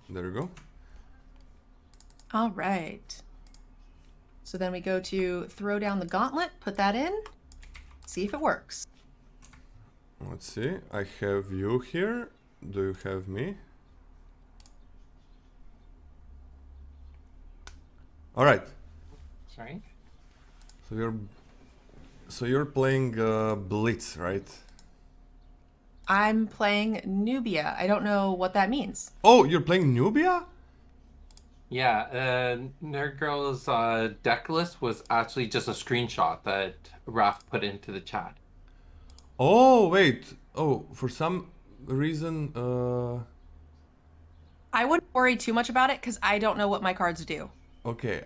There you go. All right. So then we go to throw down the gauntlet, put that in, see if it works. Let's see. I have you here. Do you have me? All right. Sorry. So you're playing Blitz, right? I'm playing Nubia. I don't know what that means. Oh, you're playing Nubia? Yeah, Nerd Girl's deck list was actually just a screenshot that Raf put into the chat. Oh, wait. Oh, for some reason, I wouldn't worry too much about it because I don't know what my cards do. okay.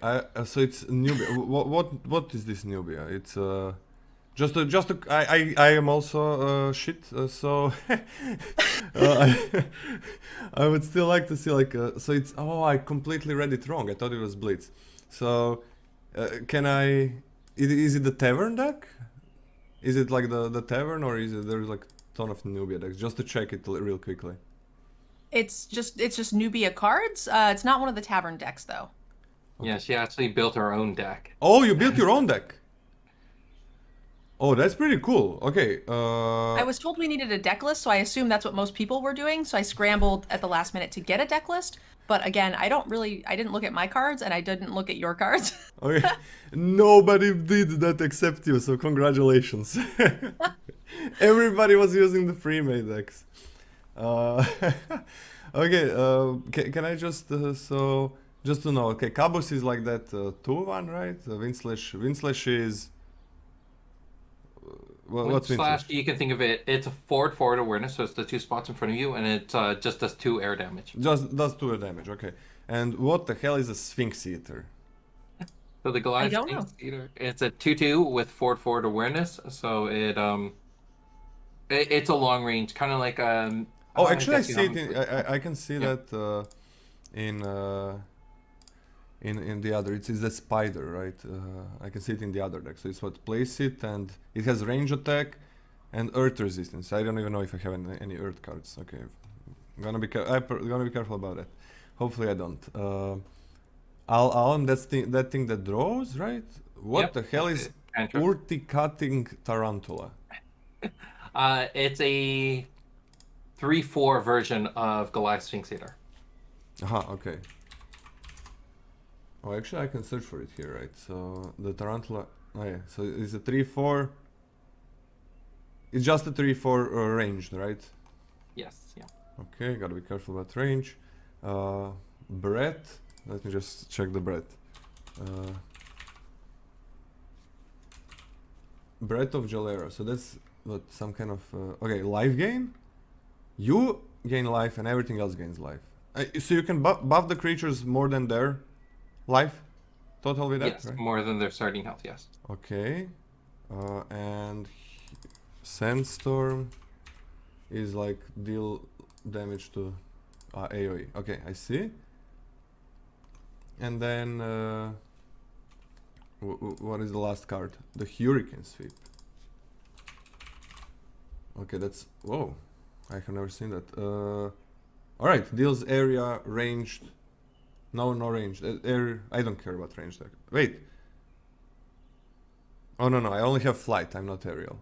So it's Nubia. What is this Nubia? It's I am also shit. So I would still like to see like so it's I completely read it wrong. I thought it was Blitz. So can I? Is it the Tavern deck? Is it like the Tavern, or is it there's like a ton of Nubia decks? Just to check it real quickly. It's just Nubia cards. It's not one of the tavern decks though. Yeah, she actually built her own deck. Oh, you built your own deck. Oh, that's pretty cool. Okay. I was told we needed a deck list, so I assumed that's what most people were doing. So I scrambled at the last minute to get a deck list. But again, I didn't look at my cards and I didn't look at your cards. Okay. Nobody did that except you, so congratulations. Everybody was using the pre-made decks. Okay, can I just just to know? Okay, Cabos is like that 2-1, right? Windslash is what's Slash, Windslash? you can think of it, it's a forward awareness, so it's the two spots in front of you, and it just does 2 air damage. Just does 2 damage. Okay. And what the hell is a Sphinx Eater? So the Goliath don't know. Sphinx Eater, it's a 2/2 with forward awareness, so it's a long range, kind of like Oh, I actually, I guess you see know. it. I can see Yeah. that in in the other. It's the spider, right? I can see it in the other deck. So it's what place it, and it has range attack and earth resistance. I don't even know if I have any earth cards. Okay, I'm gonna be gonna be careful about that. Hopefully, I don't. Alan, that thing that draws, right? What Yep, the hell that's is it. Cantrip. Urticutting Tarantula? It's a 3/4 version of Goliath Sphinx Eater. Aha, okay. Oh, actually, I can search for it here, right? So the tarantula. Oh yeah. So it's a 3/4. It's just a 3/4 ranged, right? Yes, yeah. Okay, gotta be careful about range. Breadth. Let me just check the breadth. Breadth of Jalera. So that's what some kind of okay life gain. You gain life, and everything else gains life. So you can buff the creatures more than their life. Total with that, Yes, right? more than their starting health, yes. Okay. And Sandstorm is like deal damage to AoE. Okay, I see. And then what is the last card? The Hurricane Sweep. Okay, that's whoa. I have never seen that. All right, deals area ranged. No range. I don't care about range deck. Wait. Oh no, I only have flight. I'm not aerial.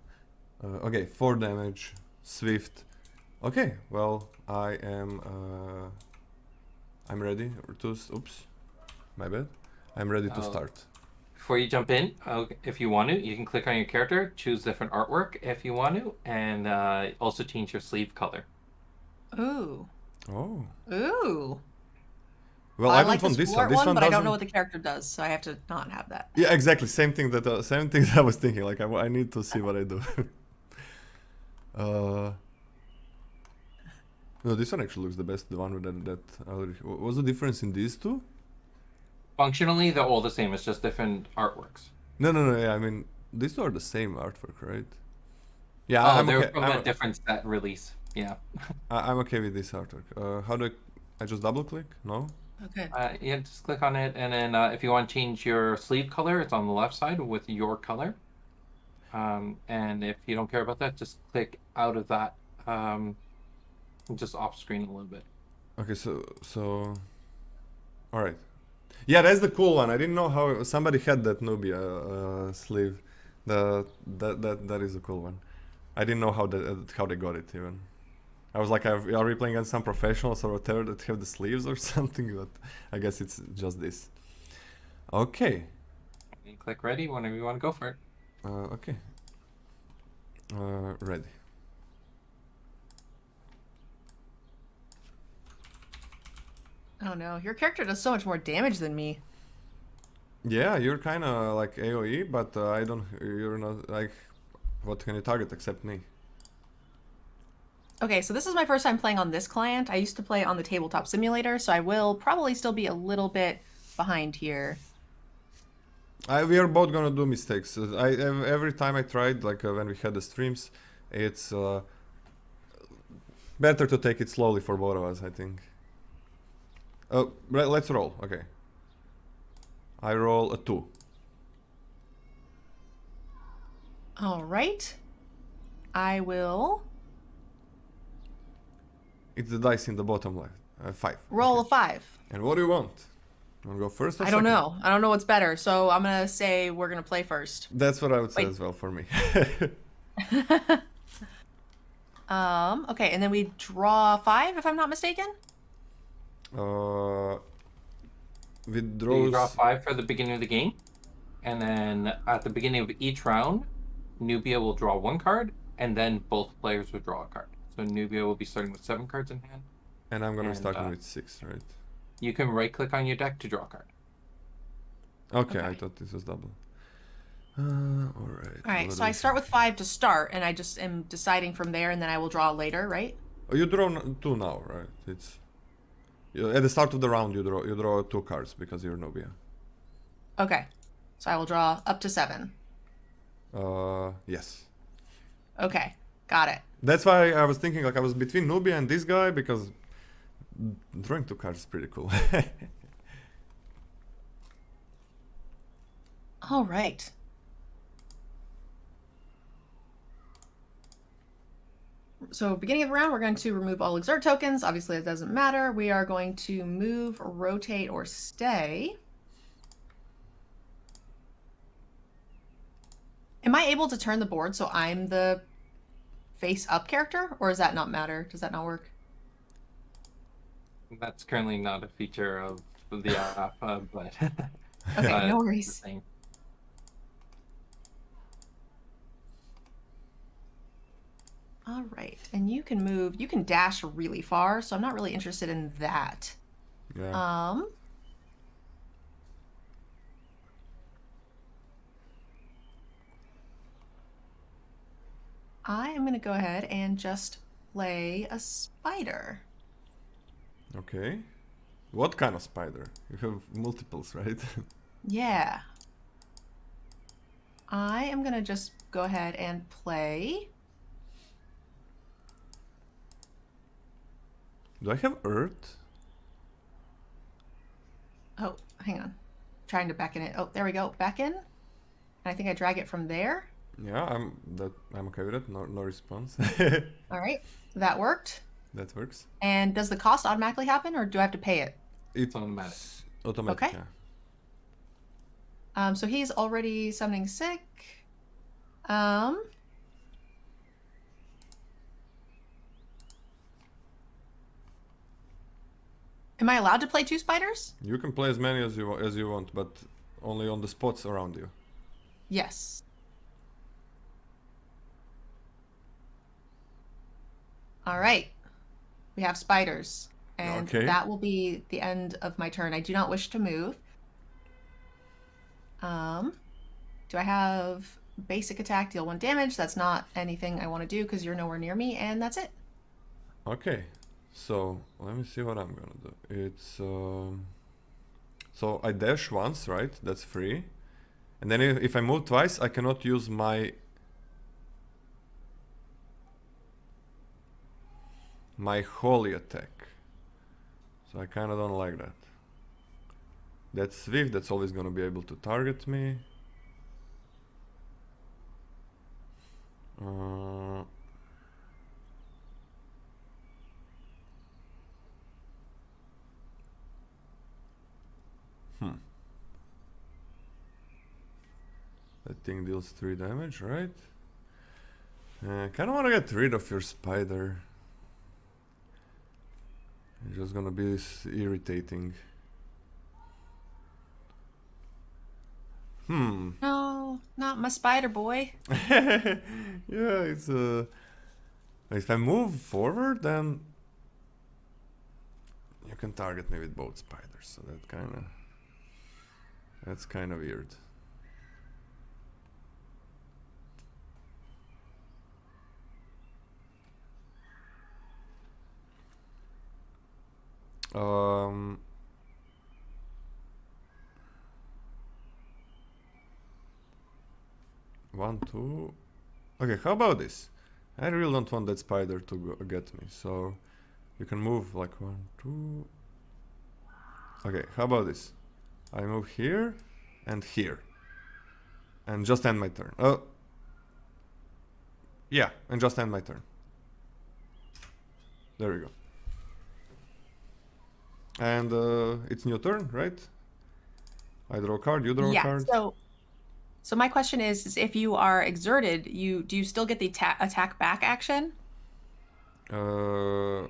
Okay, 4 damage, swift. Okay, well I am. I'm ready to. Oops, my bad. I'm ready to start. Before you jump in, if you want to, you can click on your character, choose different artwork if you want to, and also change your sleeve color. Ooh. Oh. Ooh. Well, I I don't like want this this one. This one, one but I don't doesn't. know what the character does, so I have to not have that. Yeah, exactly. Same thing that I was thinking. Like I need to see what I do. No, this one actually looks the best. The one with that. What's the difference in these two? Functionally, they're all the same. It's just different artworks. No. Yeah, I mean these two are the same artwork, right? Yeah, Oh, I'm they're okay. from a different set release. Yeah. I'm okay with this artwork. How do I just double click? No. Okay. Yeah, just click on it, and then if you want to change your sleeve color, it's on the left side with your color. And if you don't care about that, just click out of that, just off screen a little bit. Okay, so all right. Yeah, that's the cool one. I didn't know how somebody had that Nubia sleeve. That is a cool one. I didn't know how they got it even. I was like, are we playing against some professionals or whatever that have the sleeves or something? But I guess it's just this. Okay. You click ready whenever you want to go for it. Okay. Ready. Oh no, your character does so much more damage than me. Yeah, you're kind of like AoE, but I don't. You're not like. What can you target except me? Okay, so this is my first time playing on this client. I used to play on the tabletop simulator, so I will probably still be a little bit behind here. We are both gonna do mistakes. Every time I tried, like when we had the streams, it's better to take it slowly for both of us, I think. Let's roll. Okay. I roll a 2. All right. I will It's the dice in the bottom left. 5. roll Okay. a 5. And what do you want? You wanna go first or I don't second? know. I don't know what's better, so I'm gonna say we're gonna play first. That's what I would say Wait. as well for me. Okay, and then we draw 5, if I'm not mistaken. Withdraws. So you draw 5 for the beginning of the game, and then at the beginning of each round, Nubia will draw 1 card, and then both players will draw a card. So Nubia will be starting with 7 cards in hand. And I'm gonna be And, starting with 6, right? You can right-click on your deck to draw a card. Okay, Okay. I thought this was double. Alright. All right, so I start with 5 to start, and I just am deciding from there, and then I will draw later, right? Oh, you draw 2 now, right? At the start of the round you draw 2 cards because you're Nubia. Okay, so I will draw up to 7. Yes. Okay, got it. That's why I was thinking like I was between Nubia and this guy because drawing 2 cards is pretty cool. All right. So beginning of the round, we're going to remove all exert tokens. Obviously, it doesn't matter. We are going to move, rotate, or stay. Am I able to turn the board so I'm the face-up character, or does that not matter? Does that not work? That's currently not a feature of the app, but Okay, no it's worries. the same. All right, and you can move, you can dash really far, so I'm not really interested in that. Yeah. I am going to go ahead and just play a spider. Okay. What kind of spider? You have multiples, right? Yeah. I am going to just go ahead and play. Do I have Earth? Oh, hang on. Trying to back in it. Oh, there we go. Back in. And I think I drag it from there. Yeah, I'm okay with it. No response. All right. That worked. That works. And does the cost automatically happen, or do I have to pay it? It's automatic. Automatic. Okay. Yeah. So he's already summoning sick. Am I allowed to play 2 spiders? You can play as many as you want, but only on the spots around you. Yes. All right. We have spiders. And Okay. that will be the end of my turn. I do not wish to move. Do I have basic attack, deal 1 damage? That's not anything I want to do because you're nowhere near me, and that's it. Okay. So let me see what I'm gonna do. It's so I dash once, right? That's free. And then if I move twice, I cannot use my holy attack. So I kind of don't like that. That's swift. That's always gonna be able to target me. That thing deals 3 damage, right? Kinda wanna get rid of your spider. It's just gonna be irritating. No, not my spider boy. Yeah, it's if I move forward, then you can target me with both spiders, so that's kind of weird. One, two. Okay, how about this? I really don't want that spider to get me, so you can move like 1, 2. Okay, how about this? I move here and here, and just end my turn. Yeah, and just end my turn. There we go. And it's your turn, right? I draw a card, you draw a card. So my question is if you are exerted, do you still get the attack back action? I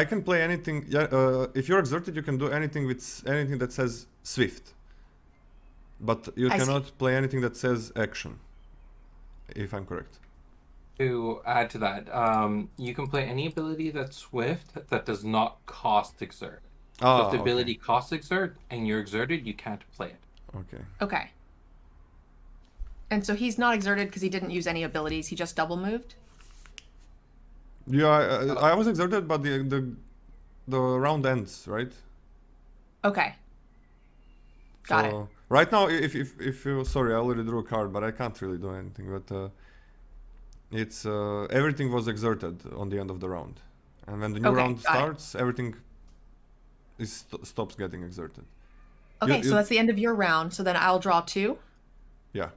can play anything. Yeah, if you're exerted, you can do anything with anything that says swift. But you cannot play anything that says action. If I'm correct. To add to that, you can play any ability that's swift that does not cost exert. So if the ability costs exert and you're exerted, you can't play it. Okay. Okay. And so he's not exerted because he didn't use any abilities. He just double moved. Yeah, I was exerted, but the round ends, right? Okay. Got it. Right now, if you sorry, I already drew a card, but I can't really do anything. But it's everything was exerted on the end of the round, and when the new round starts, everything stops getting exerted. Okay, so that's the end of your round. So then I'll draw 2. Yeah.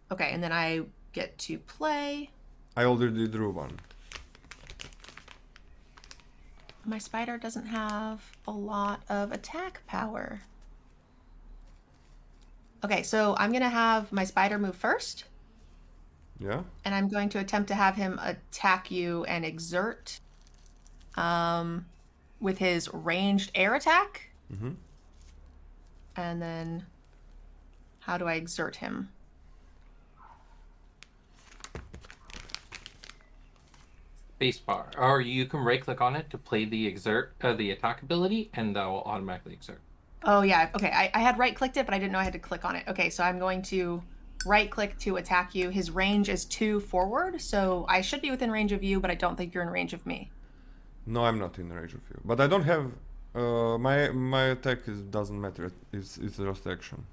Okay, and then I get to play. I already drew 1. My spider doesn't have a lot of attack power. Okay, so I'm going to have my spider move first. Yeah. And I'm going to attempt to have him attack you and exert with his ranged air attack. Mm-hmm. And then how do I exert him? Spacebar, or you can right click on it to play the the attack ability, and that will automatically exert. Oh yeah, okay. I had right clicked it, but I didn't know I had to click on it. Okay, so I'm going to right click to attack you. His range is 2 forward, so I should be within range of you, but I don't think you're in range of me. No, I'm not in range of you, but I don't have my attack doesn't matter. It's just action.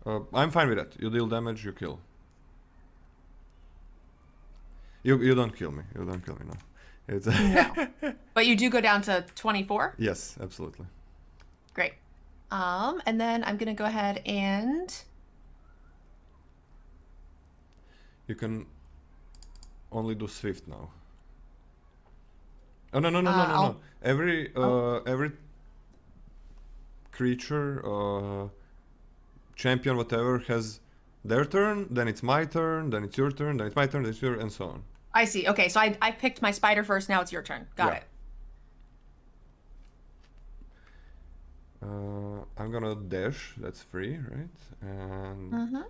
I'm fine with that. You deal damage, you kill. You don't kill me. You don't kill me, no. It's No. But you do go down to 24? Yes, absolutely. Great. And then I'm gonna go ahead and you can only do swift now. Oh no. Every creature, champion, whatever, has their turn, then it's my turn, then it's your turn, then it's my turn, then it's your, and so on. I see. Okay, so I picked my spider first, now it's your turn. Got it. I'm gonna dash, that's free, right? And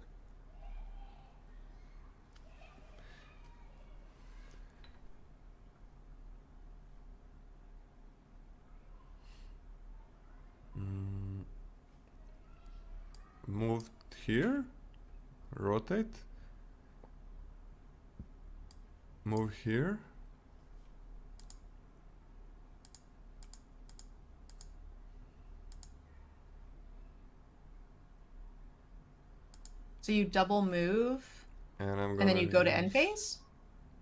move here, rotate, move here. So you double move, and then you go to end phase?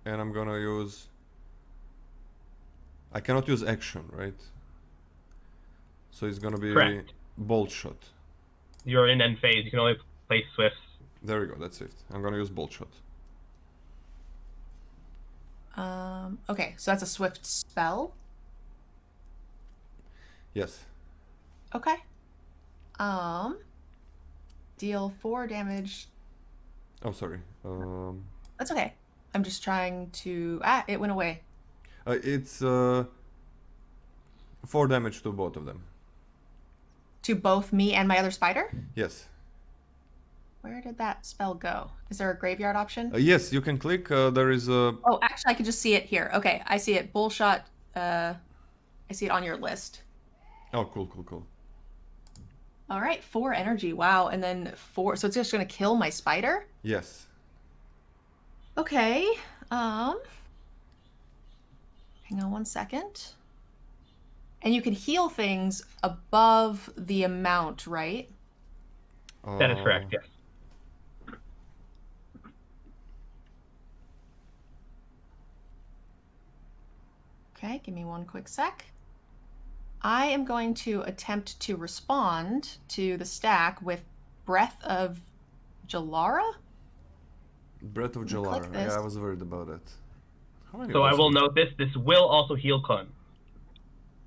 And I'm gonna use... I cannot use action, right? So it's gonna be Correct. bolt shot. You're in end phase. You can only play Swift. There we go, that's it. I'm gonna use bolt shot. Okay, so that's a swift spell? Yes. Okay. Deal 4 damage. Oh, sorry. That's okay. I'm just trying to... it went away. It's 4 damage to both of them. To both me and my other spider? Yes. Where did that spell go? Is there a graveyard option? Yes, you can click. There is a... Oh, actually, I can just see it here. Okay, I see it. Bullshot. I see it on your list. Oh, cool, cool, cool. All right, 4 energy. Wow, and then 4. So it's just going to kill my spider? Yes. Okay. Hang on one second. And you can heal things above the amount, right? That is correct, yes. Okay, give me one quick sec. I am going to attempt to respond to the stack with Breath of Jalara. Breath of Click Jalara. this. Yeah, I was worried about it. How many So I was will it? note this. This will also heal Kun.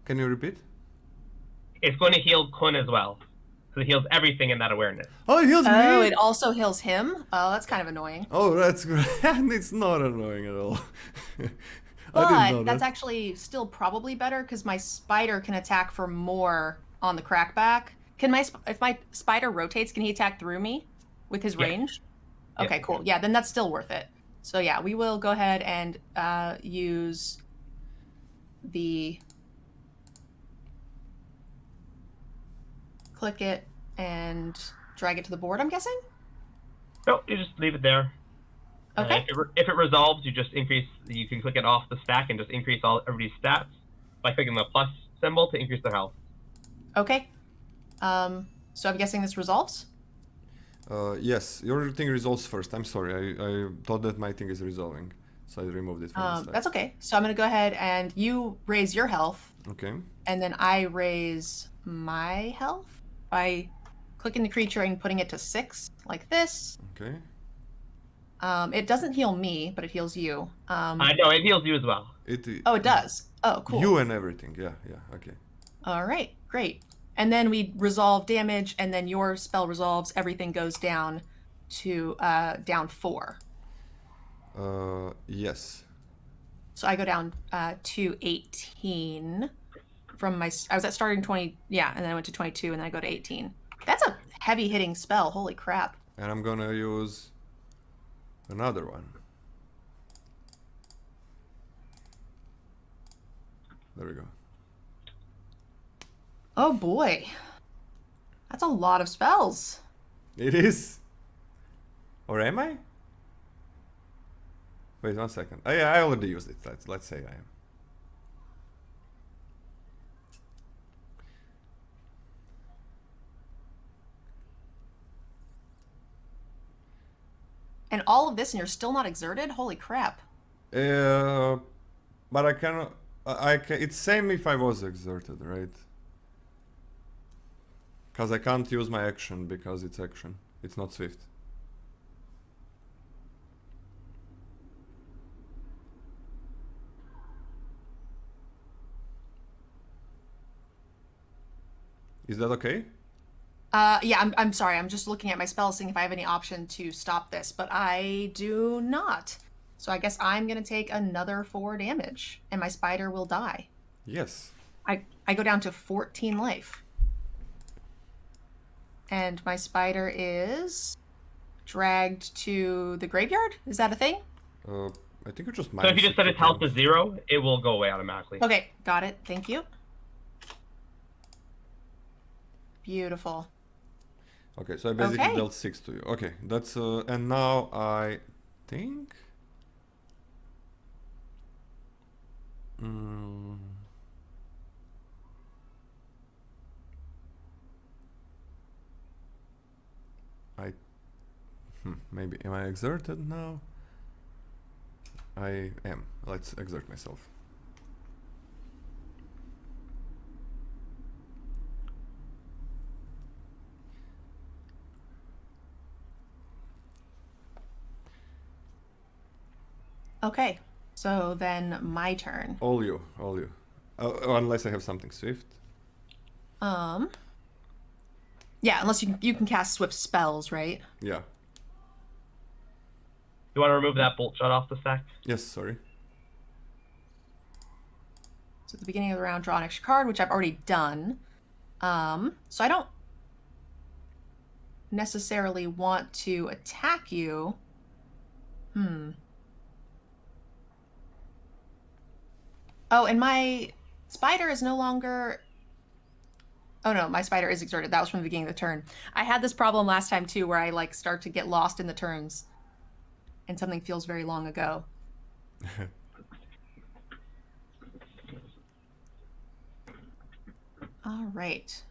Can you repeat? It's going to heal Kun as well. So it heals everything in that awareness. Oh, it heals Oh, me! it also heals him? Oh, that's kind of annoying. Oh, that's great. It's not annoying at all. I didn't know But that's that. actually still probably better because my spider can attack for more on the crackback. Can if my spider rotates, can he attack through me with his Yes. range? Yes, Okay, he cool. can. Yeah, then that's still worth it. So yeah, we will go ahead and use the click it and drag it to the board, I'm guessing? No, you just leave it there. Okay. If it resolves, you just increase. You can click it off the stack and just increase everybody's stats by clicking the plus symbol to increase their health. Okay. So I'm guessing this resolves? Yes, your thing resolves first. I'm sorry. I thought that my thing is resolving. So I removed it from the stack. That's okay. So I'm going to go ahead and you raise your health, Okay. and then I raise my health by clicking the creature and putting it to 6, like this. Okay. It doesn't heal me, but it heals you. I know it heals you as well. Oh, it does. Oh, cool. You and everything. Yeah, yeah. Okay. All right, great. And then we resolve damage, and then your spell resolves. Everything goes down to down 4. Yes. So I go down to 18 from my. I was at starting 20, yeah, and then I went to 22, and then I go to 18. That's a heavy hitting spell. Holy crap! And I'm gonna use another one. There we go. Oh boy, that's a lot of spells. It is. Or am I? Wait 1 second. I already used it. Let's say I am. And all of this, and you're still not exerted? Holy crap! But I cannot. I can. It's same if I was exerted, right? Because I can't use my action because it's action. It's not swift. Is that okay? Yeah, I'm sorry. I'm just looking at my spells, seeing if I have any option to stop this, but I do not. So I guess I'm gonna take another 4 damage, and my spider will die. Yes. I go down to 14 life. And my spider is dragged to the graveyard? Is that a thing? I think you just. So if you just set its health to 0, it will go away automatically. Okay, got it. Thank you. Beautiful. Okay, so I basically Okay. dealt 6 to you. Okay, that's and now I think. Maybe am I exerted now? I am. Let's exert myself. Okay, so then my turn. All you, all you. Unless I have something swift. Yeah, unless you can cast swift spells, right? Yeah. You want to remove that bolt shot off the stack? Yes, sorry. So at the beginning of the round, draw an extra card, which I've already done. So I don't necessarily want to attack you. Oh, and my spider is no longer... Oh no, my spider is exerted. That was from the beginning of the turn. I had this problem last time too, where I like start to get lost in the turns. And something feels very long ago. All right.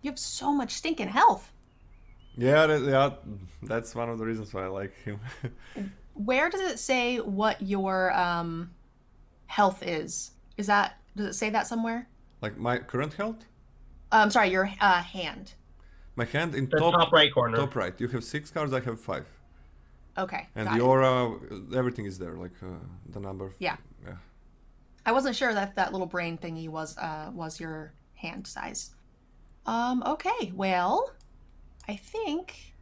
You have so much stinking health. Yeah, that's one of the reasons why I like him. Where does it say what your health is? Does it say that somewhere? Like my current health? Sorry, your hand. My hand in The top right corner. Top right. You have 6 cards, I have 5. Okay. And got your everything is there, like the number. Yeah. Yeah. I wasn't sure that little brain thingy was your hand size. Okay. Well, I think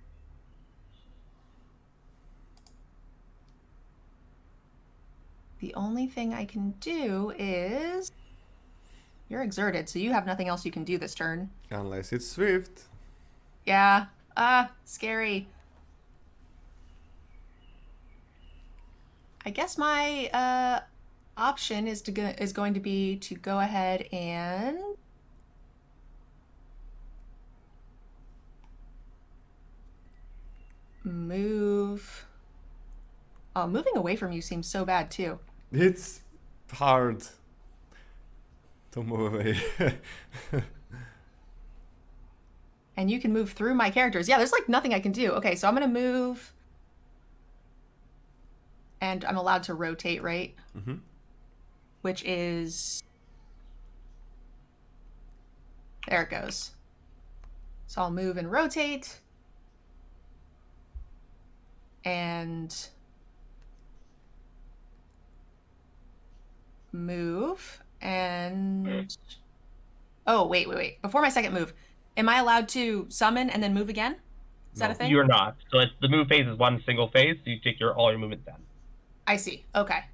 the only thing I can do is you're exerted, so you have nothing else you can do this turn. Unless it's swift. Yeah. Scary. I guess my option is going to be to go ahead and move. Oh, moving away from you seems so bad too. It's hard to move away. And you can move through my characters. Yeah, there's like nothing I can do. Okay, so I'm gonna move. And I'm allowed to rotate, right? Mm-hmm. Which is... There it goes. So I'll move and rotate. And... move. And... Oh, wait. Before my second move, am I allowed to summon and then move again? Is that a thing? You're not. So the move phase is one single phase, so you take all your movements down. I see. Okay.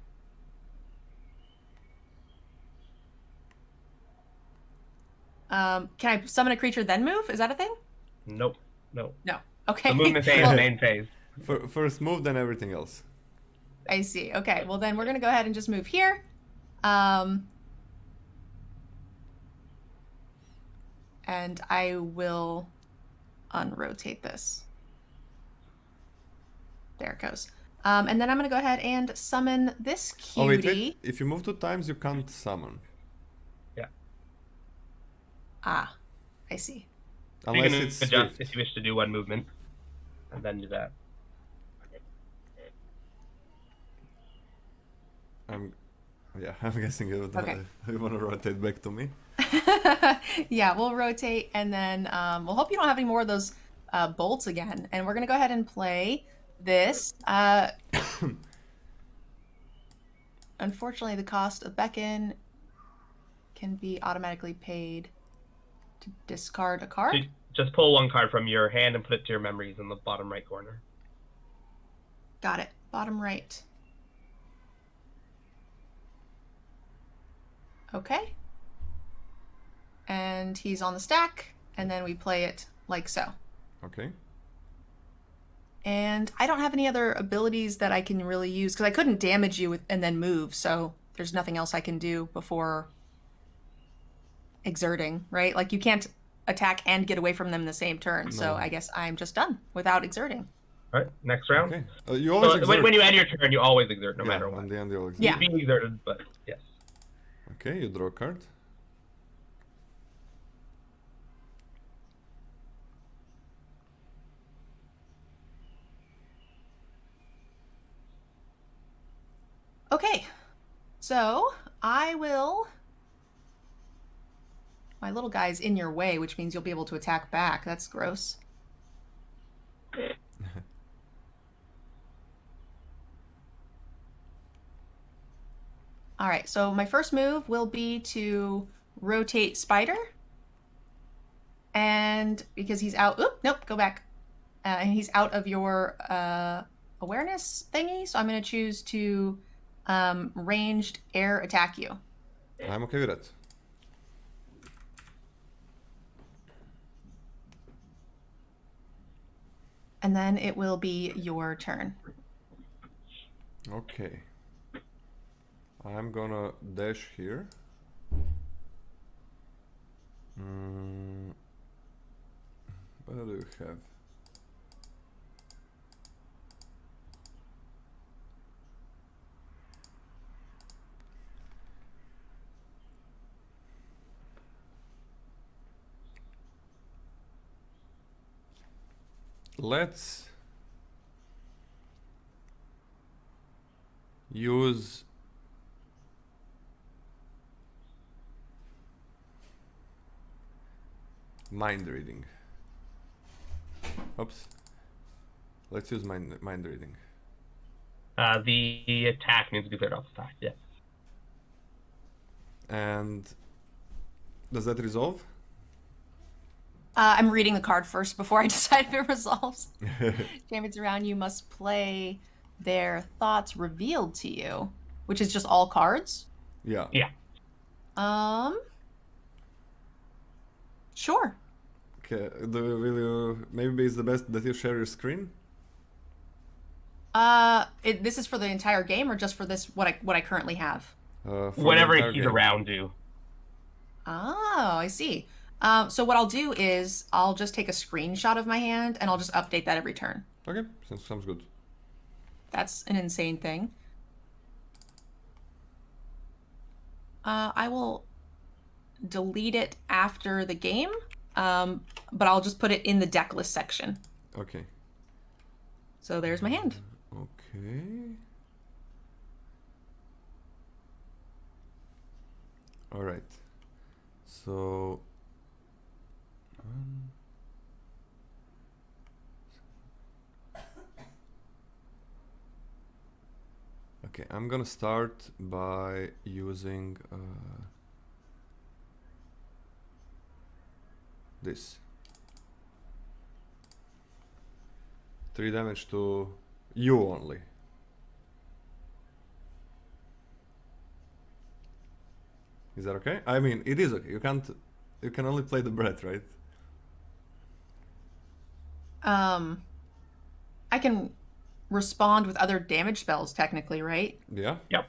Can I summon a creature then move? Is that a thing? Nope. No. No. Okay. The movement phase is the main phase. First move, then everything else. I see. Okay. Well, then we're gonna go ahead and just move here. And I will unrotate this. There it goes. And then I'm going to go ahead and summon this cutie. Oh, wait. If you move 2 times, you can't summon. Yeah. Ah, I see. Unless you can it's adjust swift. if you wish to do one movement, and then do that. I'm guessing you Okay. want to rotate back to me. Yeah, we'll rotate, and then we'll hope you don't have any more of those bolts again. And we're going to go ahead and play this. Unfortunately, the cost of beckon can be automatically paid to discard a card. So just pull one card from your hand and put it to your memories in the bottom right corner. Got it. Bottom right. Okay. And he's on the stack, and then we play it like so. Okay. And I don't have any other abilities that I can really use, because I couldn't damage you and then move, so there's nothing else I can do before exerting, right? Like, you can't attack and get away from them in the same turn, so No. I guess I'm just done without exerting. All right, next round. Okay. You always So exert. when you end your turn, you always exert, no Yeah, matter what. on the end you always Yeah. exert. Being exerted, but yes. Okay, you draw a card. Okay, so I will... My little guy's in your way, which means you'll be able to attack back. That's gross. All right, so my first move will be to rotate Spider. And because he's out, oop, nope, go back. And he's out of your awareness thingy, so I'm going to choose to ranged air attack you. I'm okay with that. And then it will be your turn. Okay. I'm gonna dash here. What do you have? Let's use mind reading. Oops. Let's use mind reading. The attack needs to be cleared off the fact, yeah. And does that resolve? I'm reading the card first before I decide if it resolves. Champions around you must play their thoughts revealed to you, which is just all cards. Yeah. Yeah. Sure. Okay. Will you maybe it's the best that you share your screen? This is for the entire game or just for this what I currently have? For the Whenever entire he's game. around you. Oh, I see. So what I'll do is I'll just take a screenshot of my hand and I'll just update that every turn. Okay, sounds good. That's an insane thing. I will delete it after the game, but I'll just put it in the deck list section. Okay. So there's my hand. Okay. All right. So. Okay, I'm gonna start by using this. 3 damage to you only. Is that okay? I mean, it is okay. You can only play the breath, right? I can respond with other damage spells technically, right? Yeah. Yep.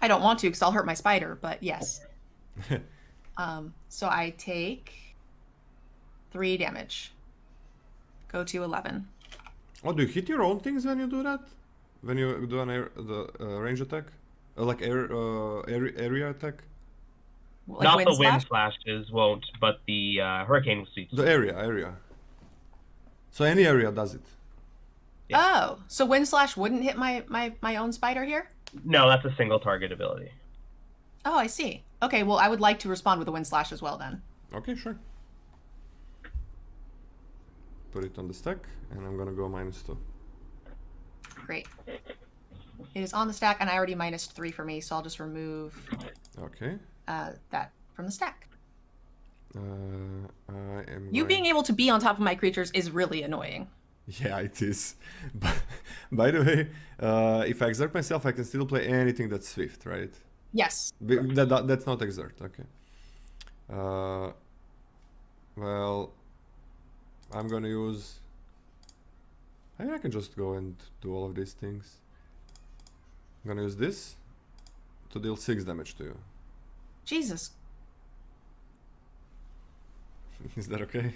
I don't want to because I'll hurt my spider, but yes. So I take 3 damage. Go to 11. Oh, do you hit your own things when you do that? When you do an range attack, like area attack? Like Not wind the wind slash? slashes won't, but the hurricane sweeps. The area. So any area does it. Yeah. Oh, so wind slash wouldn't hit my own spider here? No, that's a single target ability. Oh, I see. Okay, well, I would like to respond with a wind slash as well then. Okay, sure. Put it on the stack, and I'm gonna go -2. Great. It is on the stack, and I already -3 for me, so I'll just remove Okay. that from the stack. I am. You going... being able to be on top of my creatures is really annoying. Yeah, it is. But by the way, if I exert myself, I can still play anything that's swift, right? Yes. That's not exert. Okay. Well, I'm gonna use. I mean, I can just go and do all of these things. I'm gonna use this to deal 6 damage to you. Jesus. Is that okay?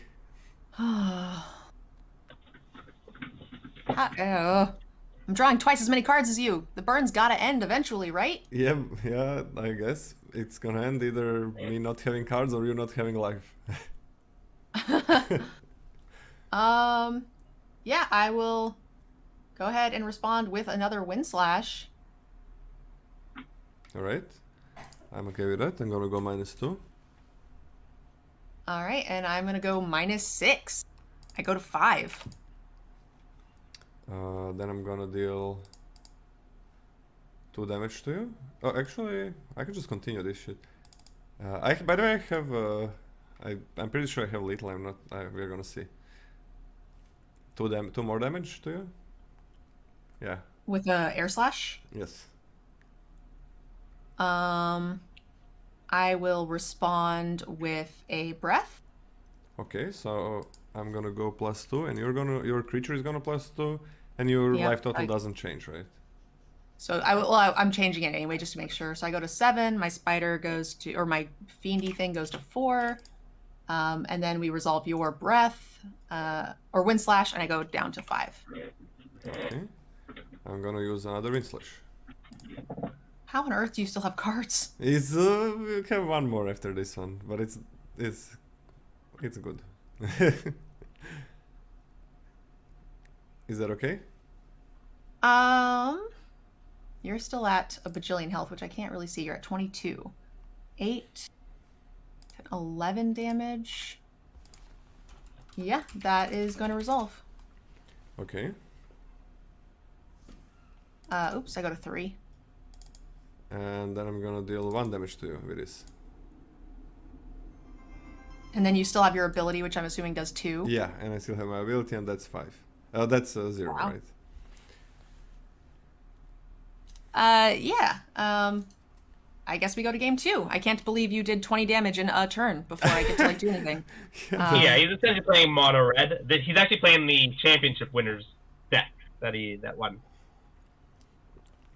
I'm drawing twice as many cards as you. The burn's gotta end eventually, right? Yeah, I guess it's gonna end either me not having cards or you not having life. Yeah, I will go ahead and respond with another wind slash. Alright. I'm okay with that. I'm gonna go -2. All right, and I'm gonna go -6. I go to 5. Then I'm gonna deal 2 damage to you. Oh, actually, I can just continue this shit. By the way, I have I'm pretty sure I have little. I'm not. We're gonna see. Two more damage to you. Yeah. With a air slash. Yes. I will respond with a breath. Okay, so I'm gonna go +2, and your creature is gonna +2, and your Yep, life total doesn't change, right? So I'm changing it anyway just to make sure. So I go to 7. My spider goes to, or my fiendy thing goes to 4, and then we resolve your breath or wind slash, and I go down to 5. Okay. I'm gonna use another wind slash. How on earth do you still have cards? It's we have one more after this one, but it's good. Is that okay? You're still at a bajillion health, which I can't really see. You're at 22. 8, 11 damage. Yeah, that is going to resolve. Okay. Oops, I go to 3. And then I'm gonna deal 1 damage to you with this. And then you still have your ability, which I'm assuming does 2. Yeah, and I still have my ability, and that's 5. That's 0, Wow. right? Yeah. I guess we go to game 2. I can't believe you did 20 damage in a turn before I get to like do anything. Yeah, he's essentially playing mono red. He's actually playing the championship winners deck that won.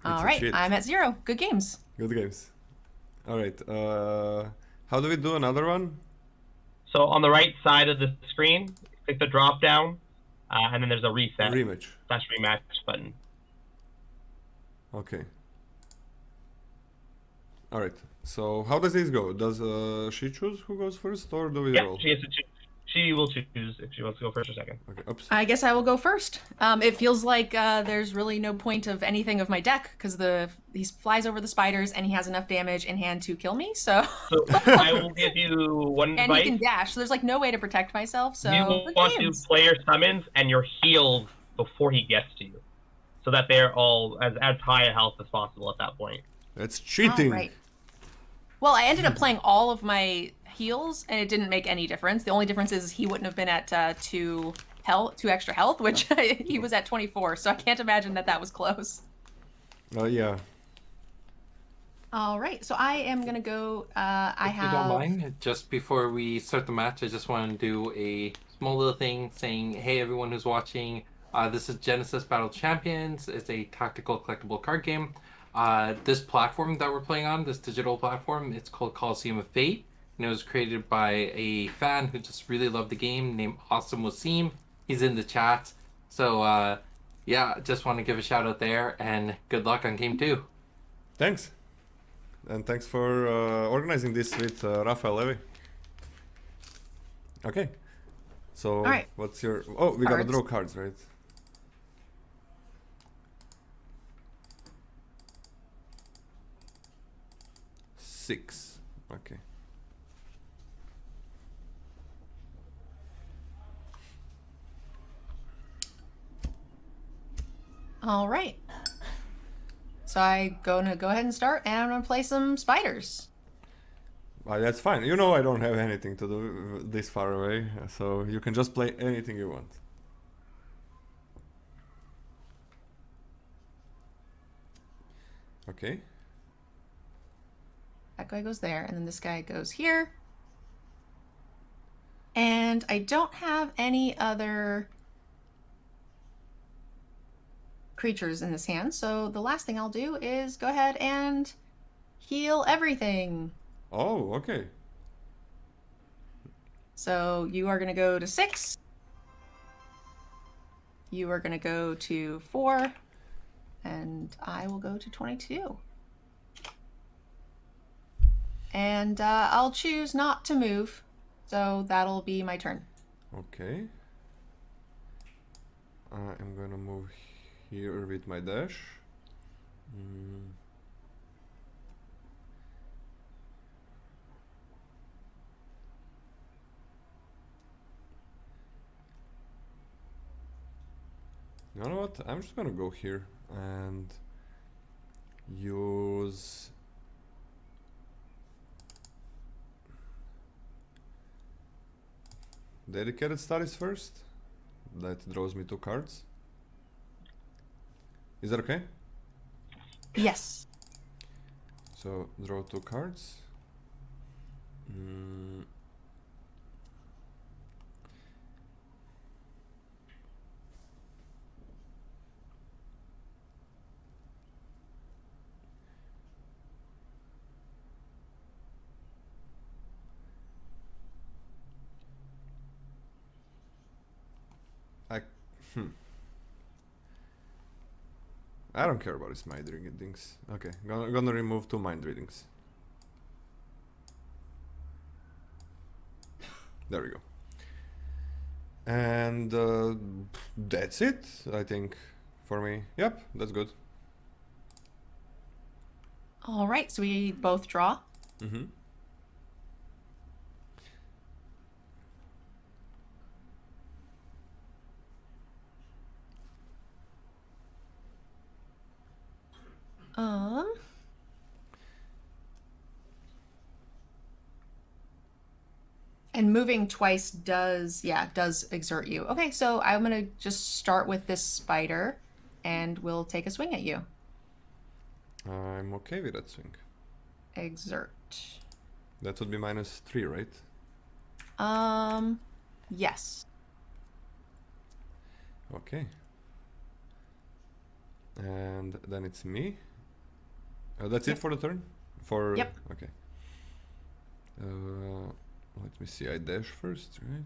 All It's a right, cheat. I'm at 0. Good games. Good games. All right. How do we do another one? So on the right side of the screen, click the drop down, and then there's a reset Rematch. / rematch button. Okay. All right. So how does this go? Does she choose who goes first, or do we Yeah, roll? she has to choose. She will choose if she wants to go first or second. Okay. Oops. I guess I will go first. It feels like there's really no point of anything of my deck because he flies over the spiders and he has enough damage in hand to kill me. So So I will give you one and he advice. can dash. So there's like no way to protect myself. So You will good want to games. play your summons and your heals before he gets to you, so that they're all as high a health as possible at that point. That's cheating. All right. Well, I ended up playing all of my heals, and it didn't make any difference. The only difference is he wouldn't have been at 2 extra health, which he was at 24. So I can't imagine that was close. Yeah. All right, so I am gonna go. If you don't mind, just before we start the match, I just want to do a small little thing saying, hey, everyone who's watching, this is Genesis Battle Champions. It's a tactical collectible card game. This platform that we're playing on, this digital platform, it's called Coliseum of Fate. And it was created by a fan who just really loved the game named Awesome Wasim. He's in the chat. So, yeah, just want to give a shout out there, and good luck on game 2. Thanks. And thanks for organizing this with Rafael Levy. Okay. So, All right. what's your... Oh, we gotta Cards. draw cards, right? Six. Okay. All right. So I'm gonna go ahead and start, and I'm gonna play some spiders. That's fine. You know I don't have anything to do this far away, so you can just play anything you want. Okay. That guy goes there, and then this guy goes here. And I don't have any other creatures in this hand, so the last thing I'll do is go ahead and heal everything. Oh, okay. So you are going to go to 6. You are going to go to 4. And I will go to 22. And I'll choose not to move. So that'll be my turn. Okay. I'm gonna move here with my dash. You know what? I'm just gonna go here and use dedicated studies first. That draws me 2 cards. Is that okay? Yes. So draw 2 cards. Mm. I don't care about his mind readings. Okay, gonna remove 2 mind readings. There we go. And that's it, I think, for me. Yep, that's good. All right, so we both draw. Mm-hmm. And moving twice does exert you. Okay, so I'm gonna just start with this spider and we'll take a swing at you. I'm okay with that swing. Exert. That would be -3, right? Yes. Okay. And then it's me. That's Yep. it for the turn? For Yep. Okay. Let me see. I dash first, right?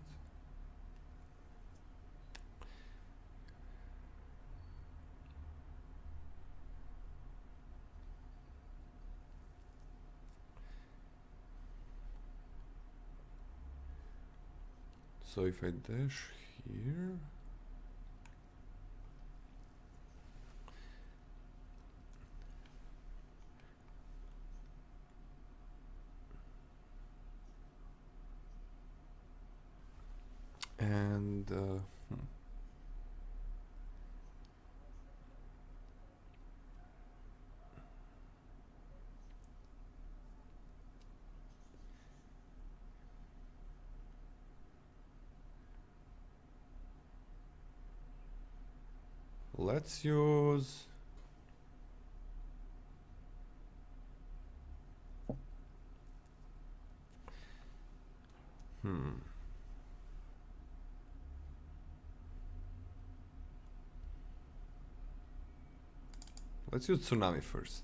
So if I dash here, and let's use let's use tsunami first.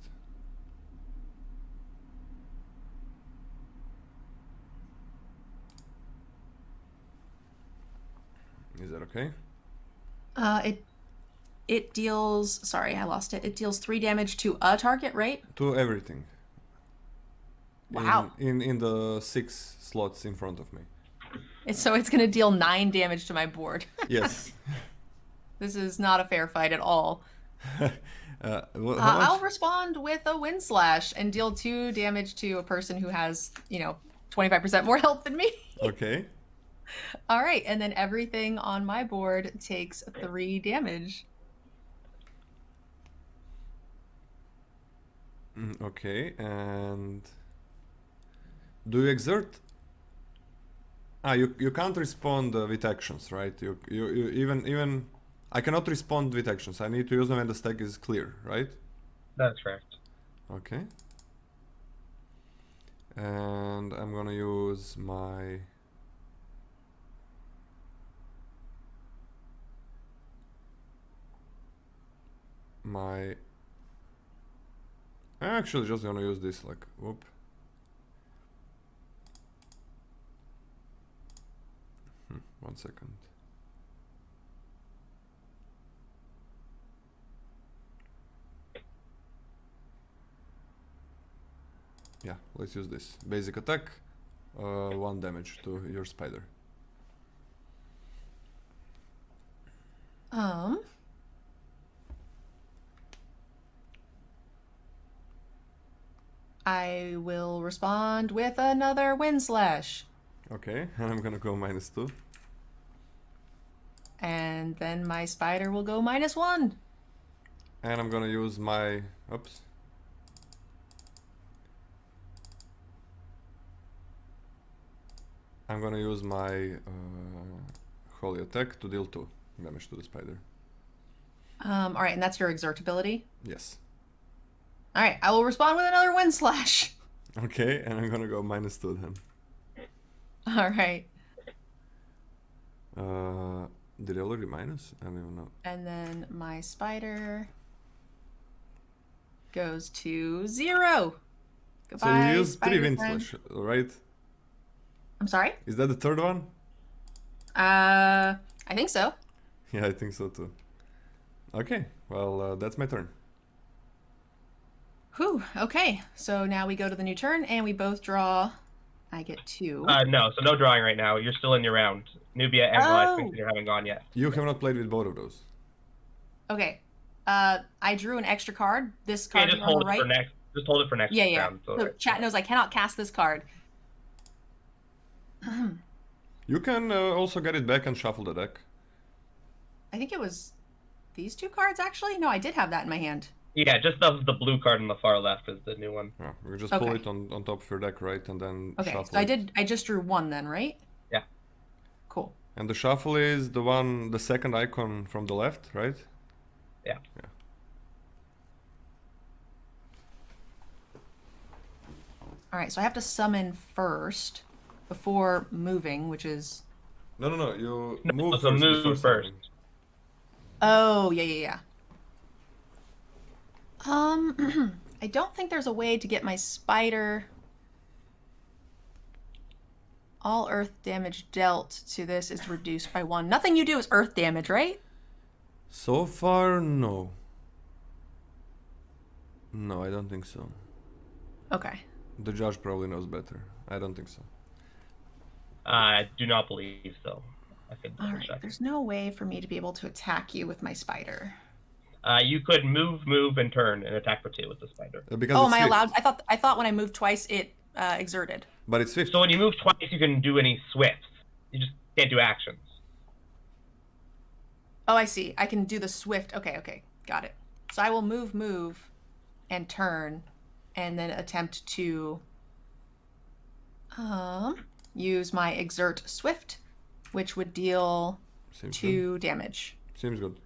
Is that okay? It deals, sorry, I lost it. It deals 3 damage to a target, right? To everything. Wow. In the 6 slots in front of me. So it's gonna deal 9 damage to my board. Yes. This is not a fair fight at all. How I'll much? respond with a wind slash and deal 2 damage to a person who has, 25% more health than me. Okay. All right, and then everything on my board takes 3 damage. Okay, and do you exert? You can't respond with actions, right? You even I cannot respond with actions. I need to use them when the stack is clear, right? That's correct. Okay. And I'm gonna use my I'm actually just gonna use this, like, whoop. One second. Yeah, let's use this. Basic attack, 1 damage to your spider. I will respond with another wind slash. Okay, and I'm gonna go -2. And then my spider will go -1. And I'm gonna use my, oops. I'm gonna use my holy attack to deal 2 damage to the spider. All right, and that's your exert ability. Yes. All right, I will respond with another wind slash. Okay, and I'm gonna go -2 then. All right. Did I already minus? I don't even know. And then my spider goes to 0. Goodbye, So you used 3 spider wind friend. slash, right? I'm sorry? Is that the third one? I think so. Yeah, I think so too. Okay, well, that's my turn. Whew, okay. So now we go to the new turn, and we both draw. I get 2. No, so no drawing right now. You're still in your round. Nubia and Goliath Sphinx haven't gone yet. You have not played with both of those. Okay. I drew an extra card. This Yeah, card just on the hold it right. for next. Just hold it for next Yeah. round. So chat knows I cannot cast this card. You can also get it back and shuffle the deck. I think it was these 2 cards, actually. No, I did have that in my hand. Yeah, just the blue card on the far left is the new one. Yeah, you just pull Okay. it on top of your deck, right? And then Okay, shuffle so it. I just drew 1 then, right? Yeah. Cool. And the shuffle is the second icon from the left, right? Yeah. Yeah. All right, so I have to summon first before moving, which is... No, you No, move so first. move before first. summoning. Oh, yeah. I don't think there's a way to get my spider... All earth damage dealt to this is reduced by 1. Nothing you do is earth damage, right? So far, no. No, I don't think so. Okay. The judge probably knows better. I don't think so. I do not believe so. I could All double right, check. there's no way for me to be able to attack you with my spider. You could move, and turn, and attack for 2 with the spider. Because Oh, it's am I swift. allowed? I thought when I moved twice, it exerted. But it's swift. So when you move twice, you can do any swifts. You just can't do actions. Oh, I see. I can do the swift. Okay. Got it. So I will move, and turn, and then attempt to use my exert swift, which would deal Seems 2 damage. good. Seems good.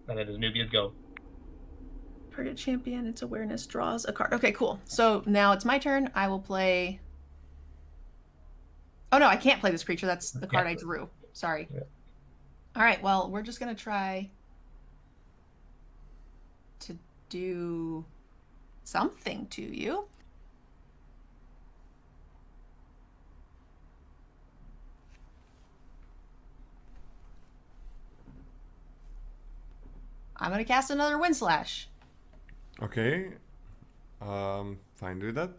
And then as Nubia's go. Target champion, its awareness draws a card. Okay, cool. So now it's my turn. I will play... Oh, no, I can't play this creature. That's the card I drew. Sorry. Yeah. All right, well, we're just going to try to do something to you. I'm going to cast another Wind Slash. Okay. Fine with that.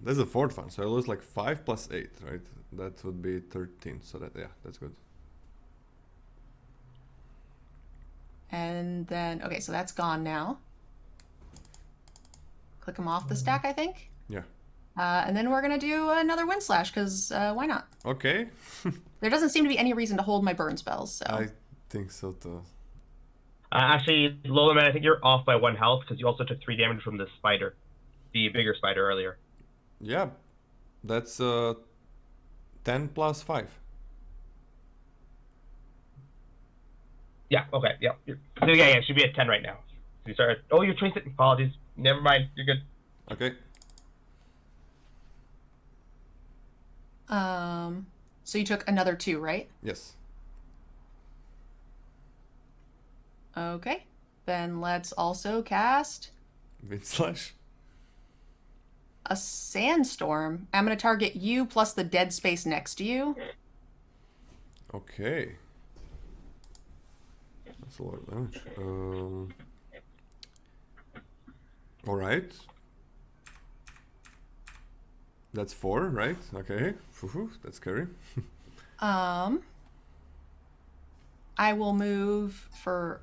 There's a 4th one, so I lose like 5 plus 8, right? That would be 13, so that, yeah, that's good. And then, okay, so that's gone now. Click them off the stack, I think. Yeah. And then we're going to do another Wind Slash, because why not? Okay. There doesn't seem to be any reason to hold my burn spells, so... I think so too. Actually, Lolaman, I think you're off by 1 health because you also took 3 damage from the spider, the bigger spider earlier. Yeah. That's 10 plus 5. Yeah. Okay. Yeah. So yeah, it should be at 10 right now. So you started. Oh, you're tracing. Apologies. Never mind. You're good. Okay. So you took another 2, right? Yes. Okay. Then let's also cast Wind slash. a Sandstorm. I'm going to target you plus the dead space next to you. Okay. That's a lot of damage. All right. That's 4, right? Okay. That's scary. I will move for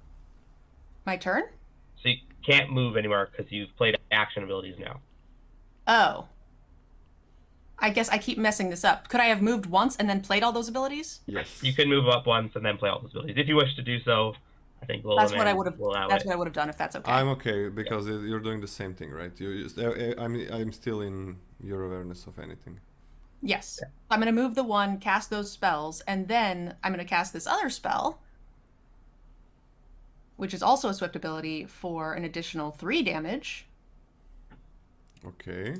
my turn. So you can't move anymore because you've played action abilities now. Oh. I guess I keep messing this up. Could I have moved once and then played all those abilities? Yes. You can move up once and then play all those abilities. If you wish to do so, I think That's what I would have. will allow That's it. what I would have done if that's okay. I'm okay because you're doing the same thing, right? I'm still in your awareness of anything. Yes. I'm going to move the one, cast those spells, and then I'm going to cast this other spell, which is also a swift ability for an additional 3 damage. Okay.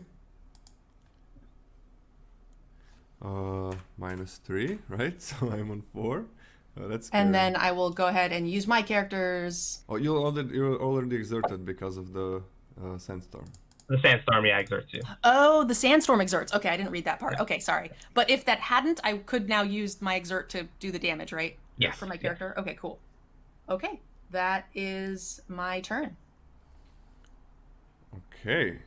-3, right? So I'm on 4. That's scary. And then I will go ahead and use my characters. Oh, you're already exerted because of the sandstorm. The sandstorm, yeah, exerts you. Oh, the sandstorm exerts. Okay, I didn't read that part. Okay, sorry. But if that hadn't, I could now use my exert to do the damage, right? Yes. For my character? Okay, cool. Okay, that is my turn. Okay.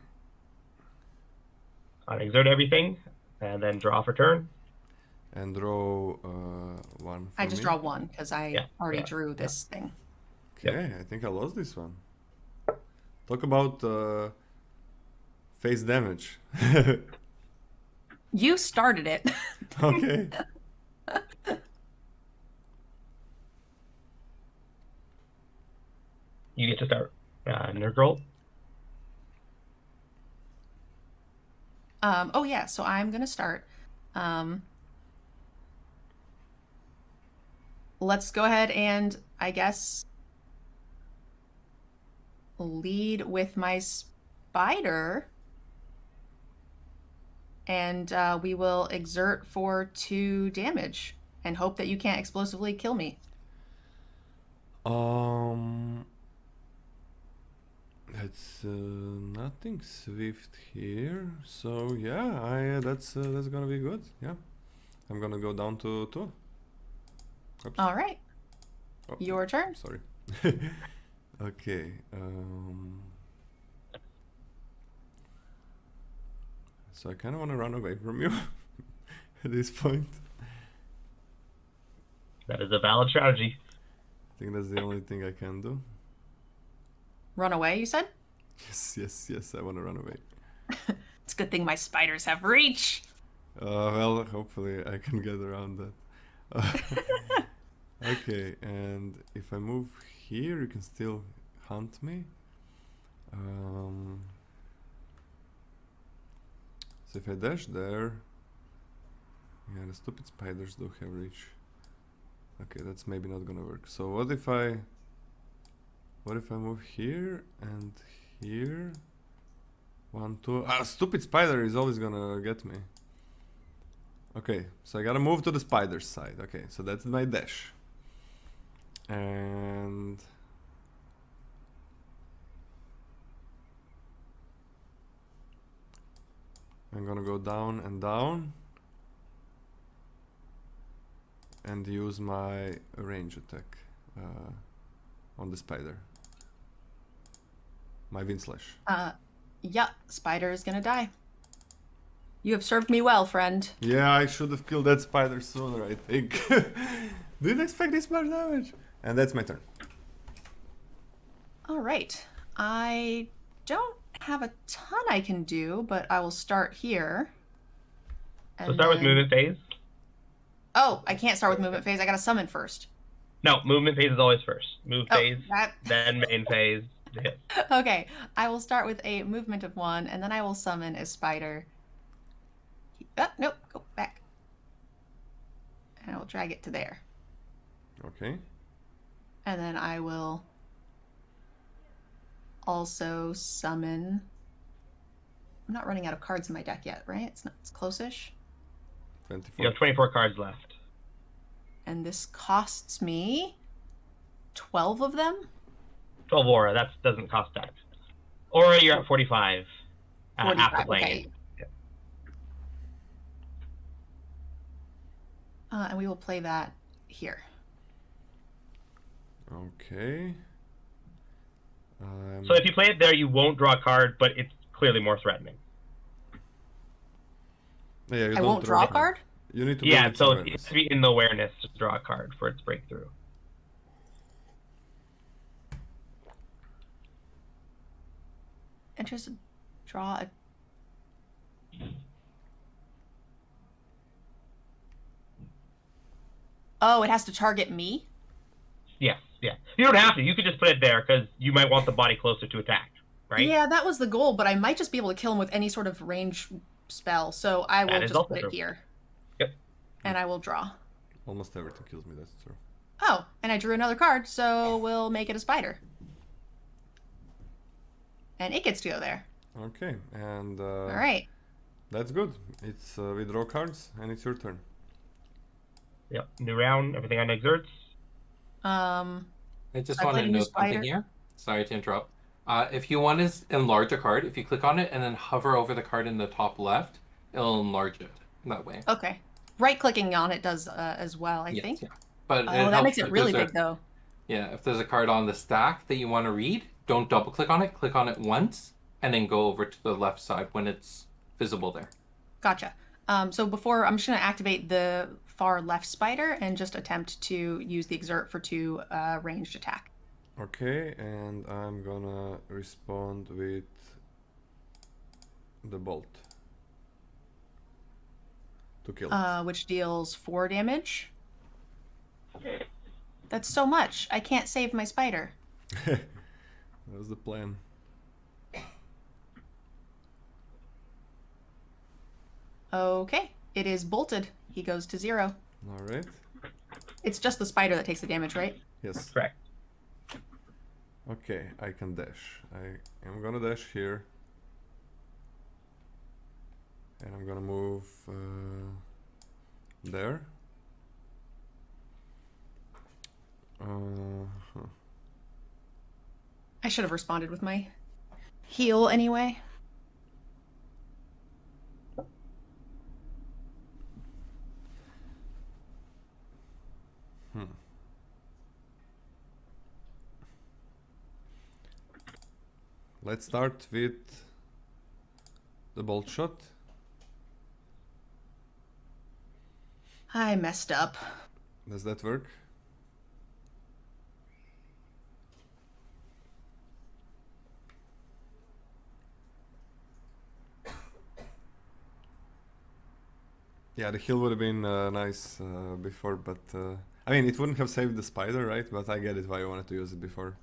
Exert everything, and then draw for turn. And draw one. I just me. draw one because I already drew this thing. Okay, I think I lost this one. Talk about face damage. You started it. Okay. You get to start. Nurgle. Oh yeah, so I'm gonna start. Let's go ahead and I guess lead with my spider, and we will exert for 2 damage and hope that you can't explosively kill me. That's nothing swift here, so yeah, that's gonna be good. Yeah, I'm gonna go down to 2. Oops. All right, Oh, your turn. sorry. Okay. So I kind of want to run away from you at this point. That is a valid strategy. I think that's the only thing I can do. Run away, you said? Yes, I want to run away. It's a good thing my spiders have reach. Well, hopefully I can get around that. Okay, and if I move here, you can still hunt me. So if I dash there, yeah, the stupid spiders do have reach. Okay, that's maybe not gonna work. So what if I move here and here? 1, 2. Ah, stupid spider is always gonna get me. Okay, so I gotta move to the spider's side. Okay, so that's my dash. And I'm gonna go down and down and use my range attack on the spider. My wind slash. Yeah, spider is gonna die. You have served me well, friend. Yeah, I should have killed that spider sooner, I think. Didn't expect this much damage. And that's my turn. All right. I don't have a ton I can do, but I will start here. So start with movement phase. Oh, I can't start with movement phase. I gotta summon first. No, movement phase is always first. Move phase, that... then main phase. Hit. Okay, I will start with a movement of 1, and then I will summon a spider. Nope, go back. And I will drag it to there. Okay. And then I will also summon... I'm not running out of cards in my deck yet, right? It's close-ish. 24. You have 24 cards left. And this costs me 12 of them? 12 aura, that doesn't cost that. Aura, you're at 45, 45, after playing okay. it. And we will play that here. Okay. So if you play it there, you won't draw a card, but it's clearly more threatening. Yeah, you I don't won't draw a card? You need to Yeah, build its so awareness. it's to be in the awareness to draw a card for its breakthrough. And just draw a... Oh, it has to target me? Yes, yeah. You don't have to. You could just put it there because you might want the body closer to attack, right? Yeah, that was the goal, but I might just be able to kill him with any sort of range spell, so I will That is just also put it true. here. Yep. And I will draw. Almost everything kills me, that's true. Oh, and I drew another card, so we'll make it a spider. And it gets to go there. Okay, and All right. that's good. It's we draw cards, and it's your turn. Yep. New round. Everything on exerts. Um, I just I want played to a new note something spider. here. Sorry to interrupt. If you want to enlarge a card, if you click on it and then hover over the card in the top left, it'll enlarge it that way. Okay. Right-clicking on it does as well, I Yes, think. yeah. But Oh, it that helps makes it if really there's big, though. Yeah, if there's a card on the stack that you want to read, don't double click on it. Click on it once and then go over to the left side when it's visible there. Gotcha. So before, I'm just going to activate the far left spider and just attempt to use the exert for 2 ranged attack. Okay, and I'm gonna respond with the bolt to kill. Which deals 4 damage. That's so much. I can't save my spider. That was the plan. Okay. It is bolted. He goes to 0. All right. It's just the spider that takes the damage, right? Yes. Correct. Okay, I can dash. I am gonna dash here. And I'm gonna move there. Huh. I should have responded with my heal anyway. Let's start with the bolt shot. I messed up. Does that work? Yeah, the heal would have been nice before, but I mean, it wouldn't have saved the spider, right? But I get it why you wanted to use it before.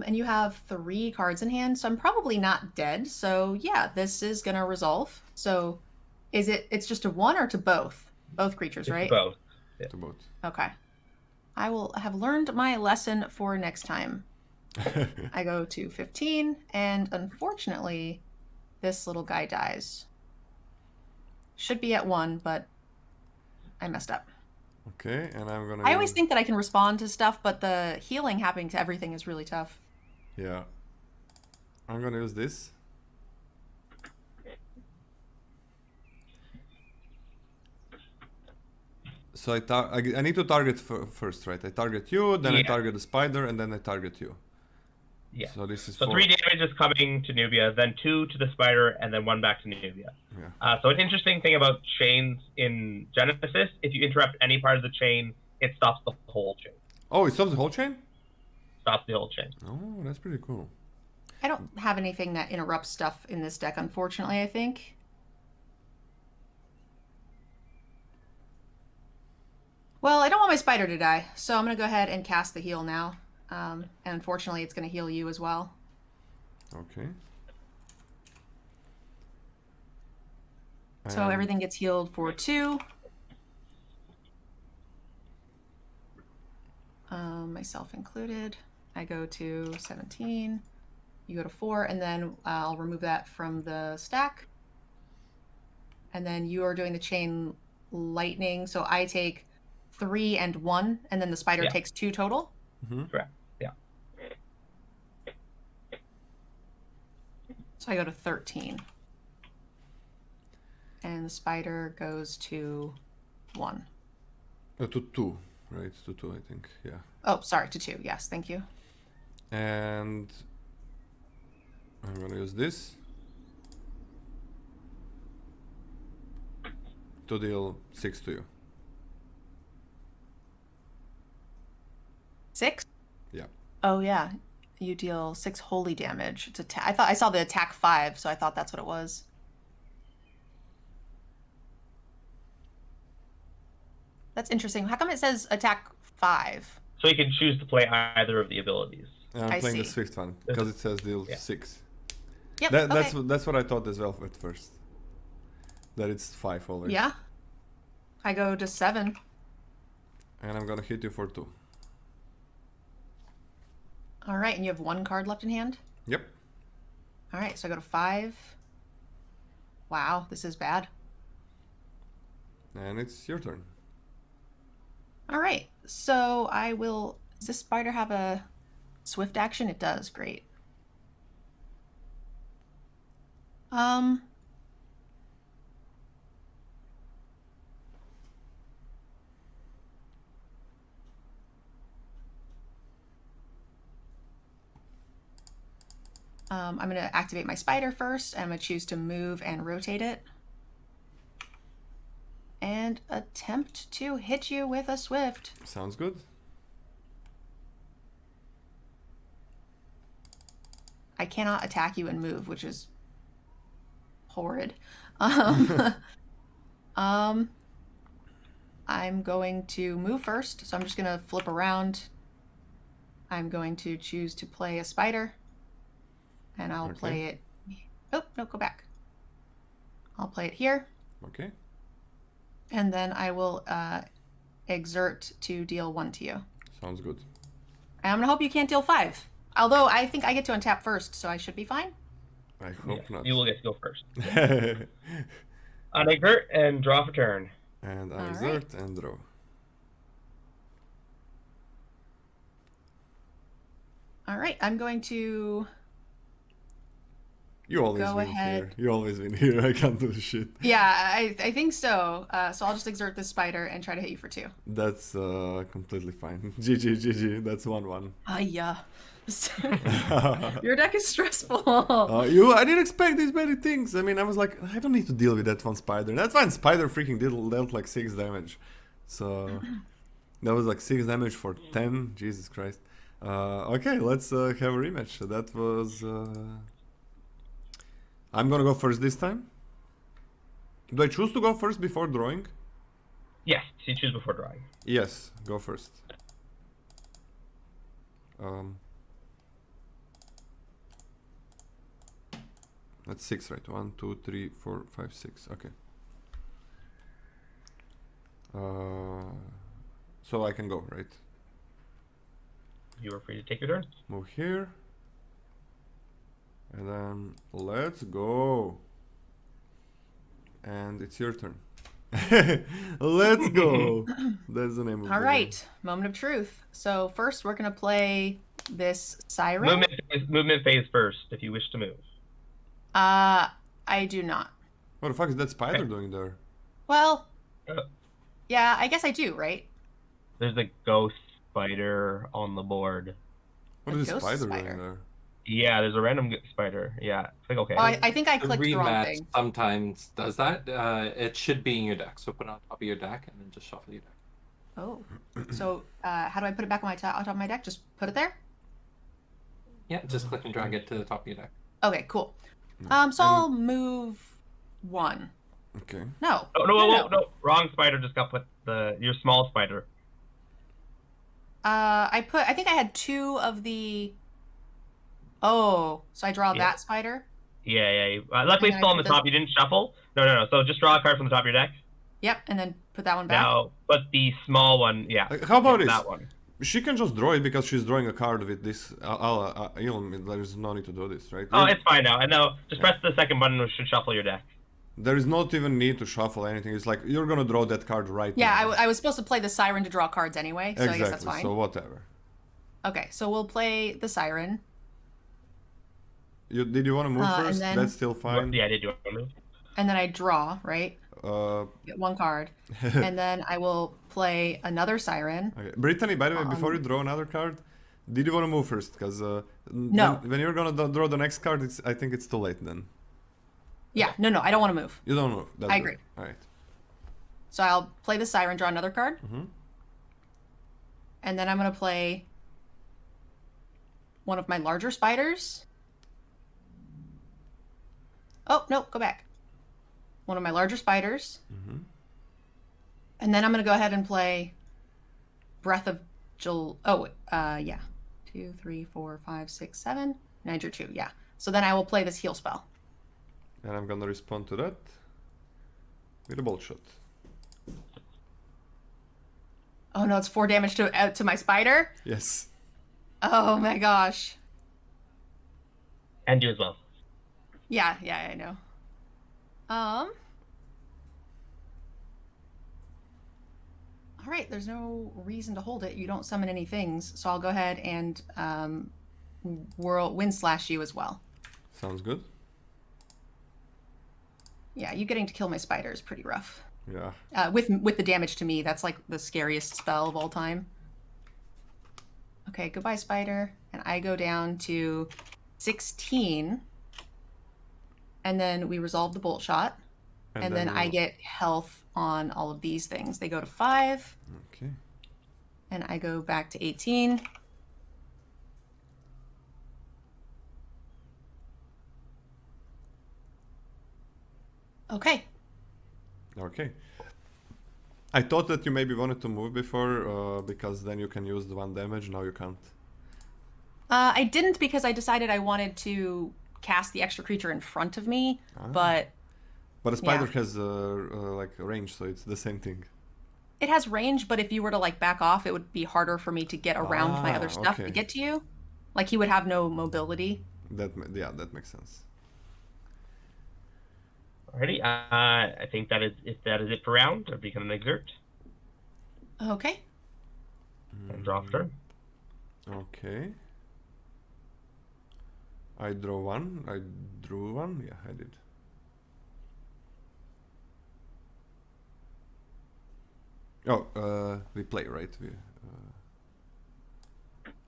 And you have 3 cards in hand, so I'm probably not dead. So yeah, this is gonna resolve. So is it's just to 1 or to both? Both creatures, It's right? both. To both. Okay. I will have learned my lesson for next time. I go to 15, and unfortunately, this little guy dies. Should be at 1, but I messed up. Okay, and I'm gonna. I always think that I can respond to stuff, but the healing happening to everything is really tough. Yeah. I'm gonna use this. So I need to target first, right? I target you, then I Yeah. target the spider, and then I target you. Yeah. So this is So 3 damage is coming to Nubia, then 2 to the spider, and then 1 back to Nubia. Yeah. So an interesting thing about chains in Genesis, if you interrupt any part of the chain, it stops the whole chain. Oh, it stops the whole chain? Stops the whole chain. Oh, that's pretty cool. I don't have anything that interrupts stuff in this deck, unfortunately, I think. Well, I don't want my spider to die, so I'm going to go ahead and cast the heal now. And unfortunately, it's going to heal you as well. Okay. So everything gets healed for 2. Myself included. I go to 17. You go to 4, and then I'll remove that from the stack. And then you are doing the chain lightning, so I take 3 and 1, and then the spider Yeah. takes 2 total. Correct. Yeah. So I go to 13. And the spider goes to 1. To 2, right? To 2, I think. Yeah. Oh, sorry, to 2. Yes, thank you. And I'm gonna use this to deal 6 to you. 6? Yeah. Oh yeah, you deal 6 holy damage. It's I thought I saw the attack 5, so I thought that's what it was. That's interesting. How come it says attack 5? So you can choose to play either of the abilities. I'm I playing the see. Swift one because it says deal Yeah. 6. Yep. That's what I thought as well at first. That it's 5 always. Yeah. I go to 7. And I'm gonna hit you for 2. All right, and you have 1 card left in hand? Yep. All right, so I go to 5. Wow, this is bad. And it's your turn. All right, so I will... Does this spider have a swift action? It does, great. I'm going to activate my spider first, and I'm going to choose to move and rotate it. And attempt to hit you with a swift. Sounds good. I cannot attack you and move, which is horrid. I'm going to move first, so I'm just going to flip around. I'm going to choose to play a spider. And I'll play it... Oh, no, go back. I'll play it here. Okay. And then I will exert to deal 1 to you. Sounds good. And I'm going to hope you can't deal 5. Although I think I get to untap first, so I should be fine. I hope not. You will get to go first. And Unexert and draw for turn. I All exert and draw. All right, I'm going to... You always Go win ahead. here. You always win here. I can't do shit. Yeah, I think so. So I'll just exert this spider and try to hit you for 2. That's completely fine. GG. That's 1-1. Yeah. Your deck is stressful. I didn't expect these many things. I mean, I was like, I don't need to deal with that one spider. That's fine. Spider freaking dealt like 6 damage. So that was like 6 damage for 10. Jesus Christ. Okay, let's have a rematch. So that was... I'm gonna go first this time. Do I choose to go first before drawing? Yes, so you choose before drawing. Yes, go first. That's 6, right? 1, 2, 3, 4, 5, 6. Okay. So I can go, right? You are free to take your turn. Move here. And then let's go. And it's your turn. Let's go. That's the name of All the right, moment of truth. So first we're going to play this siren. Movement phase first, if you wish to move. I do not. What the fuck is that spider Okay. doing there? Well, Uh, yeah, I guess I do, right? There's a ghost spider on the board. What A is this ghost spider spider? doing there? Yeah, there's a random spider. Yeah, it's like, okay. Oh, I think I The clicked the wrong rematch thing. sometimes does that. It should be in your deck, so put it on top of your deck and then just shuffle your deck. Oh, so how do I put it back on top of my deck? Just put it there? Yeah, just click and drag it to the top of your deck. Okay, cool. So I'll move 1. Okay. No. Oh, no, wrong spider just got put. Your small spider. I think I had 2 of the... Oh, so I draw Yeah. that spider? Yeah. Luckily, it's And still on I the put top. You didn't shuffle. No. So just draw a card from the top of your deck. Yep, and then put that one back? Now, but the small one, yeah. How about yeah, this? that one. She can just draw it because she's drawing a card with this. There's no need to do this, right? Oh, it's fine now. And now, just press the second button, which should shuffle your deck. There is not even need to shuffle anything. It's like you're gonna draw that card right Yeah, now. I was supposed to play the siren to draw cards anyway, so Exactly. I guess that's fine. So whatever. Okay, so we'll play the siren. Did you want to move and first? then- That's still fine. Yeah, did you want to move? And then I draw, right? Uh, Get 1 card. And then I will play another siren. okay. Brittany, by the way, before you draw another card, did you want to move first? Because No. when you're gonna draw the next card, I think it's too late then. Yeah, no, I don't want to move. You don't move. That's I good. agree. All right. So I'll play the siren, draw another card. Mhm. And then I'm going to play one of my larger spiders. Oh, no, go back. One of my larger spiders. Mhm. And then I'm going to go ahead and play Breath of yeah. 2, 3, 4, 5, 6, 7. 9 or 2, yeah. So then I will play this heal spell. And I'm gonna respond to that with a bolt shot. Oh no, it's 4 damage to my spider? Yes. Oh my gosh. And you as well. Yeah, I know. All right, there's no reason to hold it. You don't summon any things, so I'll go ahead and wind slash you as well. Sounds good. Yeah, you getting to kill my spider is pretty rough. Yeah. With the damage to me, that's like the scariest spell of all time. Okay, goodbye spider, and I go down to 16, and then we resolve the bolt shot, and then I get health on all of these things. They go to 5. Okay. And I go back to 18. Okay. Okay. I thought that you maybe wanted to move before, because then you can use the 1 damage. Now you can't. I didn't because I decided I wanted to cast the extra creature in front of me, but a spider has like range, so it's the same thing. It has range, but if you were to like back off, it would be harder for me to get around my other stuff to get to you. Like he would have no mobility. That makes sense. Alrighty, I think that is it for round. I'll become an exert. Okay. And draw a turn. Okay. I draw 1. I drew 1. Yeah, I did. Oh, we play, right?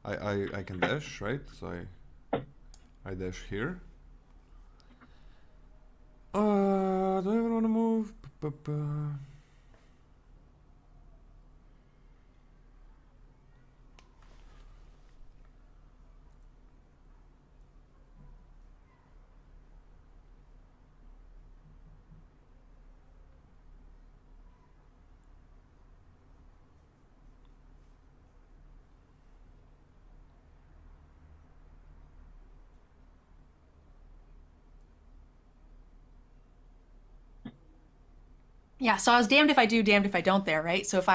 I can dash, right? So I dash here. Do I even want to move? Yeah, so I was damned if I do, damned if I don't there, right? So if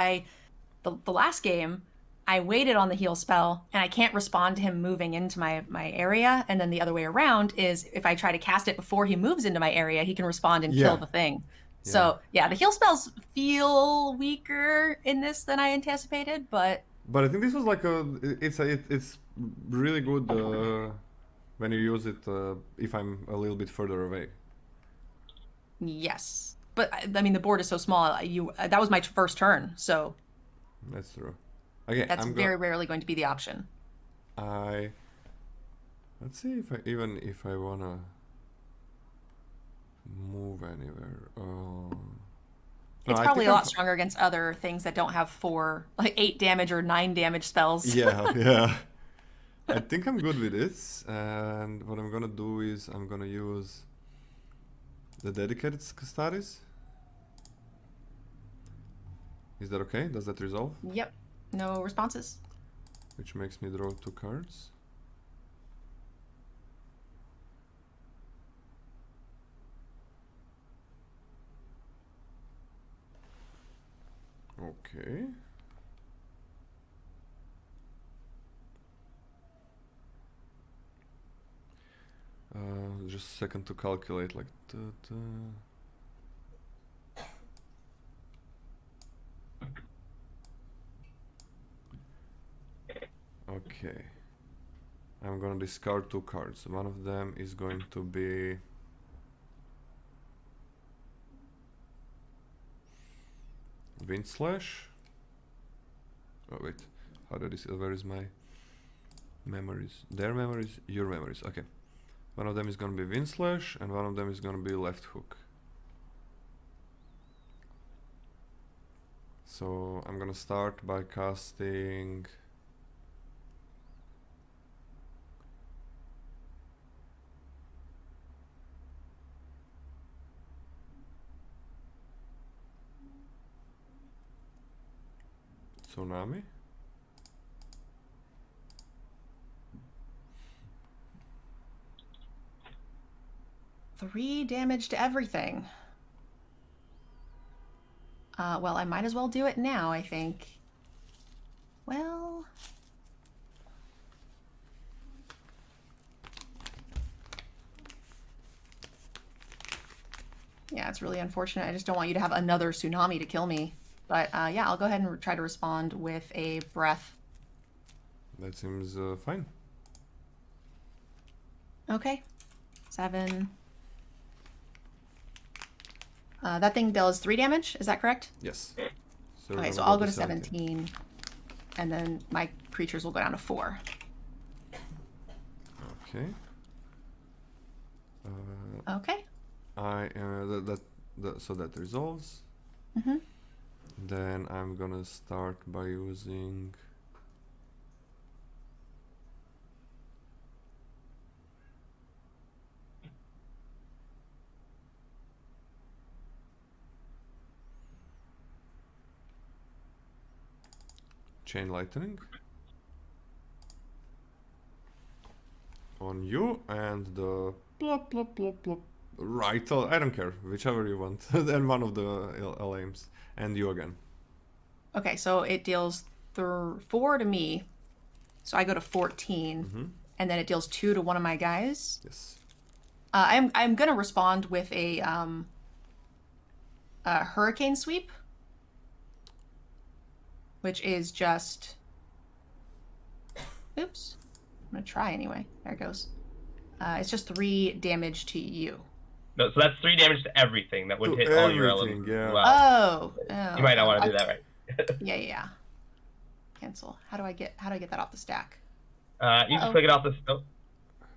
the last game, I waited on the heal spell and I can't respond to him moving into my area, and then the other way around is if I try to cast it before he moves into my area, he can respond and kill the thing. Yeah. So yeah, the heal spells feel weaker in this than I anticipated, but I think this was like it's really good when you use it if I'm a little bit further away. Yes. But I mean, the board is so small. That was my first turn, so that's true. Okay, that's very rarely going to be the option. Let's see if I wanna move anywhere. It's probably a lot stronger against other things that don't have 8 damage or 9 damage spells. Yeah. I think I'm good with this, and what I'm gonna do is I'm gonna use the dedicated Custodes. Is that okay? Does that resolve? Yep. No responses. Which makes me draw 2 cards. Okay. Just a second to calculate, like Okay. I'm gonna discard 2 cards. One of them is going to be Wind Slash. Oh wait, where is my memories? Their memories, your memories. Okay. One of them is gonna be Wind Slash, and one of them is gonna be Left Hook. So I'm gonna start by casting Tsunami. Three damage to everything. Well, I might as well do it now, I think. Well... Yeah, it's really unfortunate. I just don't want you to have another tsunami to kill me. But yeah, I'll go ahead and try to respond with a breath. That seems fine. Okay. 7. That thing does 3 damage, is that correct? Yes. Okay, so I'll go to 17. And then my creatures will go down to 4. Okay. Okay. So that resolves. Mm-hmm. Then I'm gonna start by using Chain Lightning on you and the plop plop plop plop right. I don't care, whichever you want. Then one of the LMs and you again. Okay, so it deals 4 to me. So I go to 14. Mm-hmm. And then it deals 2 to one of my guys. Yes. I'm gonna respond with a hurricane sweep, which is just. Oops. I'm gonna try anyway. There it goes. It's just 3 damage to you. No, so that's 3 damage to everything that would To hit all your everything, elements. yeah. Oh. You might not want to do that, right? Yeah. Cancel. How do I get that off the stack? You just click it off the. Oh.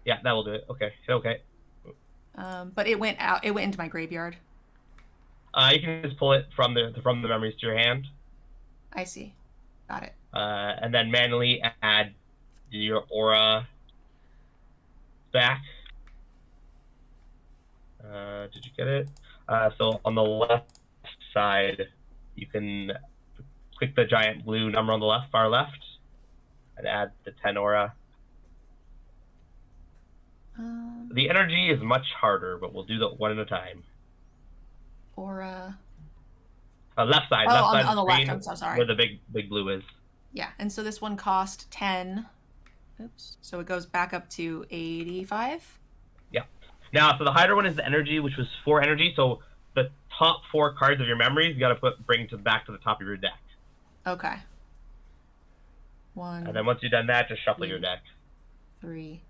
Yeah, that will do it. Okay. Okay. But it went out. It went into my graveyard. You can just pull it from the memories to your hand. I see. Got it. And then manually add your aura back. Did you get it? So on the left side, you can click the giant blue number on the left, far left, and add the 10 aura. The energy is much harder, but we'll do that one at a time. Aura. Left side. Oh, left on side the of the left. screen, I'm so sorry. where the big blue is. Yeah, and so this one cost 10. Oops. So it goes back up to 85. Yeah. Now, so the Hydra one is the energy, which was 4 energy. So the top 4 cards of your memories, you got to bring back to the top of your deck. Okay. 1. And then once you've done that, just shuffle your deck. 3.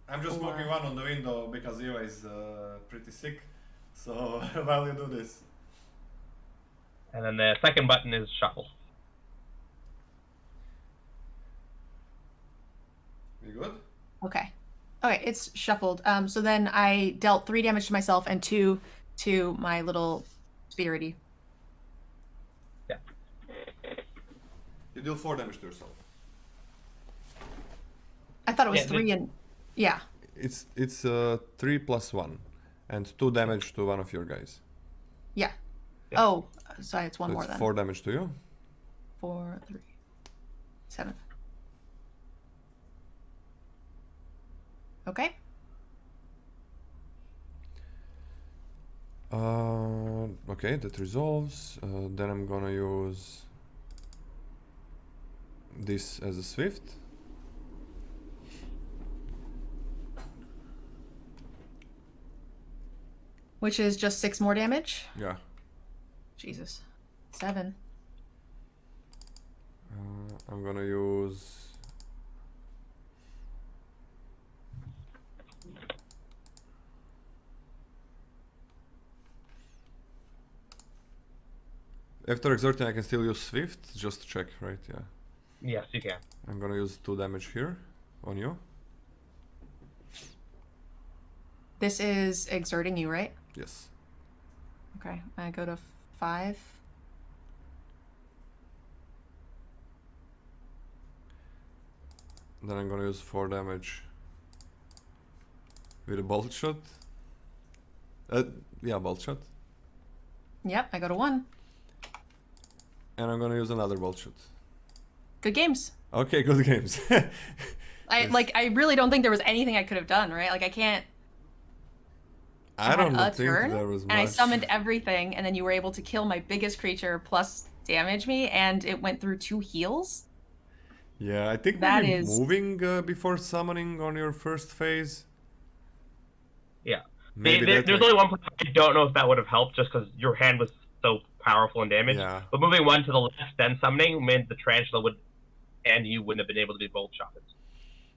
I'm just 4. smoking one on the window because Eva is pretty sick. So while you do this. And then the second button is shuffle. You good? Okay. Okay, it's shuffled. So then I dealt 3 damage to myself and 2 to my little spirity. Yeah. You deal 4 damage to yourself. I thought it was 3 and yeah. It's 3 plus 1, and 2 damage to one of your guys. Yeah. Yeah. Oh, sorry, it's 1 So more it's then. 4 damage to you. 4, 3, 7. Okay. Okay, that resolves. Then I'm gonna use this as a swift. Which is just 6 more damage. Yeah. Jesus. 7. I'm gonna use. After exerting, I can still use Swift, just to check, right? Yeah. Yes, you can. I'm gonna use 2 damage here on you. This is exerting you, right? Yes. Okay, I go to 5. Then I'm gonna use 4 damage with a bolt shot. Yeah, bolt shot. Yep, I go to 1. And I'm gonna use another bolt shot. Good games. Okay, good games. I really don't think there was anything I could have done, right? Like I can't. I had don't a think turn, there was much. and I summoned everything, and then you were able to kill my biggest creature plus damage me, and it went through 2 heals. Yeah, I think That maybe is- moving before summoning on your first phase. Yeah. Maybe There's that, only one place I don't know if that would have helped just because your hand was so powerful and damaged. Yeah. But moving one to the left, then summoning meant the tarantula would, and you wouldn't have been able to do both shots.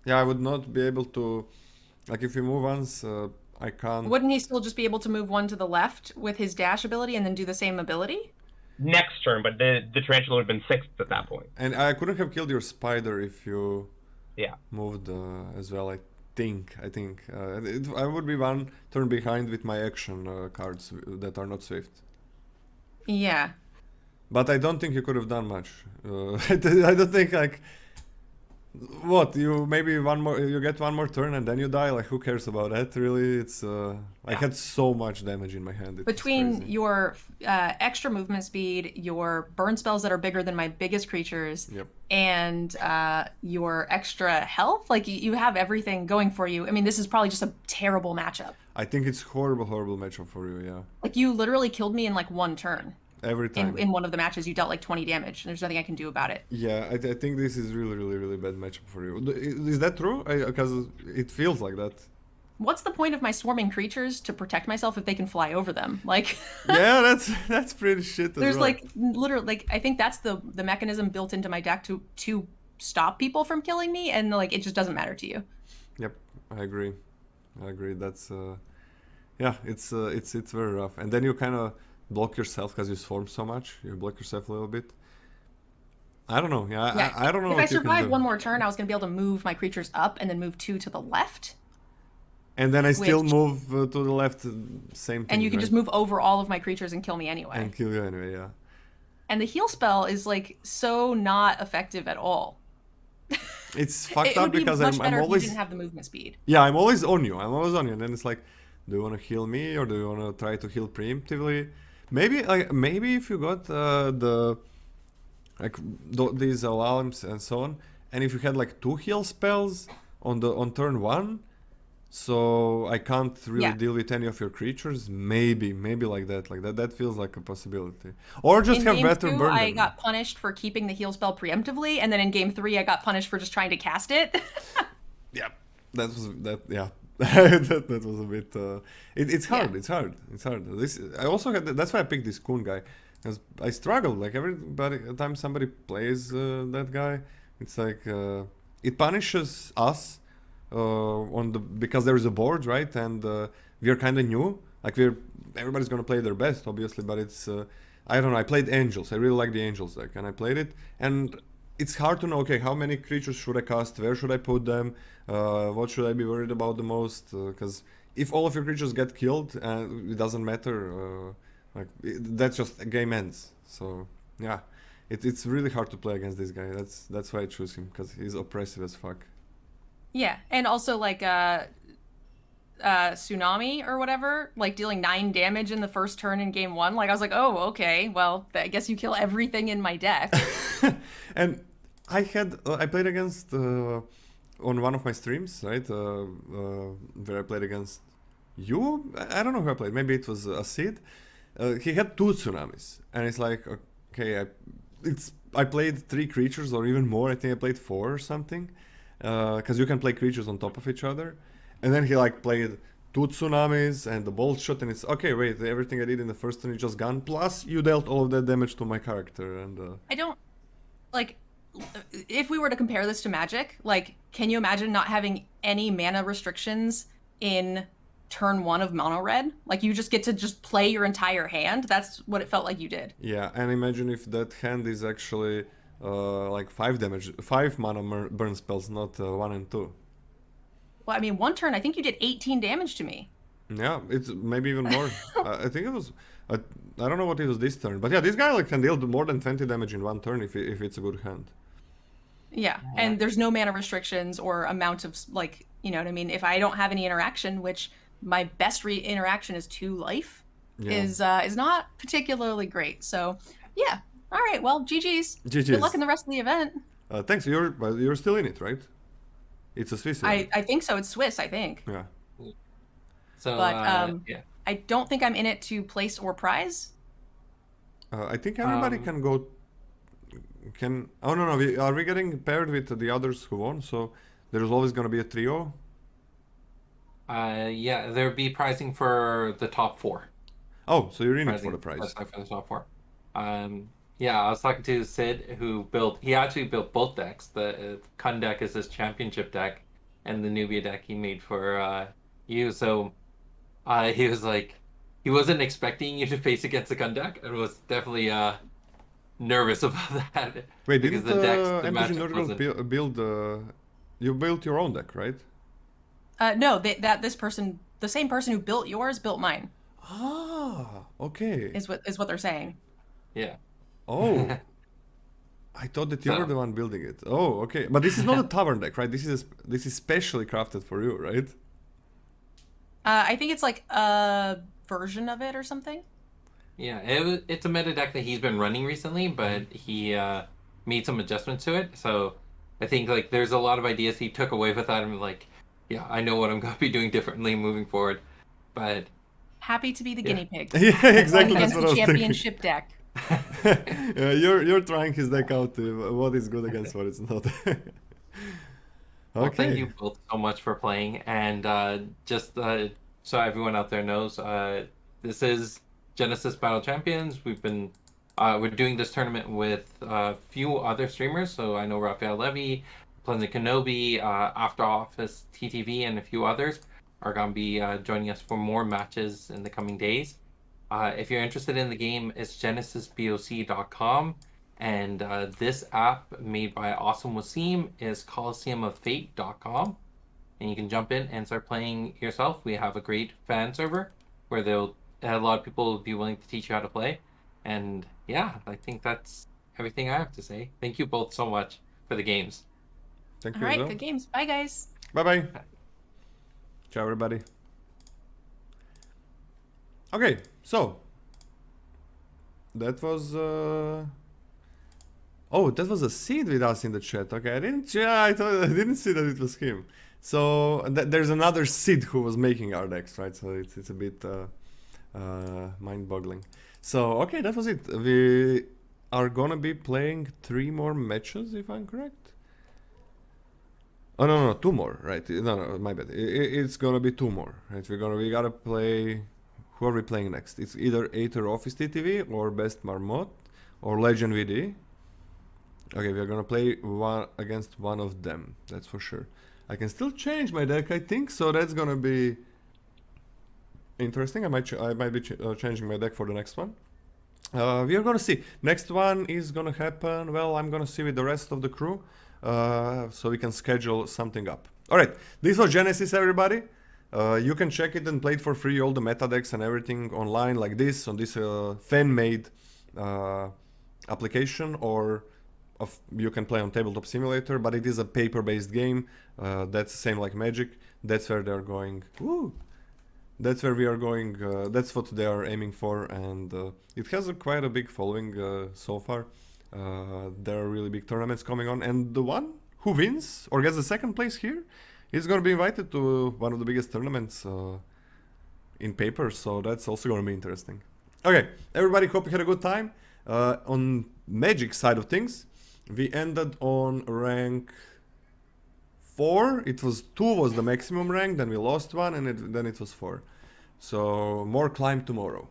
Yeah, I would not be able to. Like, if you move once, I can't. Wouldn't he still just be able to move 1 to the left with his dash ability and then do the same ability? Next turn, but the tarantula would have been 6th at that point. And I couldn't have killed your spider if you Yeah. moved as well. I think. I would be 1 turn behind with my action cards that are not swift. Yeah. But I don't think you could have done much. I don't think like. What you maybe you get 1 more turn and then you die. Like, who cares about that? Really, it's I had so much damage in my hand. It was Between crazy. your extra movement speed, your burn spells that are bigger than my biggest creatures, Yep. and your extra health, like you have everything going for you. I mean, this is probably just a terrible matchup. I think it's horrible matchup for you. Yeah, Like you literally killed me in like 1 turn. every time. In one of the matches, you dealt like 20 damage. And there's nothing I can do about it. Yeah, I think this is really bad matchup for you. Is that true? Because it feels like that. What's the point of my swarming creatures to protect myself if they can fly over them? Like, Yeah, that's pretty shit. there's as well. like literally like I think that's the mechanism built into my deck to stop people from killing me, and like it just doesn't matter to you. Yep, I agree. That's yeah, it's very rough. And then you kind of block yourself because you swarm so much. You block yourself a little bit. I don't know. Yeah, Yeah, I don't know if what I you can survived do. 1 more turn, I was gonna be able to move my creatures up and then move 2 to the left, And then I still Which- move to the left. Same thing. and you can right? just move over all of my creatures and kill me anyway. and kill you anyway. Yeah. And the heal spell is like so not effective at all. It's fucked It up would be because much I'm better if always you didn't have the movement speed. yeah, I'm always on you. And then it's like, do you want to heal me or do you want to try to heal preemptively? Maybe if you got these alarms and so on, and if you had like 2 heal spells on turn 1, so I can't really Yeah. deal with any of your creatures. Maybe like that. That feels like a possibility. Or just In have game better 2, burn. I them. got punished for keeping the heal spell preemptively, and then in game 3, I got punished for just trying to cast it. Yeah, that was that. Yeah, that was a bit. It's hard. Yeah. It's hard. This I also had. That's why I picked this Kun guy, because I struggled. Like every time somebody plays that guy, it's like it punishes us because there is a board, right? And we're kind of new. Like everybody's gonna play their best, obviously, but it's. I don't know. I played Angels. I really like the Angels deck, and I played it. And it's hard to know. Okay, how many creatures should I cast? Where should I put them? What should I be worried about the most? Because if all of your creatures get killed, it doesn't matter. That's just game ends. So yeah, it's really hard to play against this guy. That's why I choose him, because he's oppressive as fuck. Yeah, and also like tsunami or whatever, like dealing 9 damage in the first turn in game 1. Like I was like, oh, okay, well, I guess you kill everything in my deck. And I played against on one of my streams, right? Where I played against you. I don't know who I played. Maybe it was Acid. He had 2 tsunamis, and it's like, okay, I played 3 creatures or even more. I think I played 4 or something, because you can play creatures on top of each other. And then he like played 2 tsunamis and the bolt shot, and it's okay. Wait, everything I did in the first turn is just gone. Plus, you dealt all of that damage to my character, and I don't like if we were to compare this to Magic, like can you imagine not having any mana restrictions in turn 1 of mono red? Like you just get to just play your entire hand. That's what it felt like you did. yeah. And imagine if that hand is actually like 5 mana burn spells, not 1 and 2. Well, I mean, 1 turn, I think you did 18 damage to me. Yeah, it's maybe even more. I think it was. I don't know what it was this turn, but yeah, this guy like can deal more than 20 damage in 1 turn if it's a good hand. Yeah, and there's no mana restrictions or amount of like, you know what I mean? If I don't have any interaction, which my best interaction is 2 life, Yeah. is not particularly great. So, yeah. All right, well, GG's. GG's. Good luck in the rest of the event. Thanks. You're still in it, right? It's a Swiss. I think so. It's Swiss, I think. Yeah. So, But yeah. I don't think I'm in it to place or prize. I think everybody can go. Oh no, are we getting paired with the others who won? So there's always gonna be a trio. Yeah, there'd be pricing for the top 4. Oh, so you're in it for the prize. That's for the top 4. Yeah, I was talking to Sid, he actually built both decks. The Kun deck is his championship deck, and the Nubia deck he made for you. So he was like, he wasn't expecting you to face against the Kun deck, and was definitely nervous about that. Wait, because didn't the MTG matchup Nurgle wasn't... build? You built your own deck, right? No, the same person who built yours built mine. Ah, okay. Is what they're saying. Yeah. Oh, I thought that you were the one building it. Oh, okay. But this is not a tavern deck, right? This is specially crafted for you, right? I think it's like a version of it or something. Yeah, it's a meta deck that he's been running recently, but he made some adjustments to it. So I think like there's a lot of ideas he took away with that, and like, yeah, I know what I'm going to be doing differently moving forward. But happy to be the guinea pig. Yeah, exactly. That's Against what I the was championship deck. You're trying his deck out to what is good against what is not. Okay. Well, thank you both so much for playing, and just so everyone out there knows, this is Genesis Battle Champions. We're doing this tournament with a few other streamers. So I know Raphael Levy, Pleasant Kenobi, After Office TTV, and a few others are going to be joining us for more matches in the coming days. If you're interested in the game, it's genesisboc.com. And this app made by Awesome Wasim is coliseumofate.com. And you can jump in and start playing yourself. We have a great fan server where a lot of people will be willing to teach you how to play. And yeah, I think that's everything I have to say. Thank you both so much for the games. Thank you. All right, good games. Bye, guys. Bye. Ciao, everybody. Okay, so that was oh, that was a Sid with us in the chat. Okay, I didn't see that it was him. So there's another Sid who was making our decks, right? So it's a bit mind-boggling. So okay, that was it. We are gonna be playing 3 more matches, if I'm correct. Oh no, 2 more, right? No, my bad. It's gonna be 2 more, right? We gotta play. Who are we playing next? It's either Aether Office TTV or Best Marmot or Legend VD. Okay, we're gonna play against one of them. That's for sure. I can still change my deck, I think, so that's gonna be interesting. I might be changing my deck for the next one. We are gonna see. Next one is gonna happen. Well, I'm gonna see with the rest of the crew, so we can schedule something up. All right, this was Genesis, everybody. You can check it and play it for free, all the meta decks and everything online like this, on this fan-made application, or you can play on Tabletop Simulator, but it is a paper-based game. That's the same like Magic. That's where they're going. Woo! That's where we are going. That's what they are aiming for, and it has quite a big following so far. There are really big tournaments coming on, and the one who wins or gets the second place here is going to be invited to one of the biggest tournaments in paper, so that's also going to be interesting. Okay, everybody, hope you had a good time. On Magic side of things, we ended on rank 4. It was 2 was the maximum rank, then we lost 1, and then it was 4. So more climb tomorrow.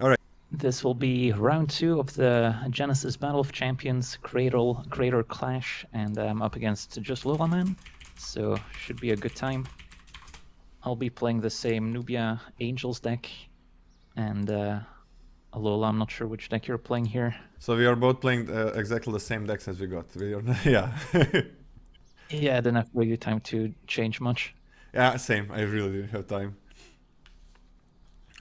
All right. This will be round 2 of the Genesis Battle of Champions Creator Clash, and I'm up against justlolaman. So should be a good time. I'll be playing the same Nubia Angels deck, and Alola, I'm not sure which deck you're playing here. So we are both playing exactly the same decks as we got. Yeah. Yeah, I didn't have really time to change much. Yeah, same. I really didn't have time.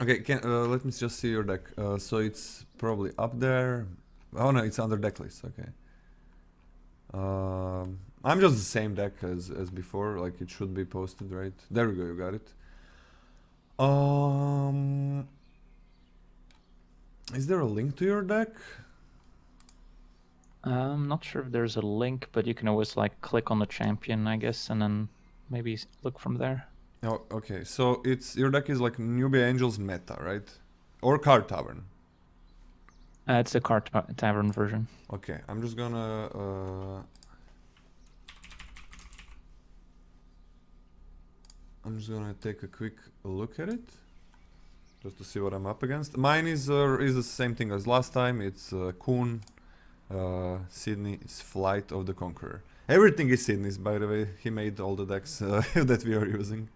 Okay, let me just see your deck. So it's probably up there. Oh no, it's under deck list. Okay. I'm just the same deck as before, like it should be posted, right? There we go, you got it. Is there a link to your deck? I'm not sure if there's a link, but you can always like click on the champion, I guess, and then maybe look from there. Oh, okay. So it's your deck is like Nubia Angels meta, right? Or Card Tavern. It's the card tavern version. Okay, I'm just gonna take a quick look at it, just to see what I'm up against. Mine is the same thing as last time. It's Kuhn, Sydney's Flight of the Conqueror. Everything is Sydney's, by the way. He made all the decks that we are using.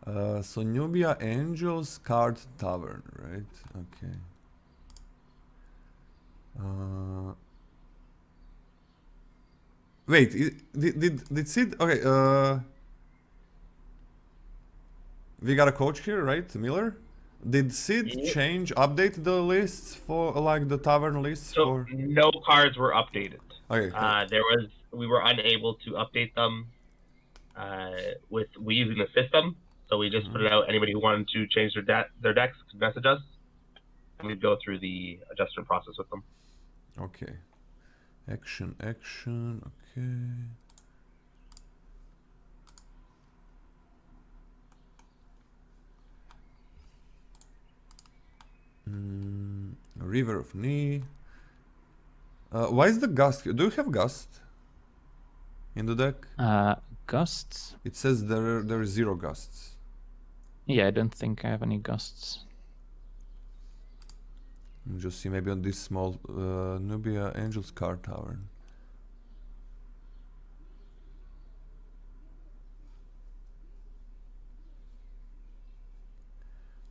So Nubia Angels Card Tavern, right? Okay. Wait, did Sid? Okay. We got a coach here, right, Miller? Did Sid update the lists for like the tavern lists So for? no cards were updated. Okay, cool. We were unable to update them with using the system. So we just put it out. Anybody who wanted to change their decks could message us, and we'd go through the adjustment process with them. Okay. Action. Okay. River of Knee. Why is the Gust? Do you have Gust in the deck? Gusts? It says there is 0 Gusts. Yeah, I don't think I have any gusts. Let me just see, maybe on this small Nubia Angels Card Tavern.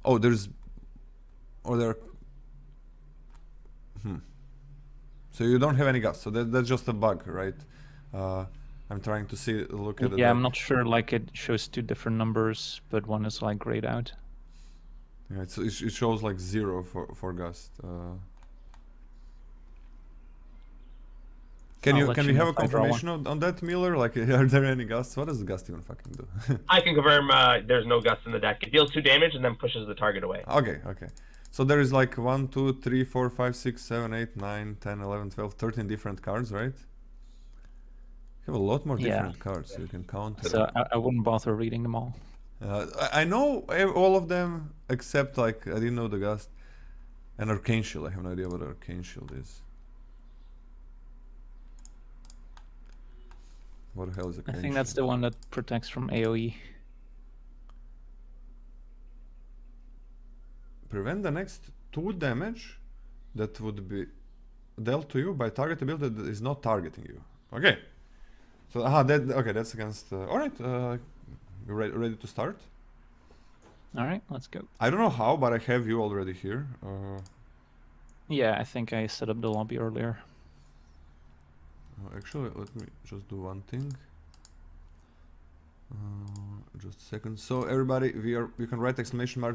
Oh, there's... Or there... So you don't have any gas, so that's just a bug, right? I'm trying to look at it. Yeah, I'm not sure, like it shows 2 different numbers, but one is like grayed out. Yeah, it shows like 0 for Gust. Can we have a confirmation on that, Miller? Like, are there any Gusts? What does the Gust even fucking do? I can confirm there's no Gust in the deck. It deals 2 damage and then pushes the target away. Okay. So there is like 1, 2, 3, 4, 5, 6, 7, 8, 9, 10, 11, 12, 13 different cards, right? You have a lot more different cards, so you can count. So I wouldn't bother reading them all. I know all of them except like I didn't know the Gust and Arcane Shield. I have no idea what Arcane Shield is. What the hell is Arcane I think that's Shield? the one that protects from AoE. Prevent the next 2 damage that would be dealt to you by target ability that is not targeting you. Okay. So that's against. All right. You ready to start? All right, let's go. I don't know how, but I have you already here. Yeah, I think I set up the lobby earlier. Actually, let me just do one thing. Just a second. So everybody, you can write !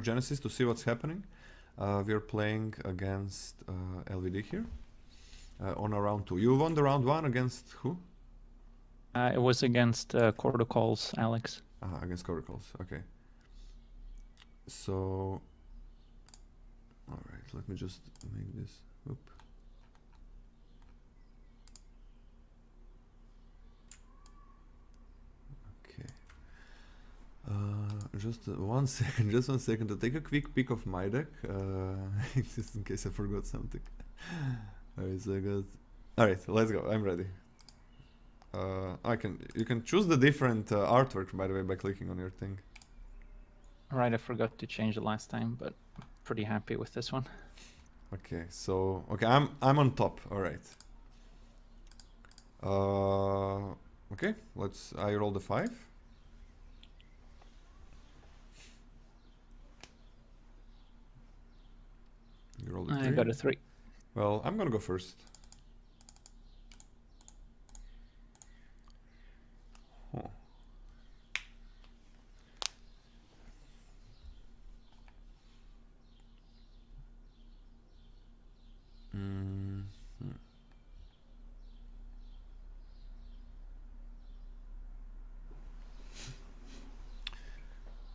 Genesis to see what's happening. We are playing against LVD here on a round 2. You won the round 1 against who? It was against Corticals, Alex. Against Corticals. Okay. So, all right. Let me just make this. Oop. Just 1 second, just 1 second to take a quick peek of my deck, just in case I forgot something. Alright, so I got... Alright, let's go, I'm ready. You can choose the different artwork, by the way, by clicking on your thing. Alright, I forgot to change it last time, but I'm pretty happy with this one. Okay, so, I'm on top, alright. Okay, I roll the 5. You rolled a 3. I got a 3. Well, I'm gonna go first. Huh.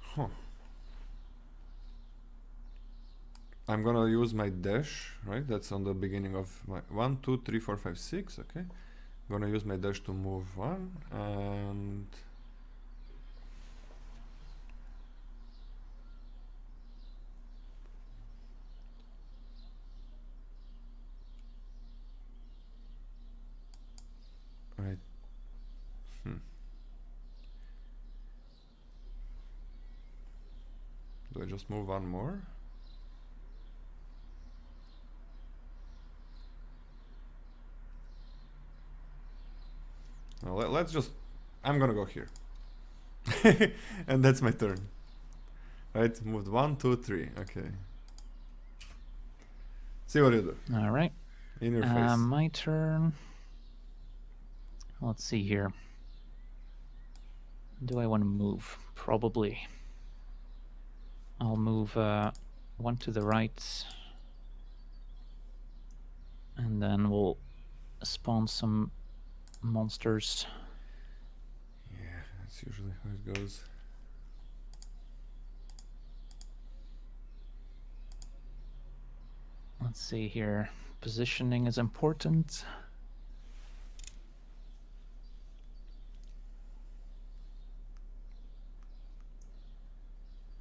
Huh. I'm gonna use my dash, right? That's on the beginning of my 1, 2, 3, 4, 5, 6. Okay. I'm gonna use my dash to move 1 and right. Do I just move one more? No, let's just... I'm gonna go here. And that's my turn. Right, moved 1, 2, 3. Okay. See what you do. All right. In your face. My turn. Let's see here. Do I want to move? Probably. I'll move one to the right. And then we'll spawn some monsters. Yeah, that's usually how it goes. Let's see here. Positioning is important.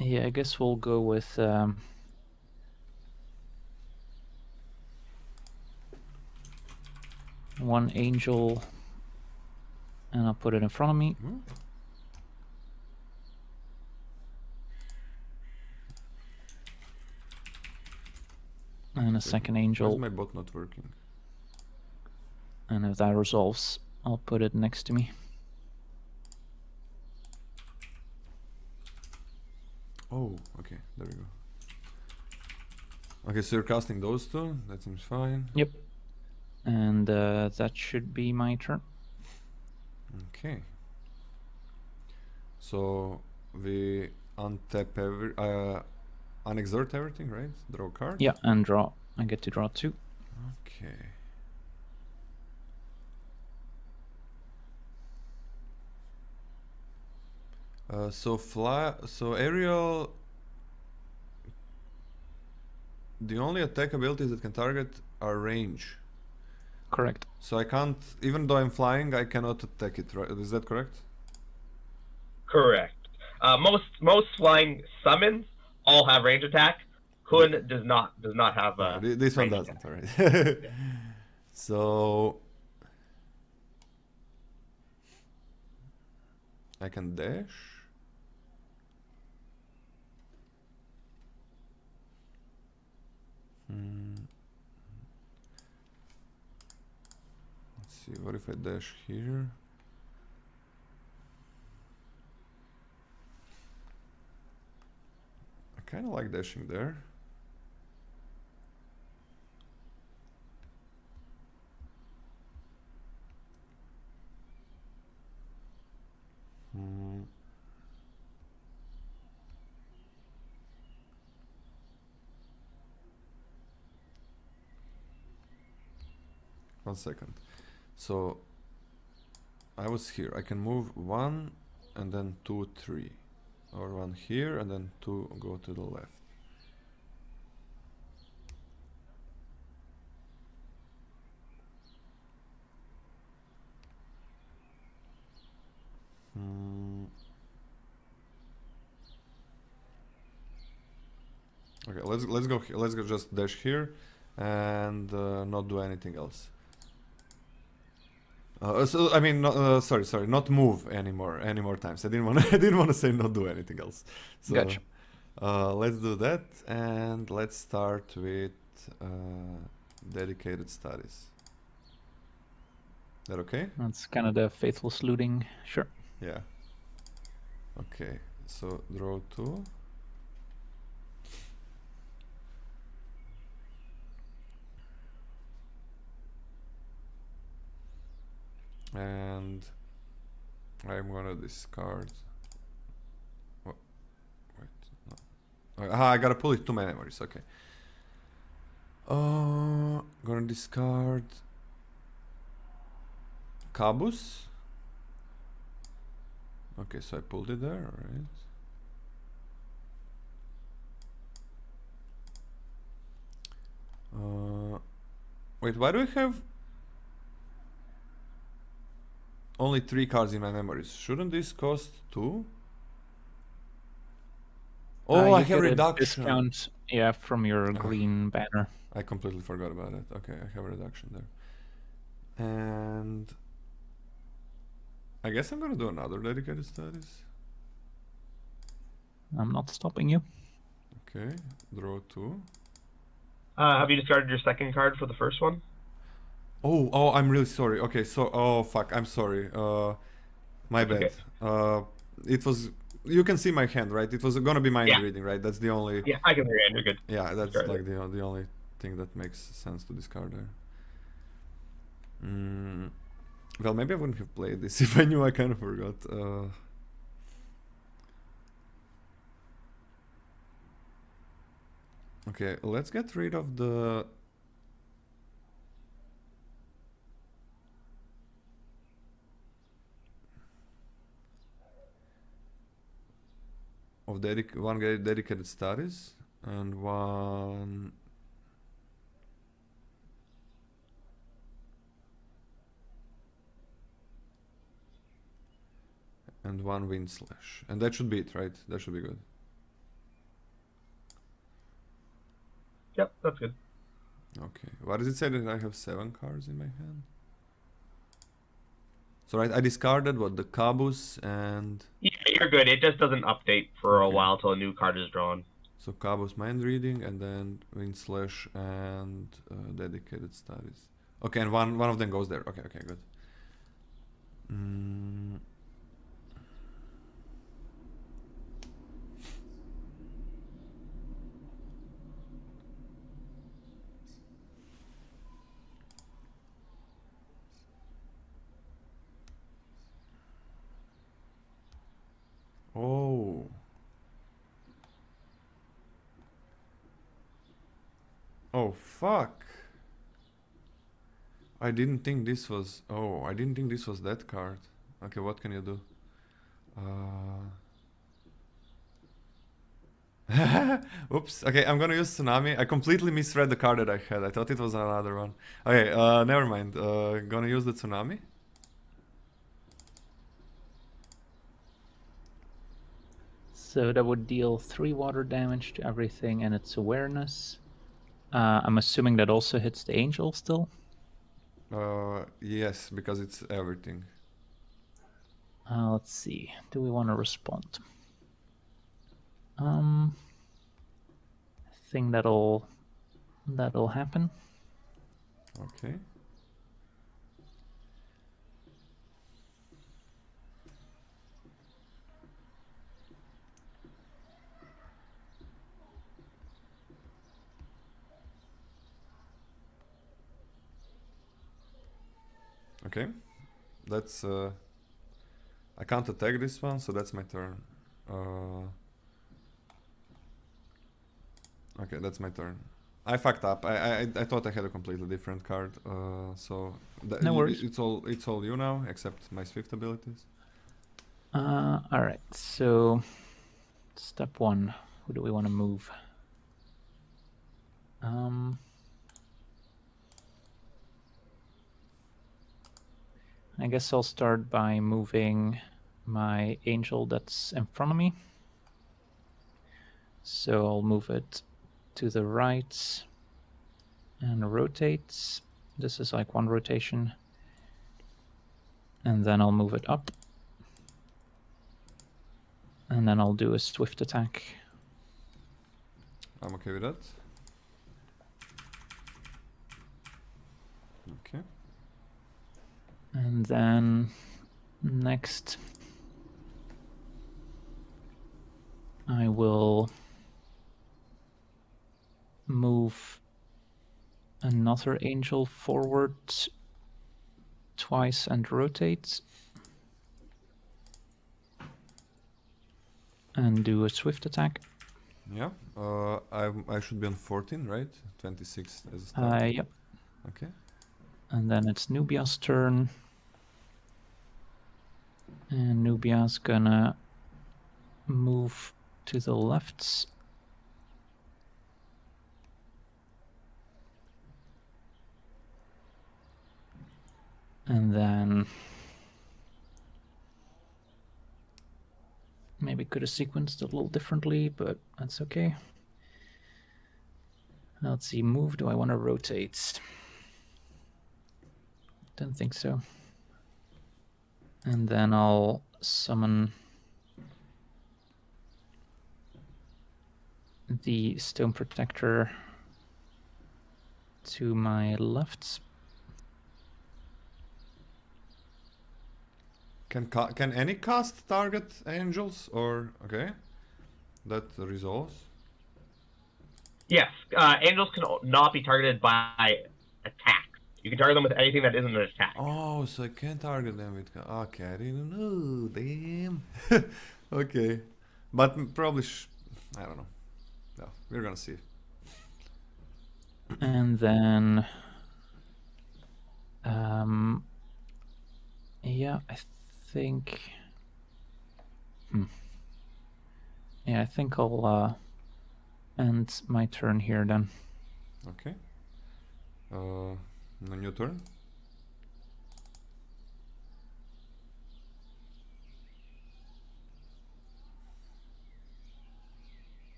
Yeah, I guess we'll go with one angel, and I'll put it in front of me. And a second Why is angel, my bot not working? and if that resolves, I'll put it next to me. Oh, okay, there we go. Okay, so you're casting those two. That seems fine. Yep. And that should be my turn. Okay. So we untap unexert everything, right? Draw a card. Yeah, and draw. I get to draw 2. Okay. So aerial. The only attack abilities that can target are range. Correct. So I can't, even though I'm flying, I cannot attack it, right? Is that correct? Correct. Most flying summons all have range attack. Kun does not have This one range doesn't, attack. alright. So I can dash. Let's see, what if I dash here? I kind of like dashing there. One second. So I was here. I can move 1 and then 2, 3. Or 1 here and then 2 go to the left. Okay, let's go here. Let's go just dash here and not do anything else. So I mean, sorry, not move any more times. I didn't want to say not do anything else. So, Gotcha. let's do that, and let's start with dedicated studies. That okay? That's kind of the faithless looting. Sure. Yeah. Okay. So draw 2. And I'm gonna discard. Oh, wait, no. I gotta pull it to my memories. Okay. Gonna discard Cabus. Okay, so I pulled it there. All right. Wait, why do I have only 3 cards in my memories? Shouldn't this cost 2? Oh, I you have get a reduction. discount, yeah, from your green banner. I completely forgot about it. Okay, I have a reduction there. And I guess I'm gonna do another dedicated status. I'm not stopping you. Okay, draw 2. Have you discarded your second card for the first one? Oh, I'm really sorry. Okay, so, oh fuck, I'm sorry. My bad. Okay. It was, you can see my hand, right? It was gonna be mind Yeah. reading, right? That's the only, Yeah, I can hear you. You're good. yeah, that's Discard like it. the only thing that makes sense to discard there. Well, maybe I wouldn't have played this if I knew. I kind of forgot. Okay, let's get rid of the... of one dedicated status and one... and one wind slash. And that should be it, right? That should be good. Yep, that's good. Okay. Why does it say that I have 7 cards in my hand? So right, I discarded what, the Caboose and... Yeah, you're good. It just doesn't update for a Okay. while till a new card is drawn. So Caboose mind reading and then wind slash and dedicated status. Okay, and one of them goes there. Okay, okay, good. Oh. Oh, fuck. I didn't think this was... Oh, I didn't think this was that card. Okay, what can you do? Oops. Okay, I'm gonna use Tsunami. I completely misread the card that I had. I thought it was another one. Okay, never mind. Gonna use the Tsunami. So that would deal 3 water damage to everything and its awareness. I'm assuming that also hits the angel still? Yes, because it's everything. Let's see. Do we want to respond? I think that'll happen. Okay. Okay. That's I can't attack this one, so that's my turn. Okay, that's my turn. I fucked up. I thought I had a completely different card. So No worries. It's all you now, except my Swift abilities. All right. So step 1. Who do we want to move? I guess I'll start by moving my angel that's in front of me. So I'll move it to the right and rotate. This is like 1 rotation. And then I'll move it up. And then I'll do a swift attack. I'm okay with that. Okay. And then next I will move another angel forward twice and rotate. And do a swift attack. Yeah. I should be on 14, right? 26 as a start. Yep. Okay. And then it's Nubia's turn. And Nubia's gonna move to the left. And then maybe could have sequenced a little differently, but that's okay. Now let's see, move, do I want to rotate? Don't think so. And then I'll summon the Stone Protector to my left. Can any cast target angels or okay? That resolves. Yes, angels can not be targeted by attack. You can target them with anything that isn't an attack. Oh, so I can't target them with. Okay, I didn't know. Damn. Okay, but probably I don't know. No, we're gonna see. And then, yeah, I think. Yeah, I think I'll end my turn here then. Okay. On your turn.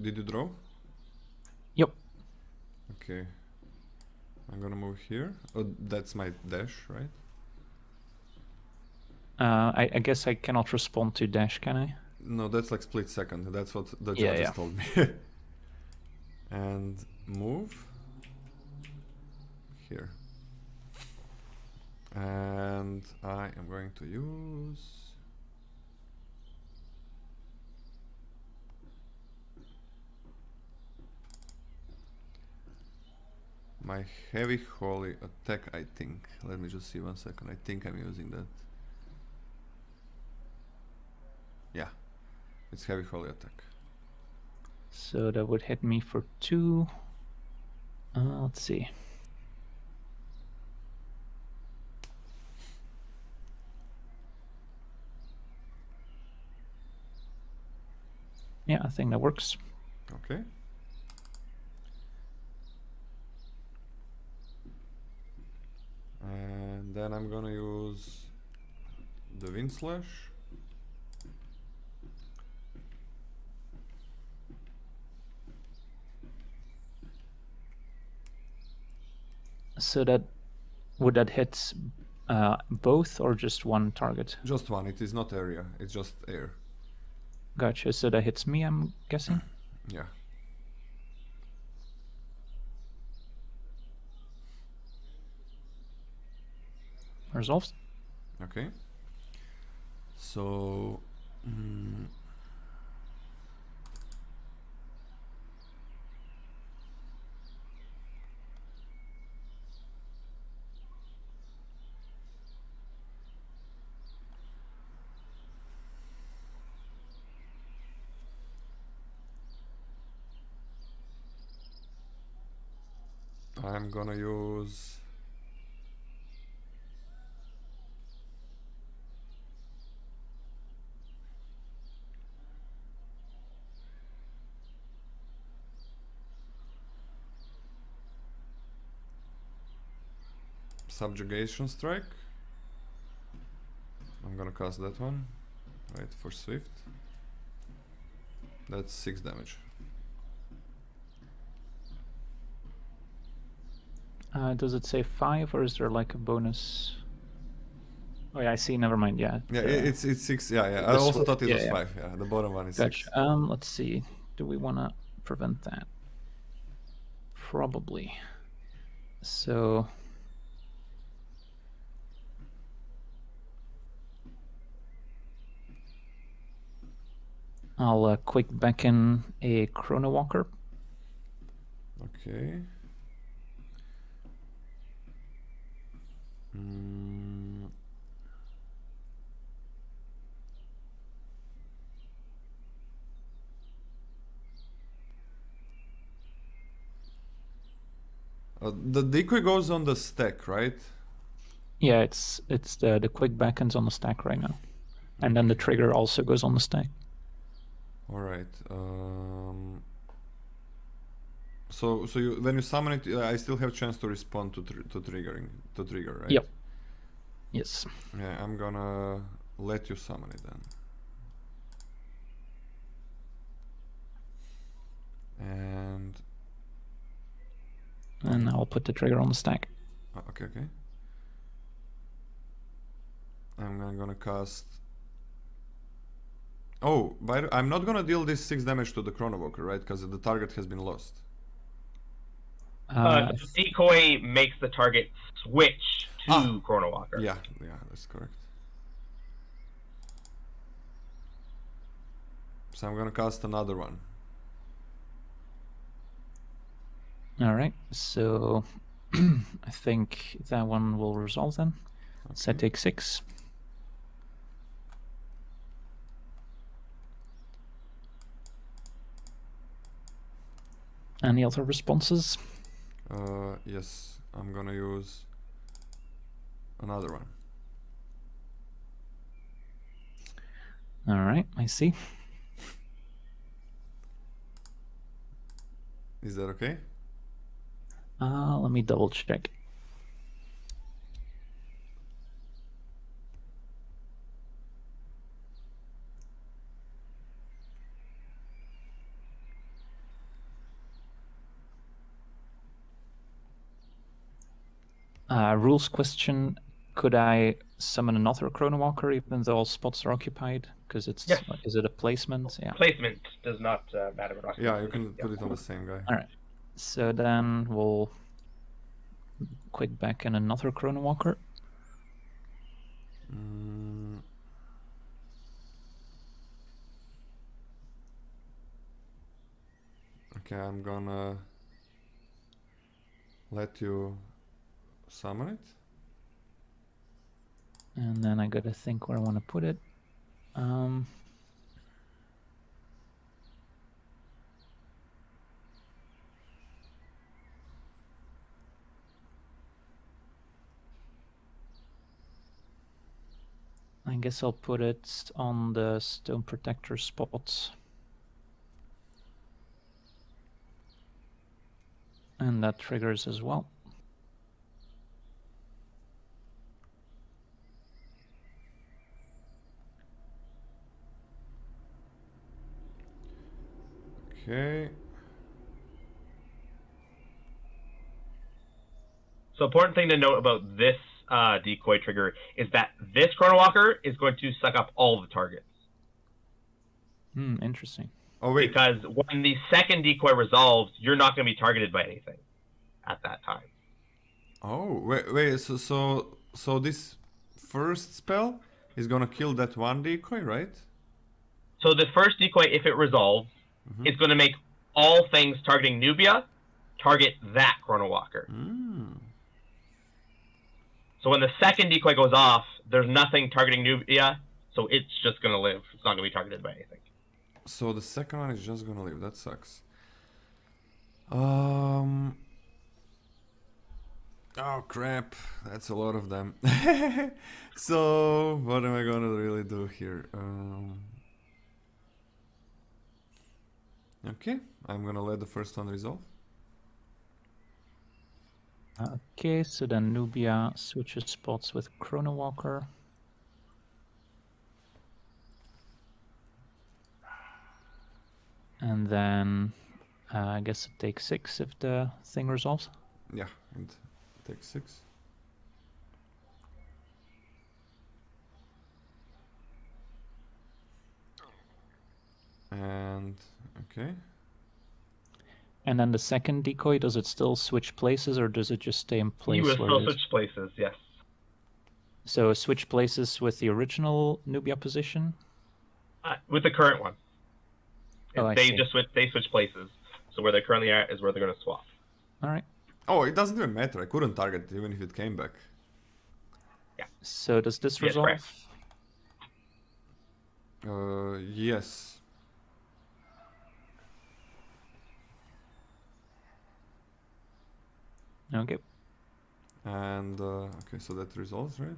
Did you draw? Yep. Okay. I'm gonna move here. Oh, that's my dash, right? I guess I cannot respond to dash, can I? No, that's like split second. That's what the Yeah, judges yeah. told me. And move here. And I am going to use my heavy holy attack, I think. Let me just see 1 second. I think I'm using that. Yeah, it's heavy holy attack. So that would hit me for 2. Let's see. Yeah, I think that works. Okay. And then I'm gonna use the Wind Slash. So that would that hit both or just one target? Just one, it is not area, it's just air. Gotcha. So that hits me, I'm guessing. Yeah. Resolved. Okay. So I'm gonna use Subjugation Strike. I'm gonna cast that one, right, for Swift. That's 6 damage. Does it say 5 or is there like a bonus? Oh yeah, I see. Never mind. Yeah. Yeah, the- it's 6. Yeah, yeah. I the also Swift, thought it yeah, was yeah. 5. Yeah, the bottom one is Gotcha. 6. Let's see. Do we want to prevent that? Probably. So. I'll quick beckon a Chrono Walker. Okay. The decoy goes on the stack, right? Yeah, it's the quick beckons on the stack right now, and then the trigger also goes on the stack. All right. So you when you summon it, I still have chance to respond to trigger, right? Yep. Yes. Yeah, I'm gonna let you summon it then. And I'll put the trigger on the stack. Okay. I'm gonna cast. Oh, I'm not gonna deal this 6 damage to the Chronovoker, right? Because the target has been lost. Decoy makes the target switch to Chrono Walker. Yeah, that's correct. So I'm gonna cast another one. All right, so I think that one will resolve then. Okay. So I take 6. Any other responses? Yes, I'm gonna use another one. All right, I see. Is that okay? Let me double check. Rules question: could I summon another Chrono Walker even though all spots are occupied? Because it's Yes. Is it a placement? Yeah. Placement does not matter. Yeah, you can put it on the same guy. All right. So then we'll quick back in another Chrono Walker. Okay, I'm gonna let you summon it. And then I gotta think where I want to put it. I guess I'll put it on the Stone Protector spots. And that triggers as well. Okay. So important thing to note about this decoy trigger is that this Chrono Walker is going to suck up all the targets. Interesting. Oh wait. Because when the second decoy resolves, you're not going to be targeted by anything at that time. Oh wait. So this first spell is gonna kill that one decoy, right? So the first decoy, if it resolves, is going to make all things targeting Nubia target that Chrono Walker. So when the second decoy goes off, there's nothing targeting Nubia, so it's just going to live. It's not going to be targeted by anything. So the second one is just gonna live. That sucks. Oh crap, that's a lot of them. So what am I gonna really do here? Okay, I'm gonna let the first one resolve. Okay, so then Nubia switches spots with Chrono Walker. And then I guess it takes 6 if the thing resolves. Yeah, and take 6. And okay. And then the second decoy, does it still switch places or does it just stay in place? You will where still it is? switch places, yes. So switch places with the original Nubia position? With the current one. Oh, I they see. just switch places. So where they currently are is where they're going to swap. All right. Oh, it doesn't even matter. I couldn't target it even if it came back. Yeah. So does this Yes, resolve? correct. Yes. Okay. And okay, so that resolves, right?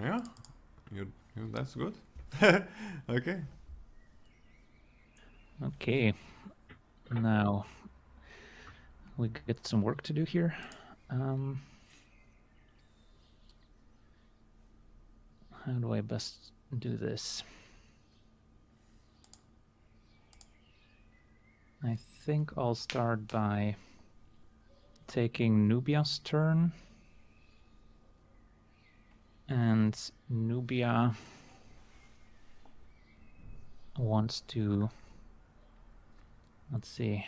Yeah, you that's good. Okay. Okay. Now we get some work to do here. How do I best do this? I think I'll start by taking Nubia's turn. And Nubia wants to, let's see.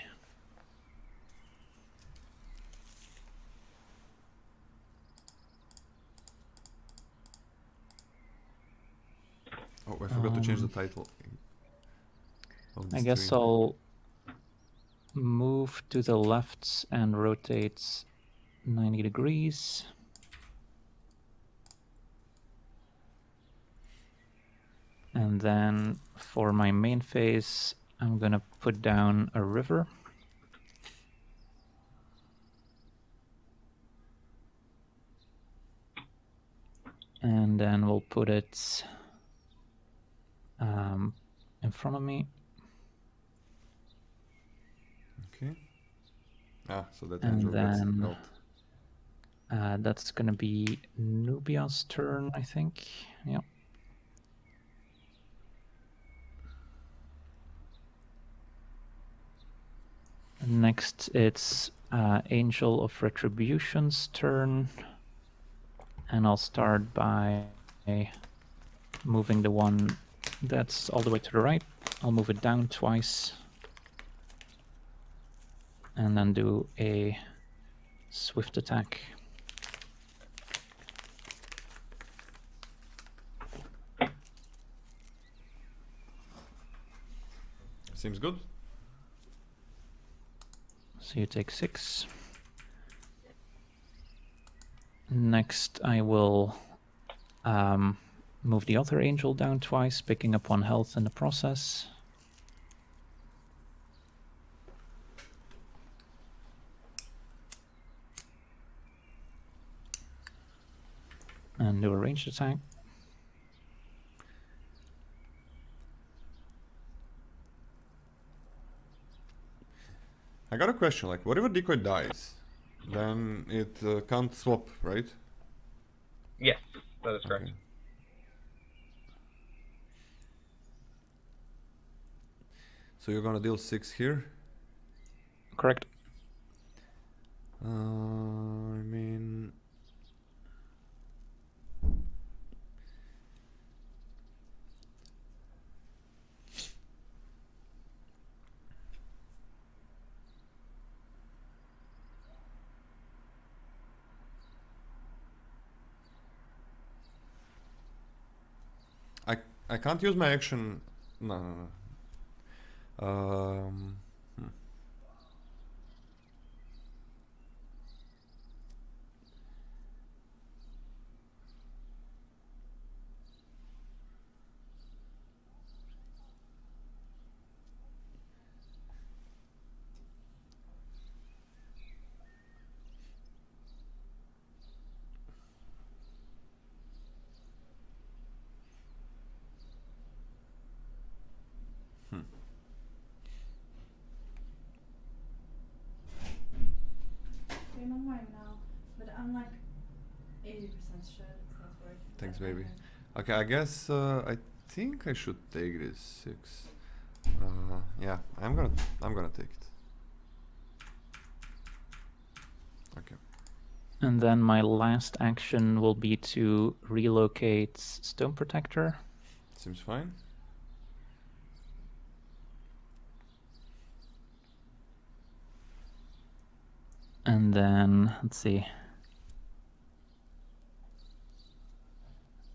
Oh, I forgot to change the title. Of the I guess stream. I'll move to the left and rotate 90 degrees. And then for my main phase, I'm gonna put down a river. And then we'll put it in front of me. Okay. Ah, so that And angel gets then out. that's gonna be Nubia's turn, I think. Yeah. Next, it's Angel of Retribution's turn. And I'll start by moving the one that's all the way to the right. I'll move it down twice. And then do a swift attack. Seems good. So you take 6. Next, I will move the other angel down twice, picking up 1 health in the process. And do a ranged attack. I got a question, like, what if a decoy dies? Then it can't swap, right? Yes, that is correct. Okay. So you're gonna deal 6 here? Correct. I mean... I can't use my action... No. I'm on mine now, but I'm like 80% sure it's not working. Thanks, baby. Okay, I guess I think I should take this 6. Yeah, I'm gonna take it. Okay. And then my last action will be to relocate Stone Protector. Seems fine. And then, let's see.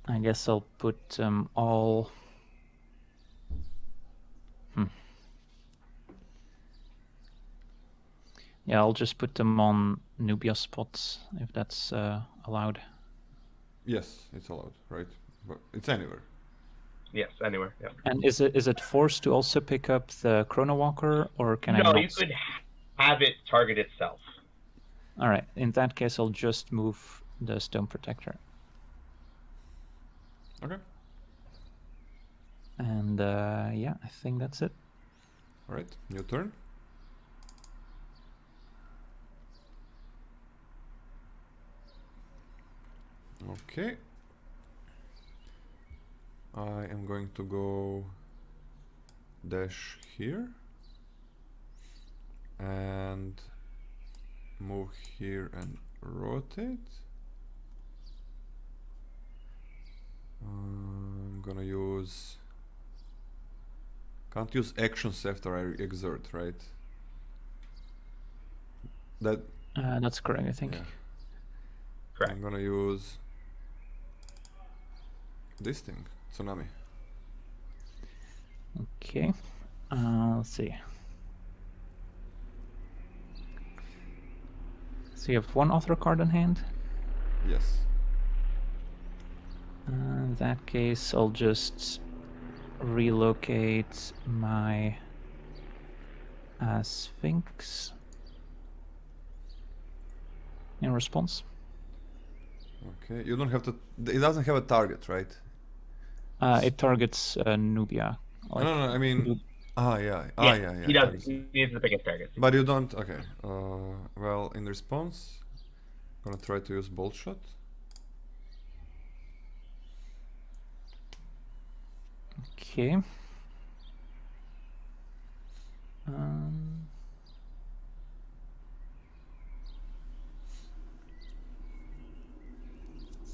I guess I'll put all... Yeah, I'll just put them on Nubia spots, if that's allowed. Yes, it's allowed, right? But it's anywhere. Yes, anywhere. Yeah. And is it forced to also pick up the Chrono Walker, or can I No, not? you could have it target itself. All right, in that case, I'll just move the Stone Protector. Okay. And yeah, I think that's it. Alright, new turn. Okay. I am going to go dash here and move here and rotate. I'm gonna use... Can't use actions after I exert, right? That's correct, I think. Yeah. Correct. I'm gonna use this thing, tsunami. Okay. Let's see. So you have one author card in hand. Yes. In that case, I'll just relocate my Sphinx in response. Okay, you don't have to... It doesn't have a target, right? It targets Nubia. No, no, I mean... Nub- yeah. Yeah. He does. targets. He needs the biggest target. But you don't... Okay. Well, in response, gonna try to use bolt shot. Okay. Um,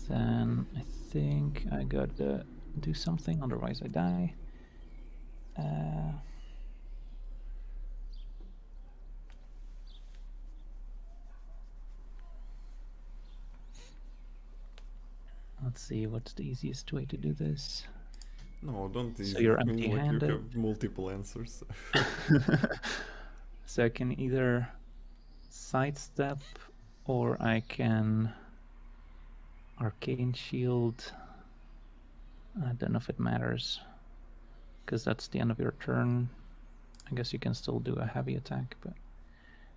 then I think I gotta do something, otherwise I die. Let's see, what's the easiest way to do this? No, don't So you're I mean, like, you empty-handed? have multiple answers. So I can either sidestep or I can arcane shield. I don't know if it matters because that's the end of your turn. I guess you can still do a heavy attack, but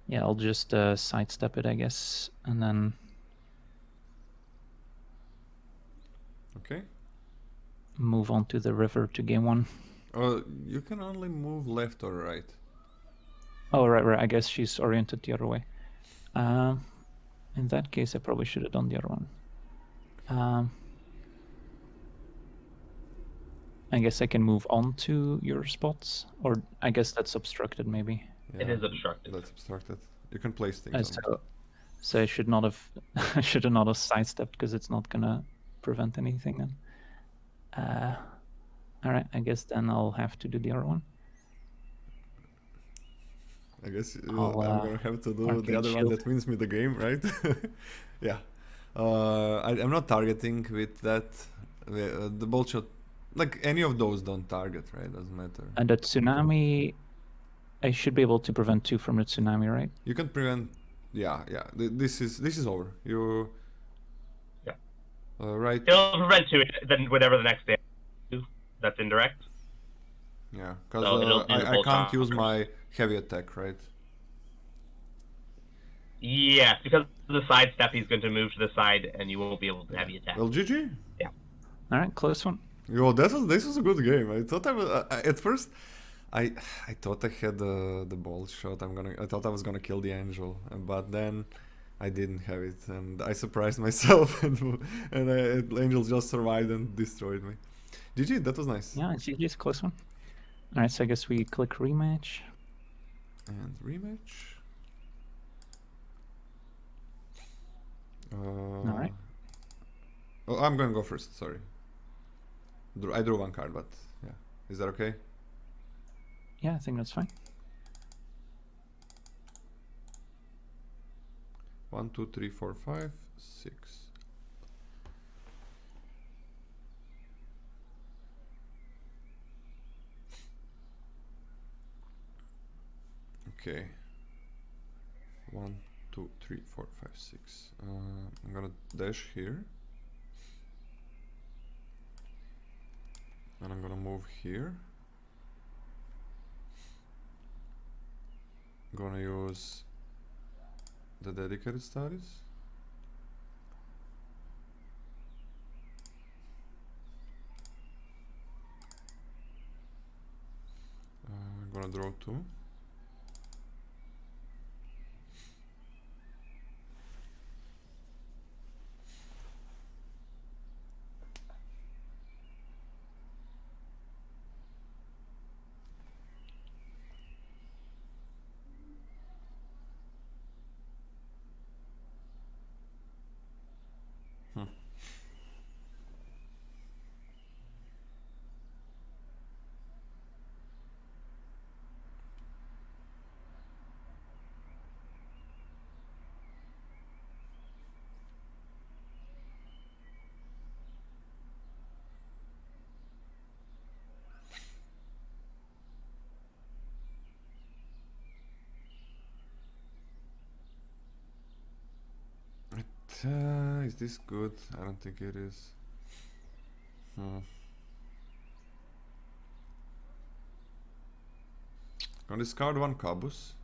yeah, I'll just sidestep it, I guess, and then Okay. move on to the river to game one. You can only move left or right. Oh, right. I guess she's oriented the other way. In that case, I probably should have done the other one. I guess I can move on to your spots, or I guess that's obstructed, maybe. It is obstructed. That's obstructed. You can place things on it. So I should not have, I should have not have sidestepped because it's not gonna prevent anything then. All right, I guess then I'll have to do the other one. I guess I'm I'll, gonna have to do the arcane other one shield. that wins me the game, right? Yeah. I'm not targeting with that. The bolt shot, like any of those don't target, right? Doesn't matter. And the tsunami, I should be able to prevent 2 from the tsunami, right? You can prevent. Yeah. This is over. You. Yeah. Right. It'll prevent 2, then whatever the next day. That's indirect. Yeah, because So it'll be the I bolt can't use shot. my heavy attack, right? Yes, because of the side step, he's going to move to the side, and you won't be able to heavy attack. Well, GG. All right, close one. Yo, this was a good game. I thought I was at first. I thought I had the bolt shot. I thought I was gonna kill the angel, but then I didn't have it, and I surprised myself, and angel just survived and destroyed me. GG, that was nice. Yeah, GG's close one. All right, so I guess we click rematch. And rematch. All right. Oh, I'm gonna go first. Sorry. I drew one card, but yeah, is that okay? Yeah, I think that's fine. 1, 2, 3, 4, 5, 6. Okay. 1, 2, 3, 4, 5, 6. I'm gonna dash here. And I'm gonna move here. I'm gonna use the dedicated studies. I'm gonna draw 2. Is this good? I don't think it is. Gonna discard 1 Caboose.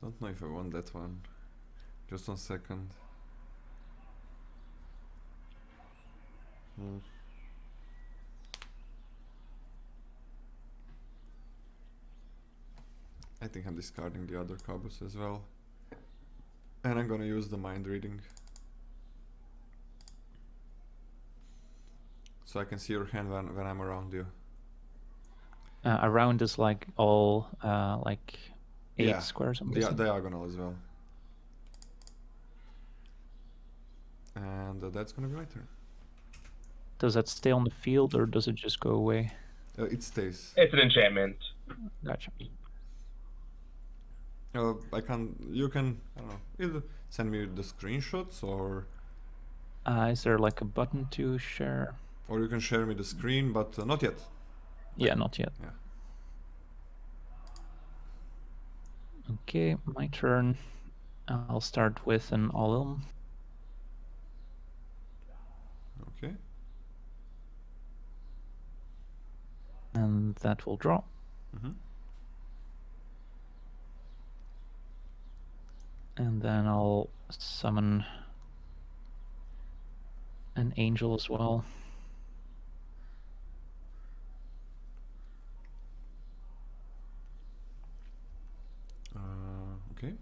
Don't know if I want that one. Just 1 second. I think I'm discarding the other Caboose as well. And I'm gonna use the mind reading. So I can see your hand when I'm around you. Around is like all like 8 Yeah, squares. I'm The guessing. diagonal as well. And that's gonna be my turn. Does that stay on the field or does it just go away? It stays. It's an enchantment. Gotcha. I can. You can. I don't know. Either send me the screenshots, or Is there like a button to share? you can share me the screen, but not yet. Yeah, not yet. Yeah. Okay, my turn. I'll start with an all-in. Okay. And that will draw. And then I'll summon an angel as well. Okay.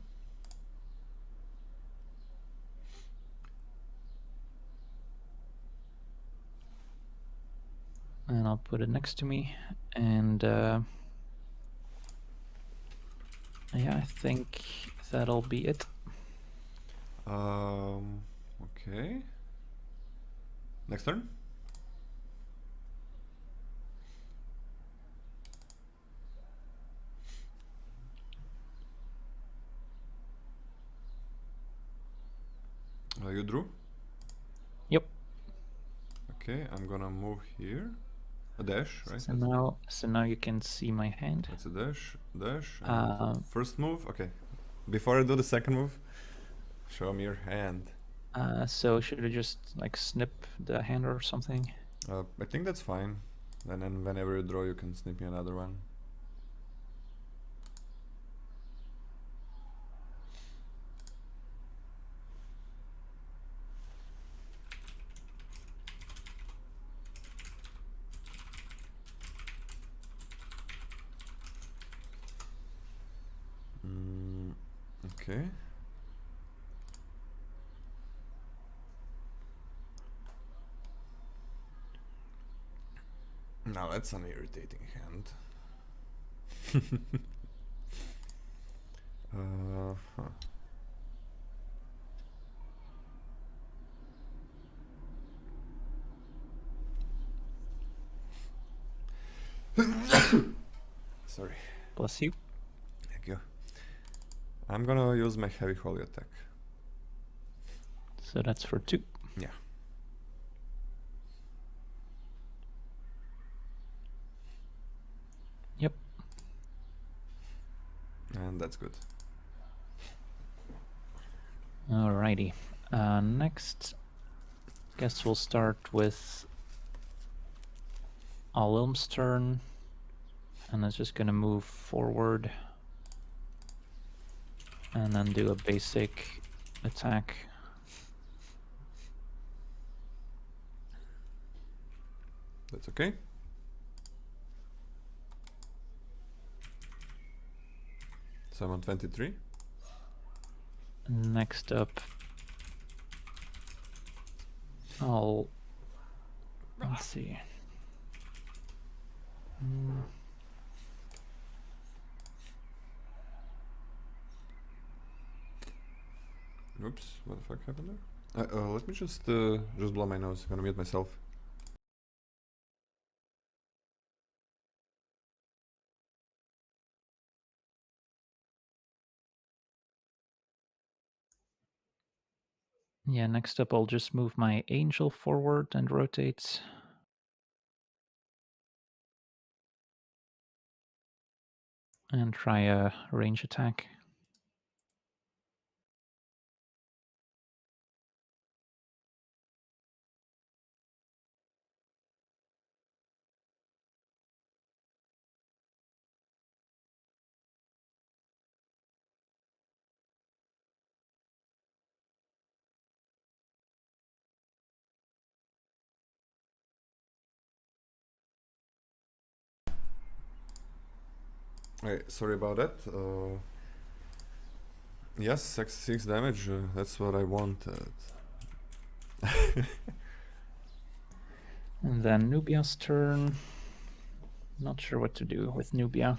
And I'll put it next to me. And yeah, I think that'll be it. Okay. Next turn. You drew? Yep. Okay, I'm gonna move here. A dash, right? So now you can see my hand. That's a dash, dash. And first move. Okay. Before I do the second move, show me your hand. So should I just like snip the hand or something? I think that's fine. And then whenever you draw, you can snip me another one. Okay. Now that's an irritating hand. Huh. Sorry. Bless you. Thank you. I'm gonna use my heavy holy attack. So that's for 2. Yeah. Yep. And that's good. Alrighty. Next, guess we'll start with Ilm's turn, and it's just gonna move forward and then do a basic attack. That's okay. So I'm on 23. Next up, let's see. Oops, what the fuck happened there? Let me just blow my nose. I'm gonna mute myself. Yeah, next up I'll just move my angel forward and rotate. And try a range attack. Hey, sorry about that. Yes, 6 damage. That's what I wanted. And then Nubia's turn. Not sure what to do with Nubia.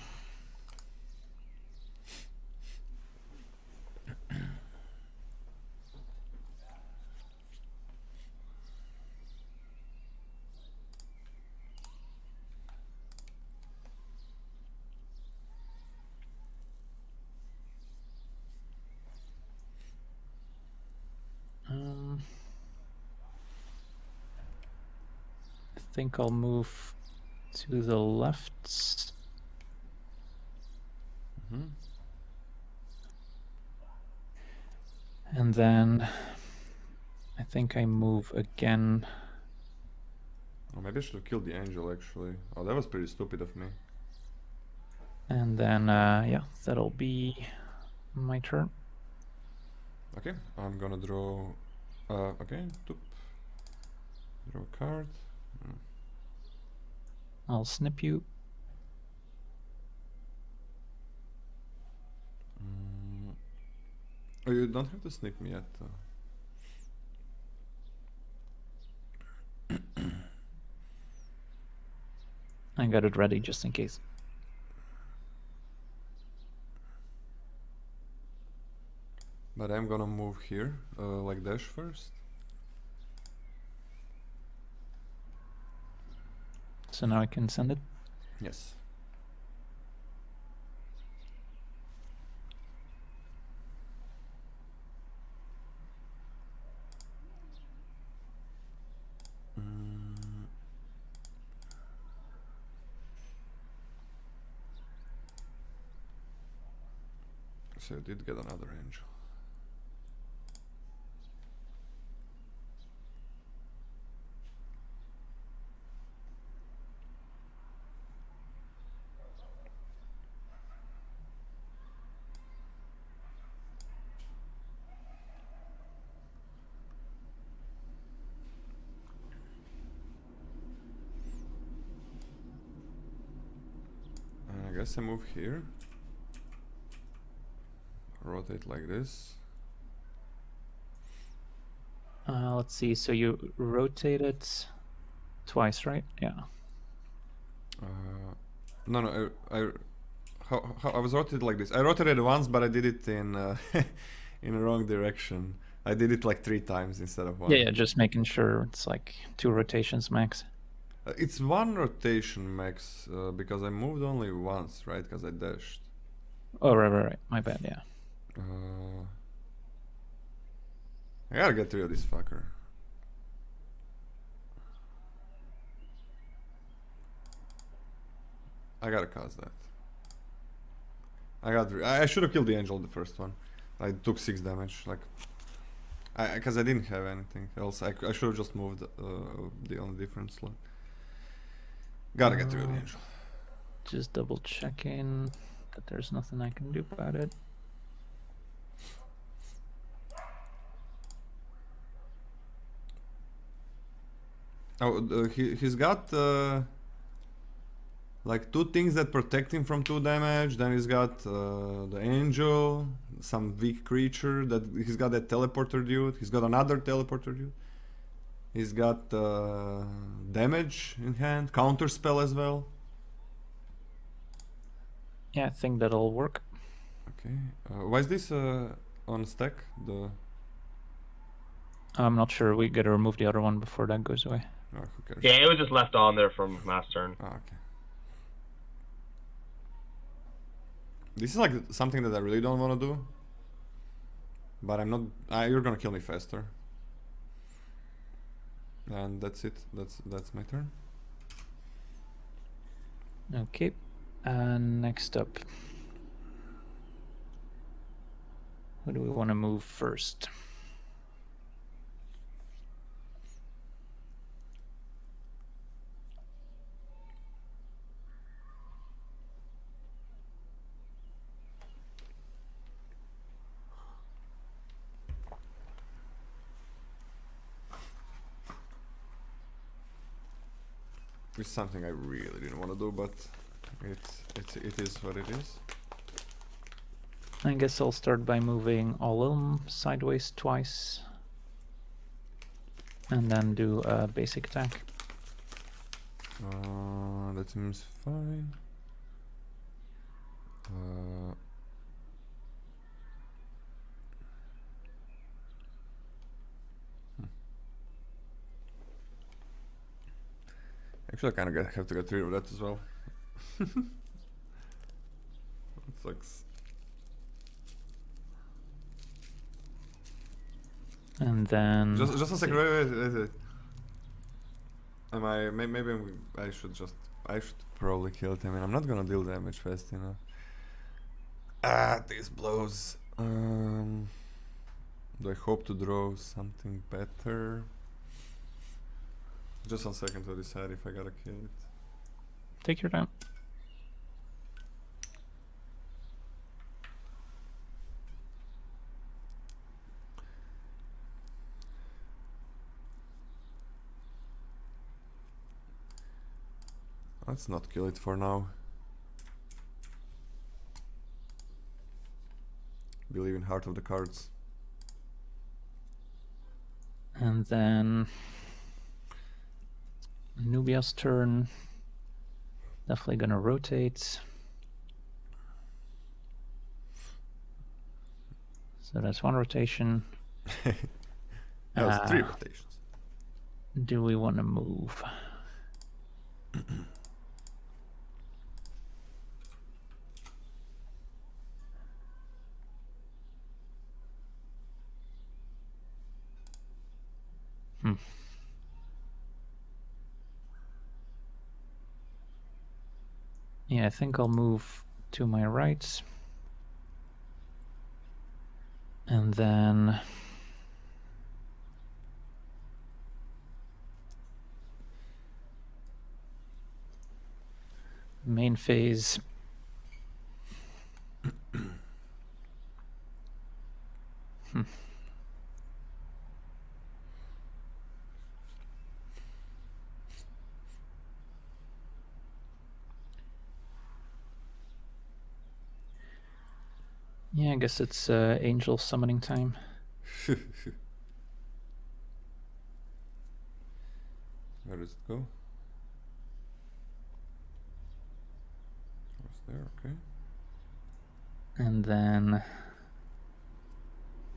I think I'll move to the left. And then I think I move again. Oh, maybe I should have killed the angel actually. Oh, that was pretty stupid of me. And then, yeah, that'll be my turn. Okay, I'm gonna draw. Okay, toop. Draw a card. I'll snip you. Oh, you don't have to snip me yet. I got it ready just in case. But I'm gonna move here, like dash first. So now I can send it. Yes. So I did get another angel. I guess I move here. Rotate like this. Let's see. So you rotate it twice, right? Yeah. No, how I was rotated like this. I rotated once, but I did it in in the wrong direction. I did it like 3 times instead of 1. Yeah, just making sure it's like 2 rotations max. It's 1 rotation max because I moved only once, right? Because I dashed. Oh, right. My bad, yeah. I gotta get rid of this fucker. I gotta cause that. I should have killed the angel the first one. I took 6 damage, like, because I didn't have anything else. I should have just moved the only different slot. Gotta get rid of the angel. Just double checking that there's nothing I can do about it. Oh, he's got like 2 things that protect him from 2 damage. Then he's got the angel, some weak creature. That he's got that teleporter dude. He's got another teleporter dude. He's got damage in hand, counter spell as well. Yeah, I think that'll work. Okay. Why is this on stack? The I'm not sure. We gotta remove the other one before that goes away. who cares? Yeah, it was just left on there from last turn. Ah, okay. This is like something that I really don't want to do. But I'm not. You're gonna kill me faster. And that's it. That's my turn. Okay. And next up, who do we want to move first? It's something I really didn't want to do, but it is what it is. I guess I'll start by moving all sideways twice. And then do a basic attack. That seems fine. Actually, I kind of have to get rid of that as well. It sucks. And then... Just a second, wait. Am I... Maybe I should probably kill it. I mean, I'm not gonna deal damage fast enough. Ah, these blows. Do I hope to draw something better? Just 1 second to decide if I gotta kill it. Take your time. Let's not kill it for now. Believe in heart of the cards. And then... Nubia's turn. Definitely gonna rotate. So that's 1 rotation. That was 3 rotations. Do we want to move? Yeah, I think I'll move to my right. And then... main phase. Yeah, I guess it's angel summoning time. Where does it go? What's there? Okay. And then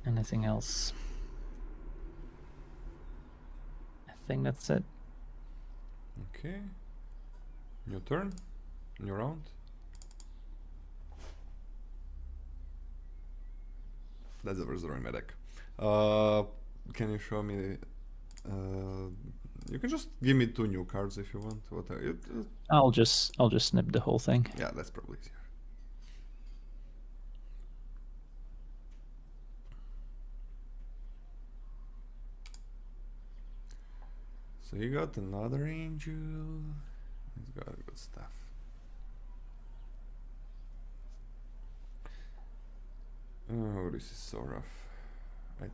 anything else? I think that's it. Okay. New turn. New round. That's the first draw in my deck. Can you show me? You can just give me 2 new cards if you want. Whatever. I'll just snip the whole thing. Yeah, that's probably easier. So he got another angel. He's got Good stuff. Oh, this is so rough. I don't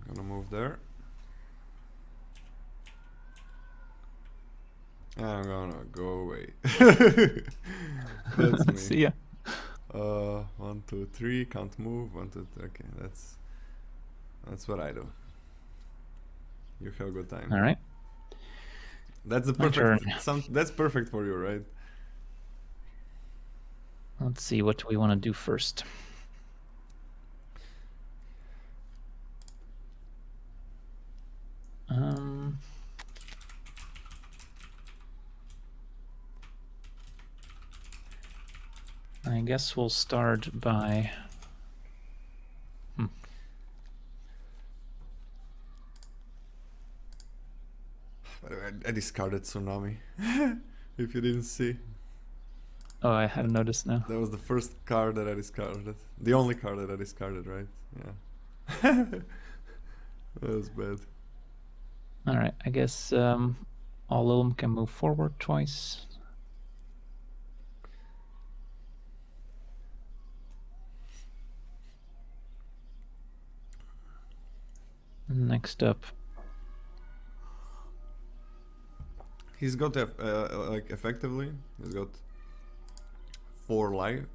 Gonna move there. I'm gonna go away. That's me. See ya. 1, 2, 3, can't move. 1, 2, 3. Okay, that's what I do. You have a good time. All right. That's the My perfect. turn. That's perfect for you, right? Let's see, what do we want to do first? I guess we'll start by... By the way, I discarded Tsunami. If you didn't see, Oh, I hadn't noticed now. that was the first card that I discarded. The only card that I discarded, right? Yeah. That was bad. All right, I guess all of them can move forward twice. Next up, He's got like effectively, he's got 4 life,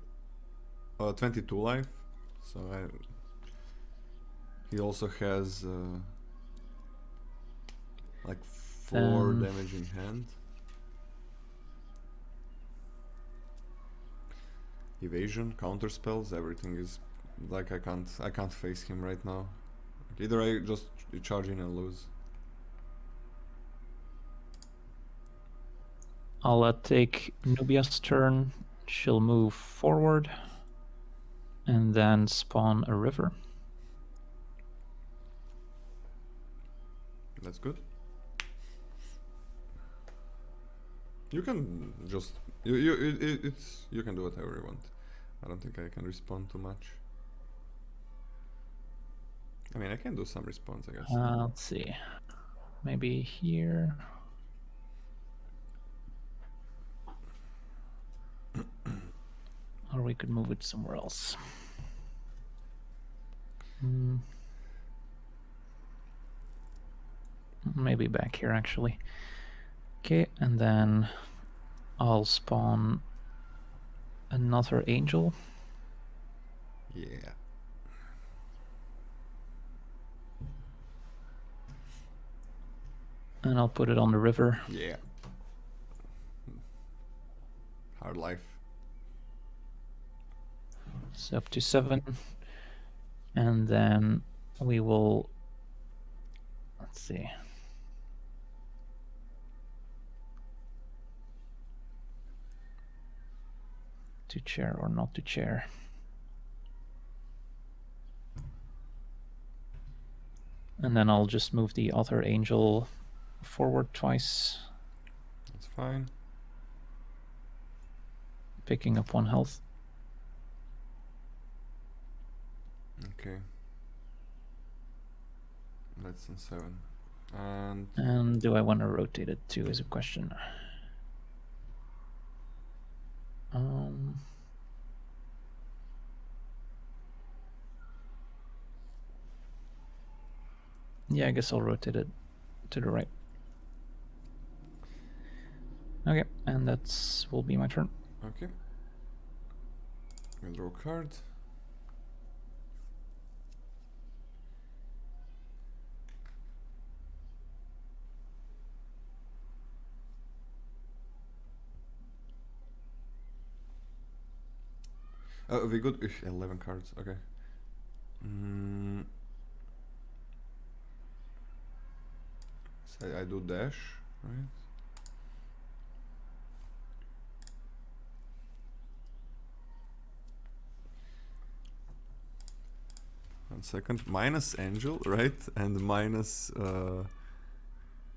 22 life. So he also has like 4 damage in hand. Evasion, counter spells, everything is like I can't face him right now. Either I just charge in and lose. I'll take Nubia's turn. She'll move forward and then spawn a river. That's good. You can just you can do whatever you want. I don't think I can respond too much. I mean, I can do some response, I guess. Let's see. Maybe here. Or we could move it somewhere else. Maybe back here, actually. Okay, and then I'll spawn another angel. Yeah. And I'll put it on the river. Yeah. Hard life. So up to 7. And then we will... Let's see. To chair or not to chair. And then I'll just move the other angel forward twice. That's fine. Picking up 1 health. Okay. That's in 7. And And do I want to rotate it too is a question. Yeah, I guess I'll rotate it to the right. Okay, and that's will be my turn. okay. We'll draw a card. Oh, we got 11 cards. Okay. So I do dash, right? 1 second. Minus Angel, right? And minus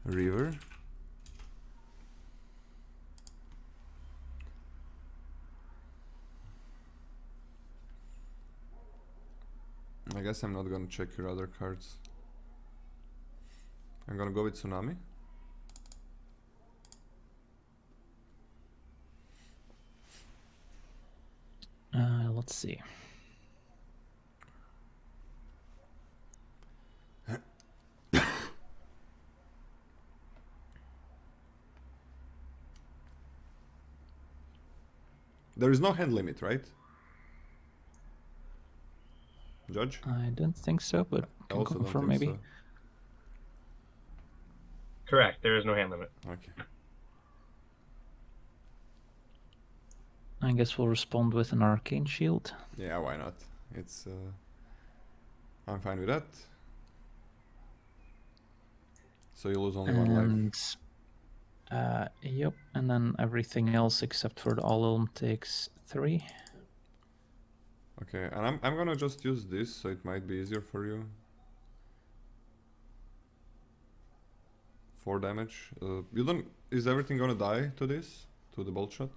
River. I guess I'm not gonna check your other cards. I'm gonna go with Tsunami. Let's see. There is no hand limit, right? Judge? I don't think so, but I can also don't confirm think maybe. so. Correct. There is no hand limit. Okay. I guess we'll respond with an Arcane Shield. Yeah, why not? It's I'm fine with that. So you lose only one life. And yep, and then everything else except for the Alum takes 3. Okay, and I'm gonna just use this, so it might be easier for you. 4 damage. You don't. Is everything gonna die to this? To the bolt shot?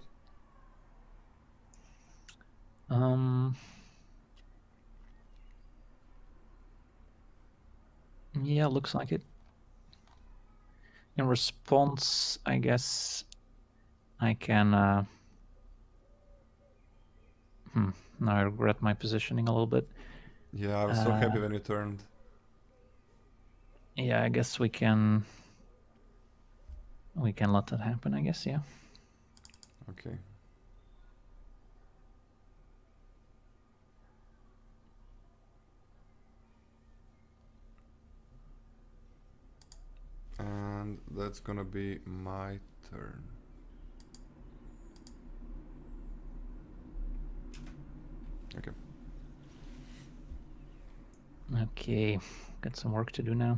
Yeah, looks like it. In response, I guess I can. Now I regret my positioning a little bit. Yeah, I was so happy when you turned. Yeah, I guess we can. We can let that happen. I guess, yeah. Okay. And that's gonna be my turn. Okay. Okay, got some work to do now.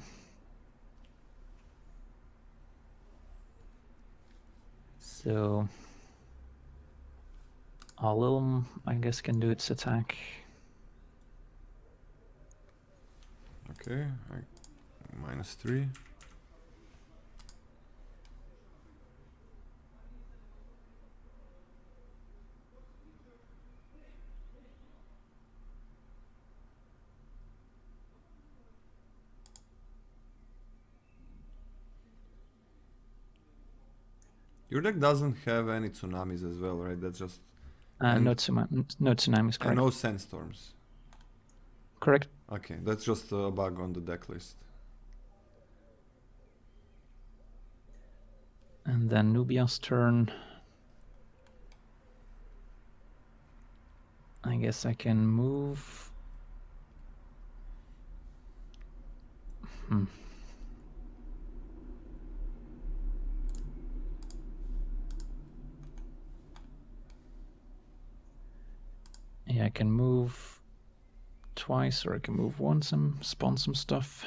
So, Alilum, I guess, can do its attack. Okay, -3. Your deck doesn't have any tsunamis as well, right? That's just No tsunamis, correct? and no sandstorms. Correct. Okay, that's just a bug on the deck list. And then Nubia's turn. I guess I can move. Yeah, I can move twice, or I can move once and spawn some stuff.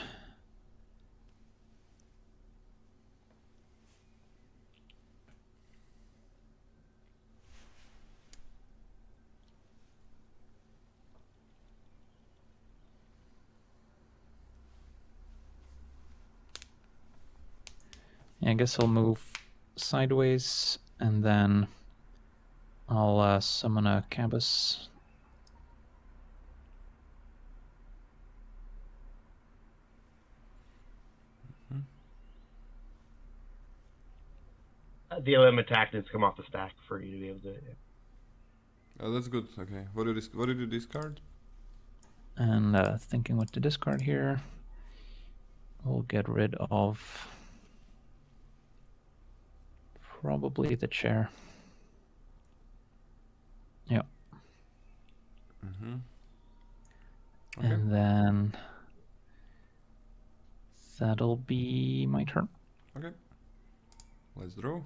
Yeah, I guess I'll move sideways, and then I'll summon a Cabus. The LM attack needs to come off the stack for you to be able to. Yeah. Oh, that's good. Okay, what did you discard? And thinking what to discard here, we'll get rid of probably the chair. Yeah. Okay. And then that'll be my turn. Okay. Let's draw.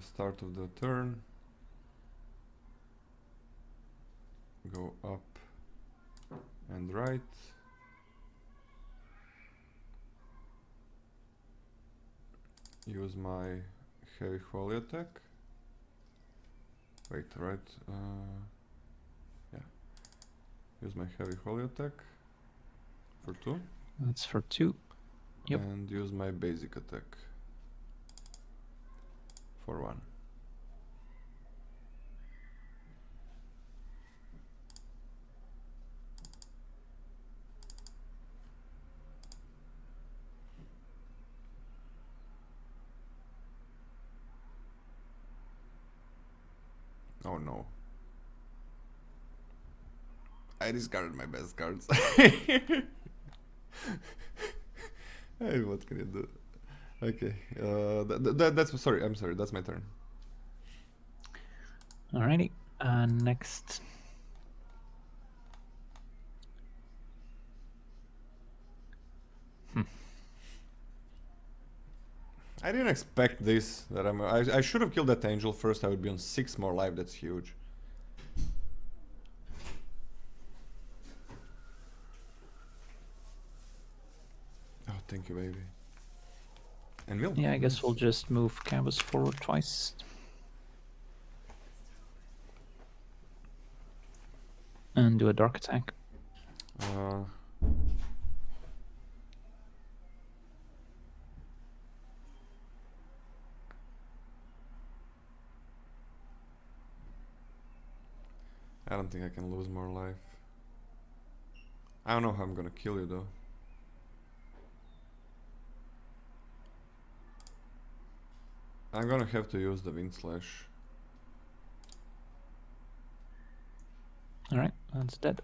Start of the turn. Go up and right. Use my heavy holy attack. Wait, right? Yeah. Use my heavy holy attack for 2. That's for 2. Yep. And use my basic attack for 1. Oh no. I discarded my best cards. Hey, what can you do? Okay, that's sorry. I'm sorry. That's my turn. Alrighty. Next. I didn't expect this. That I should have killed that angel first. I would be on 6 more life. That's huge. Oh, thank you, baby. And Will. Yeah, I guess we'll just move Cabas forward twice. And do a dark attack. I don't think I can lose more life. I don't know how I'm gonna kill you though. I'm gonna have to use the Wind Slash. Alright, that's dead.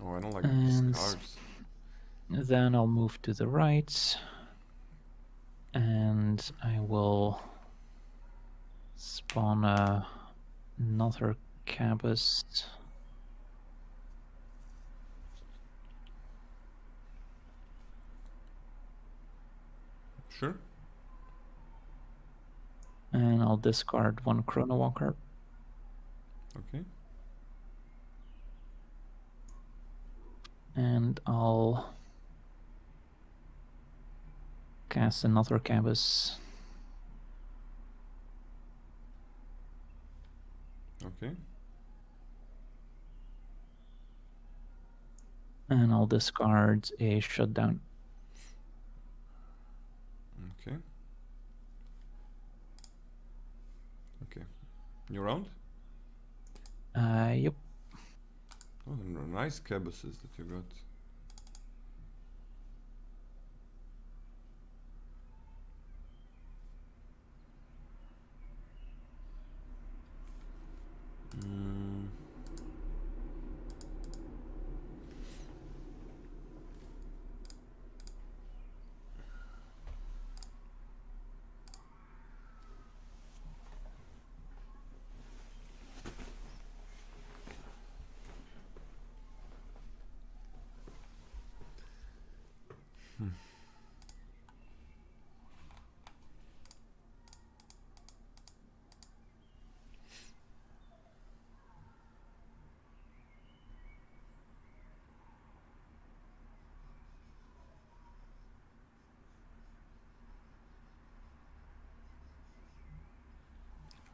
Oh, I don't like these And cards. then I'll move to the right. And I will spawn another Cabas. Sure. And I'll discard 1 Chrono Walker. Okay. And I'll cast another Cabas. Okay. And I'll discard a Shutdown. Okay. Okay. New round? Yep. Oh, nice cabuses that you got. Mm.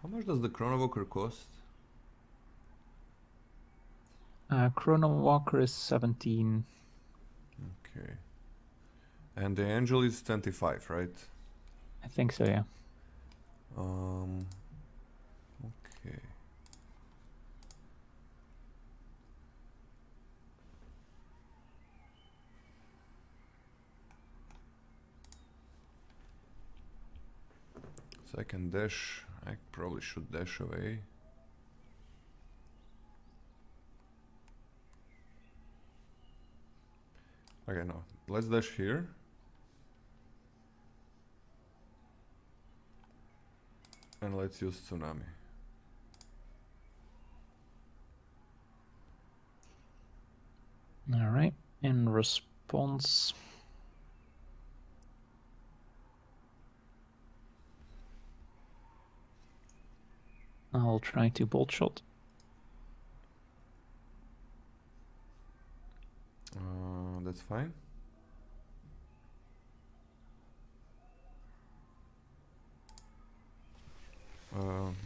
How much does the Chrono Walker cost? Chrono Walker is 17. Okay. And the angel is 25, right? I think so, yeah. Okay. So I can dash. I probably should dash away. Okay, no. Let's dash here. And let's use Tsunami. All right. In response, I'll try to bolt shot. That's fine.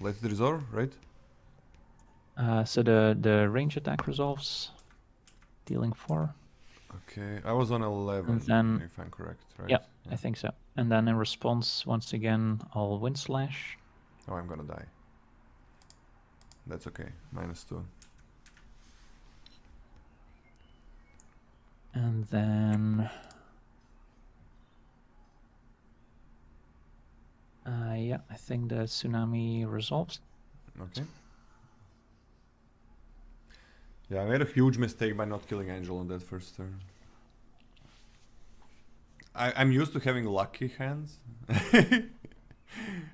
let it resolve, right? So the range attack resolves, dealing 4. Okay, I was on 11, And then- if I'm correct, right? Yeah, I think so. And then in response, once again, I'll Wind Slash. Oh, I'm gonna die. That's okay. -2. And then... yeah, I think the Tsunami resolves. Okay. Yeah, I made a huge mistake by not killing Angel on that first turn. I'm used to having lucky hands.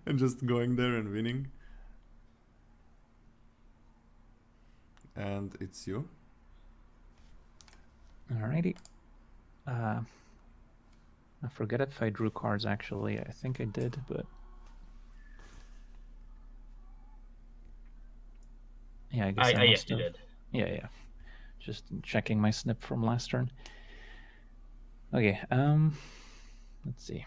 And just going there and winning. And it's you. Alrighty. I forget if I drew cards actually. I think I did, but... Yeah, I guess I yes, must you have. did. Yeah. Just checking my snip from last turn. Okay, let's see.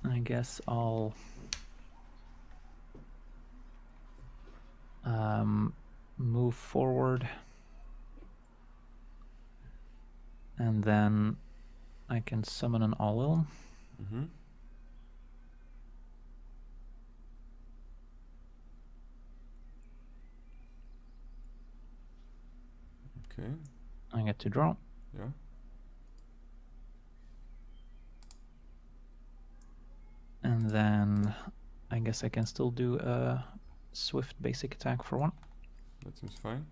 I guess I'll move forward, and then I can summon an All-Ilm. Mm-hmm. Okay. I get to draw. Yeah. And then I guess I can still do a swift basic attack for 1. That seems fine.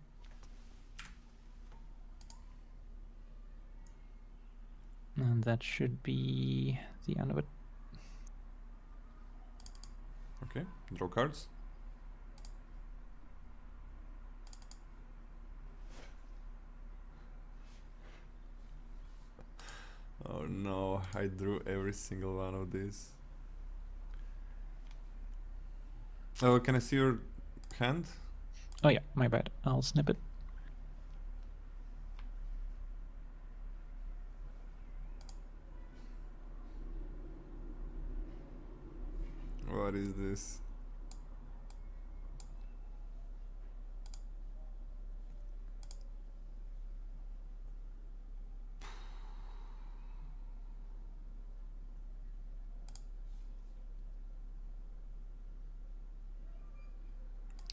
And that should be the end of it. Okay. Draw cards. Oh no, I drew every single one of these. Oh, can I see your hand? Oh yeah, my bad. I'll snip it. What is this?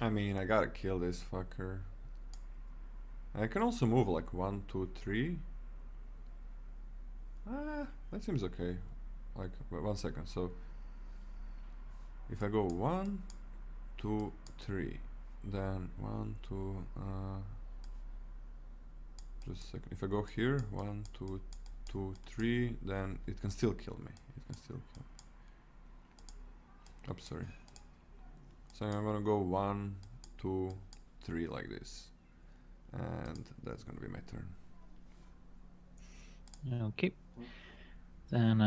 I mean, I gotta kill this fucker. I can also move like 1, 2, 3. That seems okay. Like, wait, 1 second. So, if I go 1, 2, 3, then 1, 2, just a second. If I go here, 1, 2, 2, 3, then it can still kill me. It can still kill me. Oops, sorry. So I'm gonna go 1, 2, 3 like this. And that's gonna be my turn. Okay. Then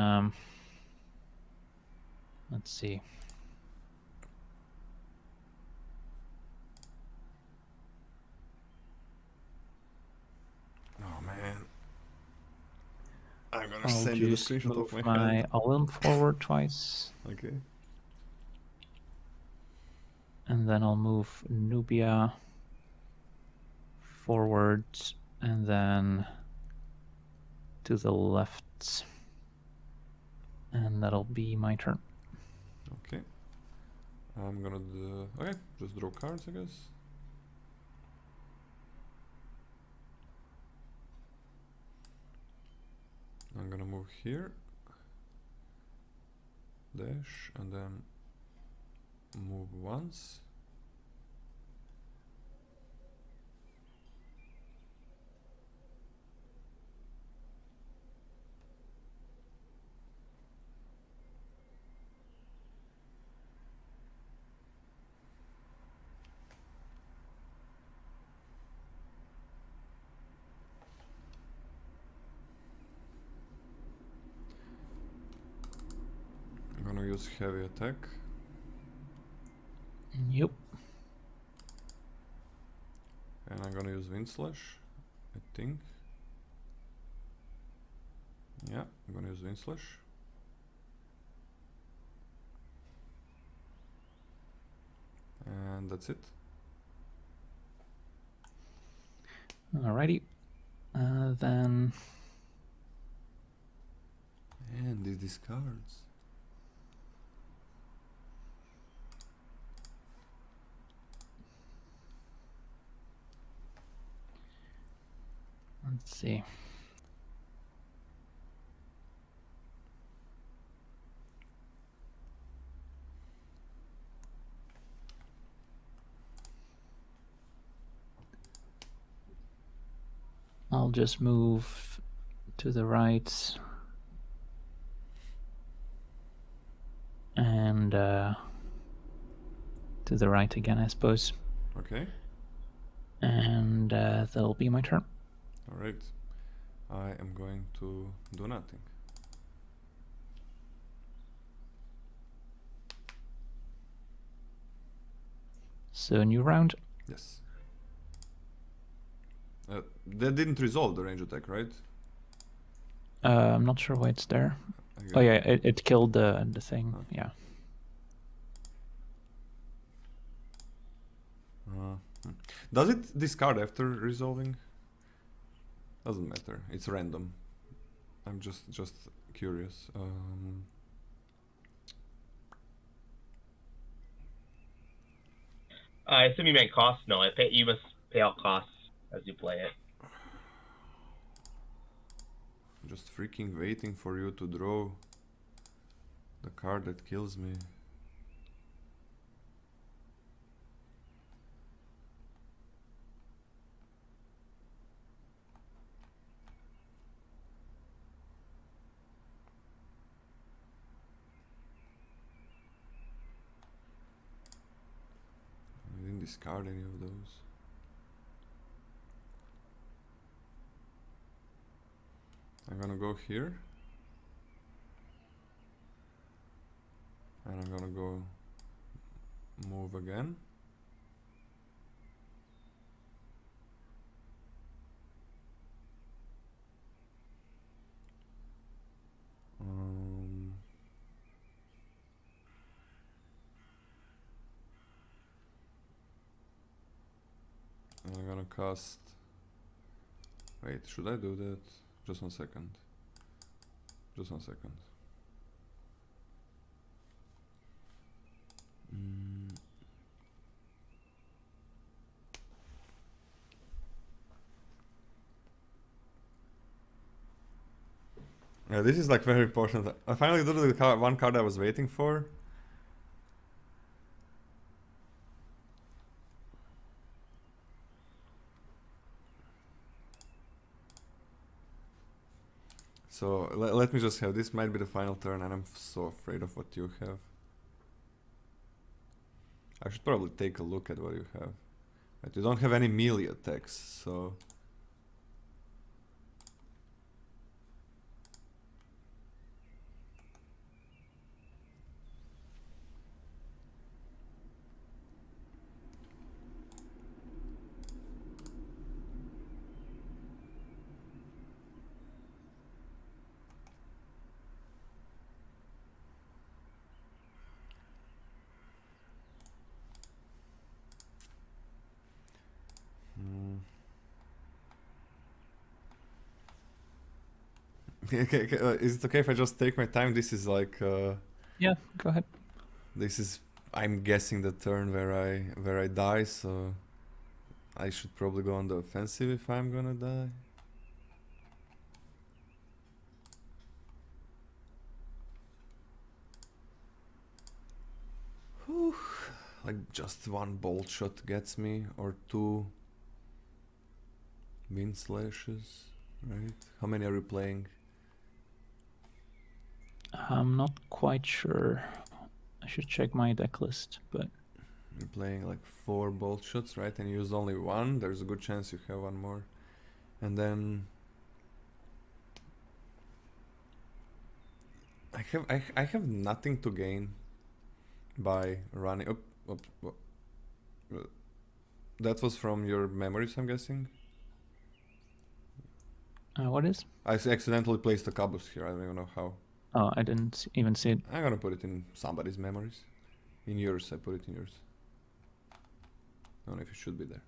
let's see. Oh man. I'm gonna I'll send you the just screenshot move of my hand. All-Ilm forward twice. Okay. And then I'll move Nubia forward and then to the left. And that'll be my turn. Okay. I'm gonna do... Okay, just draw cards, I guess. I'm gonna move here. Dash, and then move once. I'm gonna use heavy attack. Yep. And I'm gonna use Wind Slash, I think. Yeah, I'm gonna use Wind Slash. And that's it. Alrighty. Then And these discards. let's see. I'll just move to the right and to the right again, I suppose. Okay. And that'll be my turn. All right. I am going to do nothing. So new round. Yes. That didn't resolve the range attack, right? I'm not sure why it's there. I Oh got- yeah, it killed the thing. Okay. Yeah. Does it discard after resolving? Doesn't matter. It's random. I'm just curious. I assume you meant cost. No, you must pay out costs as you play it. Just freaking waiting for you to draw the card that kills me. I didn't discard any of those. I'm gonna go here. And I'm gonna go move again. And I'm gonna cast. Wait, should I do that? Just 1 second. Just 1 second. Yeah, this is like very important. I finally drew the one card I was waiting for. So let me just have, this might be the final turn and I'm so afraid of what you have. I should probably take a look at what you have. But you don't have any melee attacks, so... Okay, is it okay if I just take my time? This is like Yeah, go ahead. this is, I'm guessing, the turn where I die, so I should probably go on the offensive if I'm gonna die. Whew. Like just one bolt shot gets me, or two wind slashes, right? How many are you playing? I'm not quite sure. I should check my deck list, but You're playing like 4 bolt shots, right? And you use only one. There's a good chance you have one more. And then I have nothing to gain by running. That was from your memories, I'm guessing. What is? I accidentally placed a caboose here. I don't even know how. Oh, I didn't even see it. I'm gonna put it in somebody's memories. In yours, I put it in yours. I don't know if it should be there.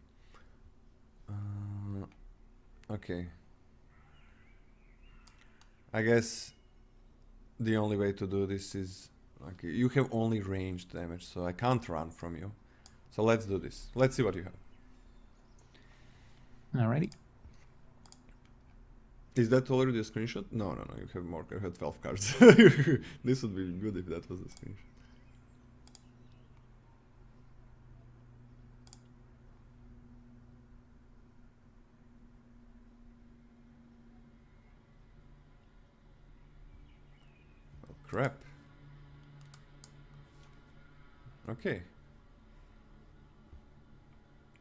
Okay. I guess the only way to do this is like you have only ranged damage, so I can't run from you. So let's do this. Let's see what you have. Alrighty. Is that already a screenshot? No, no, no. You have more. You had 12 cards. This would be good if that was a screenshot. Oh, crap. Okay.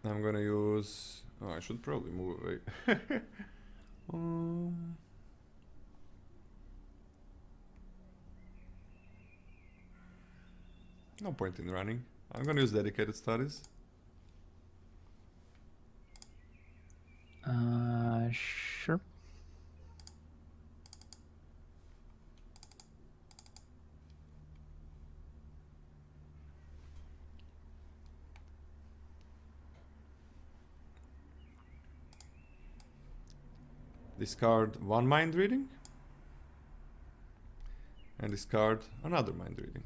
I'm gonna use... Oh, I should probably move away. No point in running. I'm gonna use dedicated studies. Sure. Discard one mind reading. And discard another mind reading.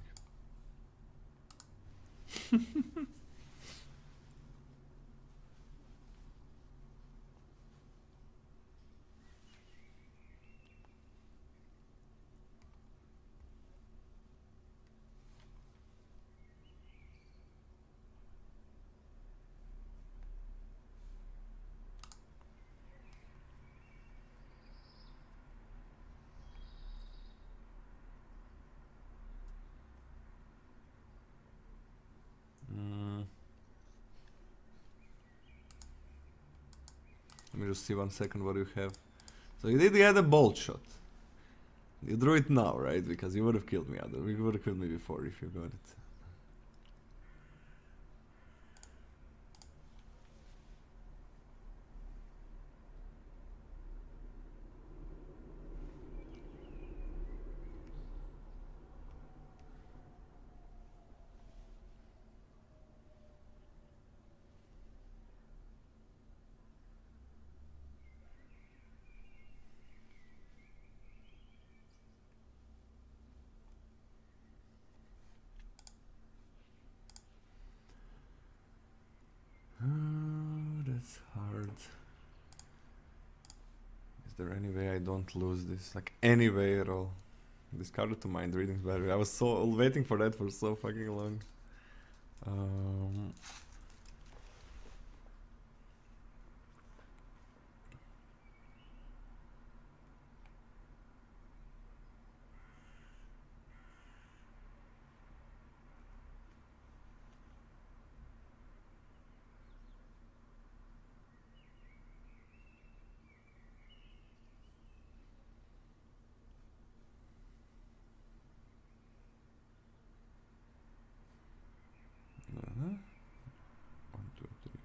Let me just see 1 second what you have. So you did get a bolt shot. You drew it now, right? Because you would have killed me you would have killed me before if you got it. That's hard. Is there any way I don't lose this? Like any way at all? Discarded to mind readings, by the way. I was so waiting for that for so fucking long. One, two, three.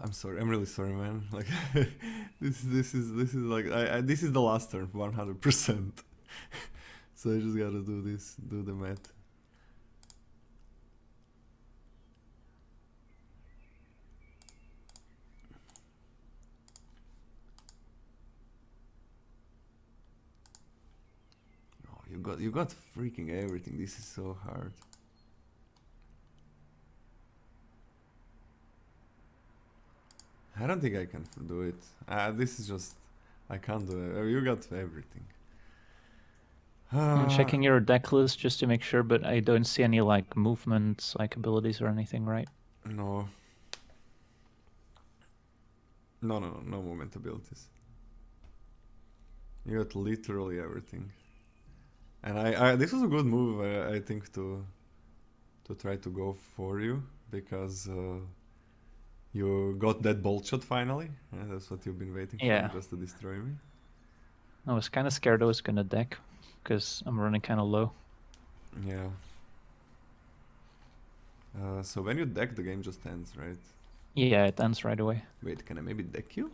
I'm sorry. I'm really sorry, man. Like, this is like this is the last turn, 100%. So I just gotta do this, do the math. Oh, you got freaking everything. This is so hard. I don't think I can do it. This is just... I can't do it. You got everything. I'm checking your deck list just to make sure, but I don't see any like movement, like abilities or anything, right? No. No movement abilities. You got literally everything. And I this was a good move, I think, to try to go for you, because you got that bolt shot finally. Yeah, that's what you've been waiting Yeah. for, just to destroy me. I was kind of scared I was gonna deck, because I'm running kind of low. Yeah. So when you deck, the game just ends, right? Yeah, it ends right away. Wait, can I maybe deck you?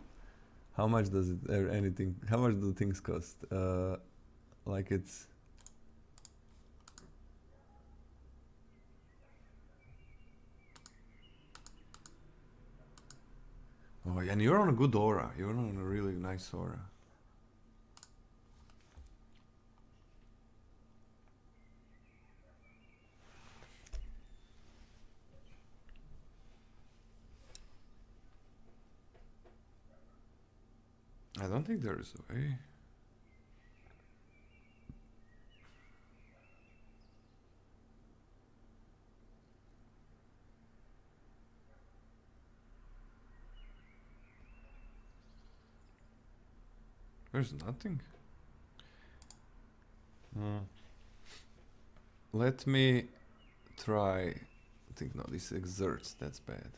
How much does it, anything, how much do things cost? Like it's... Oh, and you're on a good aura. You're on a really nice aura. I don't think there is a way. There's nothing. Let me try. I think no, this exerts. That's bad.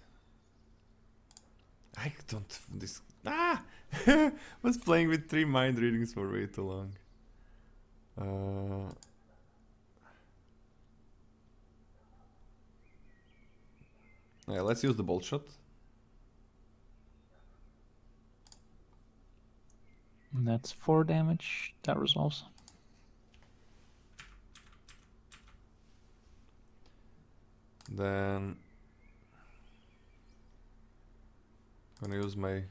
I don't. This was playing with 3 mind readings for way too long. Yeah, let's use the bolt shot. And that's 4 damage. That resolves. Then gonna use my.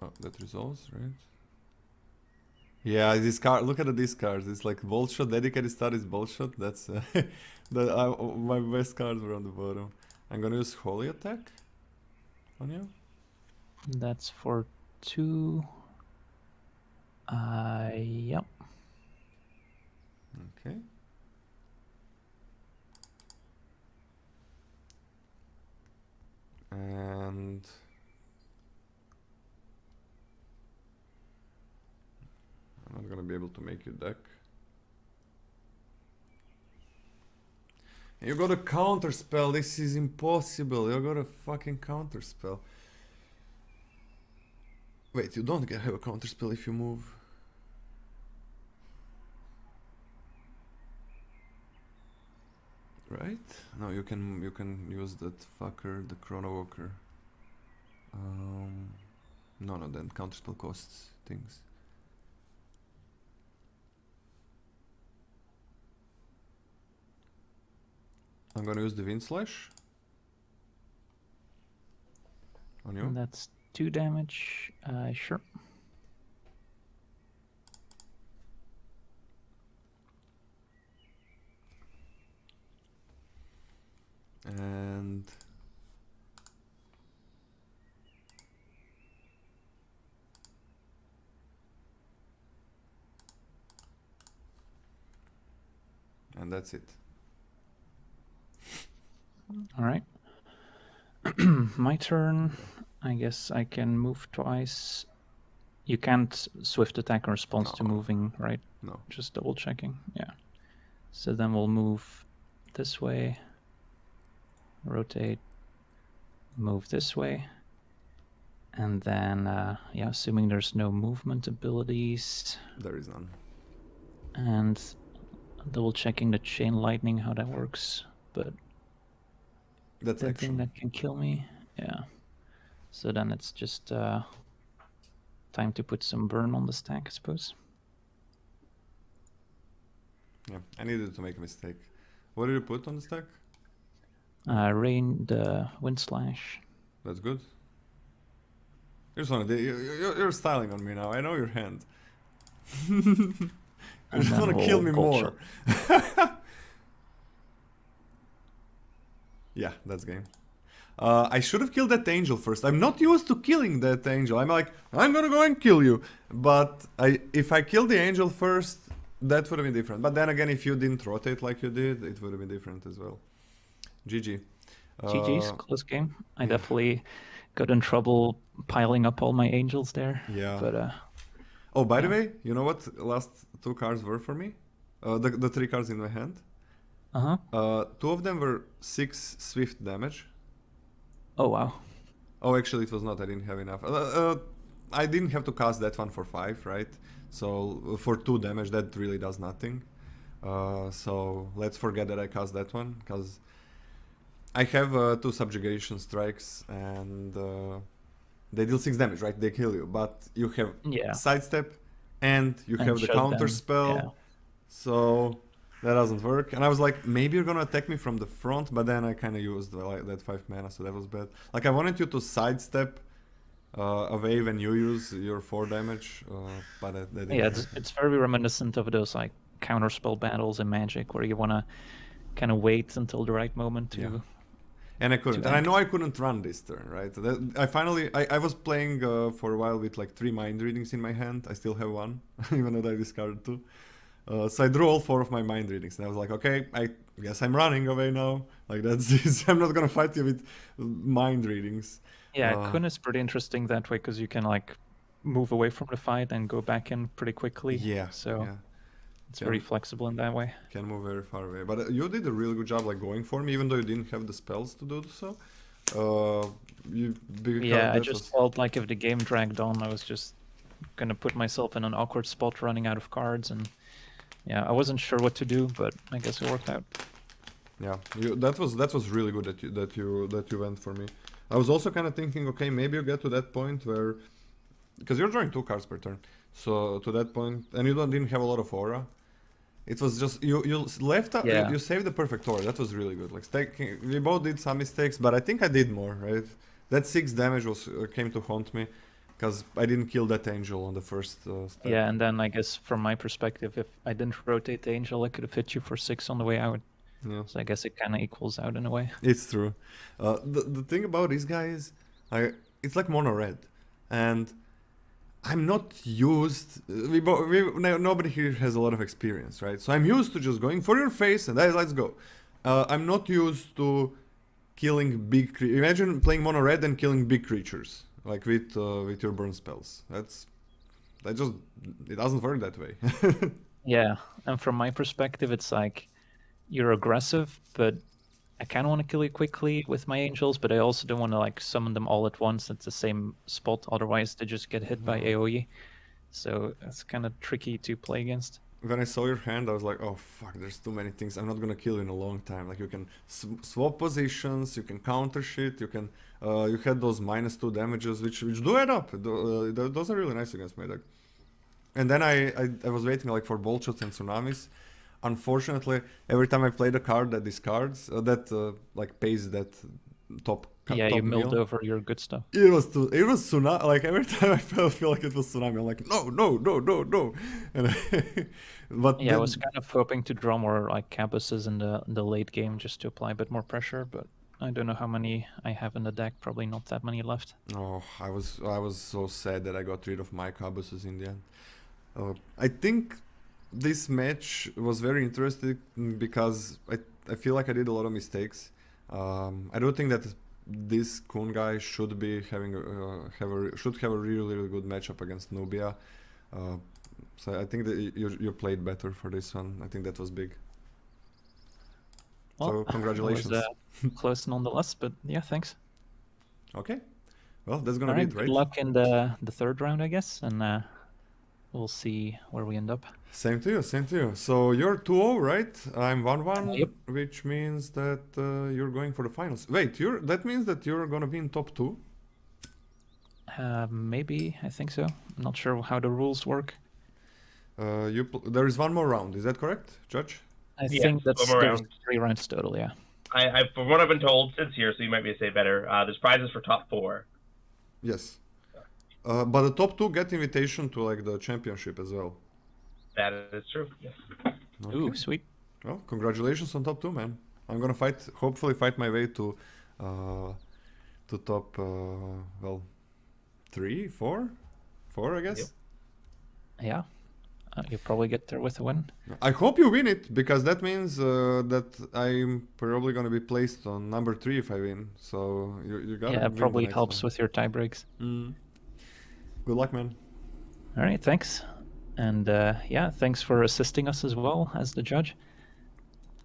Oh, that resolves, right? Yeah, this card. Look at these cards. It's like bolt shot. Dedicated stat is bolt shot. That's my best cards were on the bottom. I'm gonna use holy attack on you. That's for 2. Yep. Okay. And I'm not gonna be able to make you deck. You got a counter spell. This is impossible. You got a fucking counter spell. Wait, you don't have a counter spell if you move. Right? No, you can use that fucker, the Chrono Walker. No, then counter spell costs things. I'm gonna use the Wind Slash on you. And that's 2 damage. Sure. And that's it. All right. My turn. I guess I can move twice. You can't swift attack in response to No. moving, right? No. Just double checking. Yeah. So then we'll move this way. Rotate. Move this way. And then, yeah, assuming there's no movement abilities. There is none. And double checking the chain lightning, how that works. But That's the action. thing that can kill me. Yeah. So then it's just time to put some burn on the stack, I suppose. Yeah, I needed to make a mistake. What did you put on the stack? Rain, the Wind Slash. That's good. You're styling on me now. I know your hand. You And just then want to kill we'll me bolt more. shot. Yeah, that's game. I should have killed that angel first. I'm not used to killing that angel. I'm like, I'm gonna go and kill you. But if I kill the angel first, That would have been different. But then again, if you didn't rotate like you did, it would have been different as well. GG. GG's, close game. I definitely got in trouble piling up all my angels there. Yeah. But oh, by the yeah. way, you know what last 2 cards were for me? The 3 cards in my hand. 2 of them were 6 swift damage. Oh wow. Oh, actually, it was not. I didn't have enough. I didn't have to cast that one for 5, right? So for 2 damage, that really does nothing. So let's forget that I cast that one, because I have 2 subjugation strikes, and they deal 6 damage, right? They kill you, but you have sidestep, and you have the counter spell. Yeah. So that doesn't work. And I was like, maybe you're gonna attack me from the front, but then I kind of used that 5 mana, so that was bad. Like, I wanted you to sidestep away when you use your 4 damage, but that didn't happen. It's very reminiscent of those like counterspell battles in Magic, where you want to kind of wait until the right moment to. And I couldn't, and I know I couldn't run this turn, right? I was playing for a while with like 3 mind readings in my hand. I still have 1, even though I discarded 2. So I drew all 4 of my mind readings, and I was like, okay, I guess I'm running away now. Like, that's it. I'm not gonna fight you with mind readings. Yeah, Kun is pretty interesting that way, because you can like move away from the fight and go back in pretty quickly. Yeah. So it's very flexible in that way. Can move very far away. But you did a really good job, like, going for me, even though you didn't have the spells to do so. I just felt like if the game dragged on, I was just gonna put myself in an awkward spot, running out of cards, and I wasn't sure what to do, but I guess it worked out. Yeah, that was really good that you went for me. I was also kind of thinking, okay, maybe you get to that point where, because you're drawing 2 cards per turn, so to that point, and you didn't have a lot of aura. It was just you left up. You saved the perfect aura. That was really good. Like, we both did some mistakes, but I think I did more. Right, that 6 damage came to haunt me, because I didn't kill that angel on the first step. Yeah, and then I guess from my perspective, if I didn't rotate the angel, I could have hit you for 6 on the way out. Yeah. So I guess it kind of equals out in a way. It's true. The thing about these guys, it's like mono red, and I'm not used. Nobody here has a lot of experience, right? So I'm used to just going for your face and let's go. I'm not used to killing big. Imagine playing mono red and killing big creatures, like with your burn spells. It doesn't work that way. Yeah, and from my perspective, it's like, you're aggressive, but I kind of want to kill you quickly with my angels, but I also don't want to like summon them all at once at the same spot, otherwise they just get hit by AoE. So it's kind of tricky to play against. When I saw your hand, I was like, oh fuck, there's too many things. I'm not gonna kill you in a long time. Like, you can swap positions, you can counter shit, you can you had those -2 damages, which do add up. Those are really nice against my deck. And then I was waiting like for bolt shots and tsunamis. Unfortunately, every time I played a card that discards, like pays that top. Yeah, top you milled meal. over your good stuff. It was tsunami. Like, every time I feel like it was tsunami, I'm like, no. And but I was kind of hoping to draw more like campuses in the late game, just to apply a bit more pressure, but I don't know how many I have in the deck. Probably not that many left. Oh, I was so sad that I got rid of my cabuses in the end. I think this match was very interesting because I feel like I did a lot of mistakes. I do think that this Kun guy should be having should have a really good matchup against Nubia. So I think that you played better for this one. I think that was big. Well, so congratulations. It was, close nonetheless, but yeah, thanks. Okay. Well, that's gonna All be right, it, right? Good luck in the third round, I guess, and we'll see where we end up. Same to you. So you're 2-0, right? I'm 1-1, Yep. which means that you're going for the finals. Wait, that means that you're gonna be in top 2? Maybe, I think so. I'm not sure how the rules work. There is one more round, is that correct, Judge? I think that's there's 3 rounds total, yeah. I from what I've been told, Sid's here, so you might be able to say better. There's prizes for top 4. Yes. But the top 2 get invitation to like the championship as well. That is true. Yes. Okay. Ooh, sweet. Well, congratulations on top 2, man. I'm gonna hopefully fight my way to top 3, 4, I guess. Yep. Yeah. you probably get there with a win. I hope you win it, because that means that I'm probably gonna be placed on number 3 if I win. So you gotta Yeah, win it the probably next helps one. with your tie breaks. Good luck, man. All right, thanks. And yeah, thanks for assisting us as well as the judge.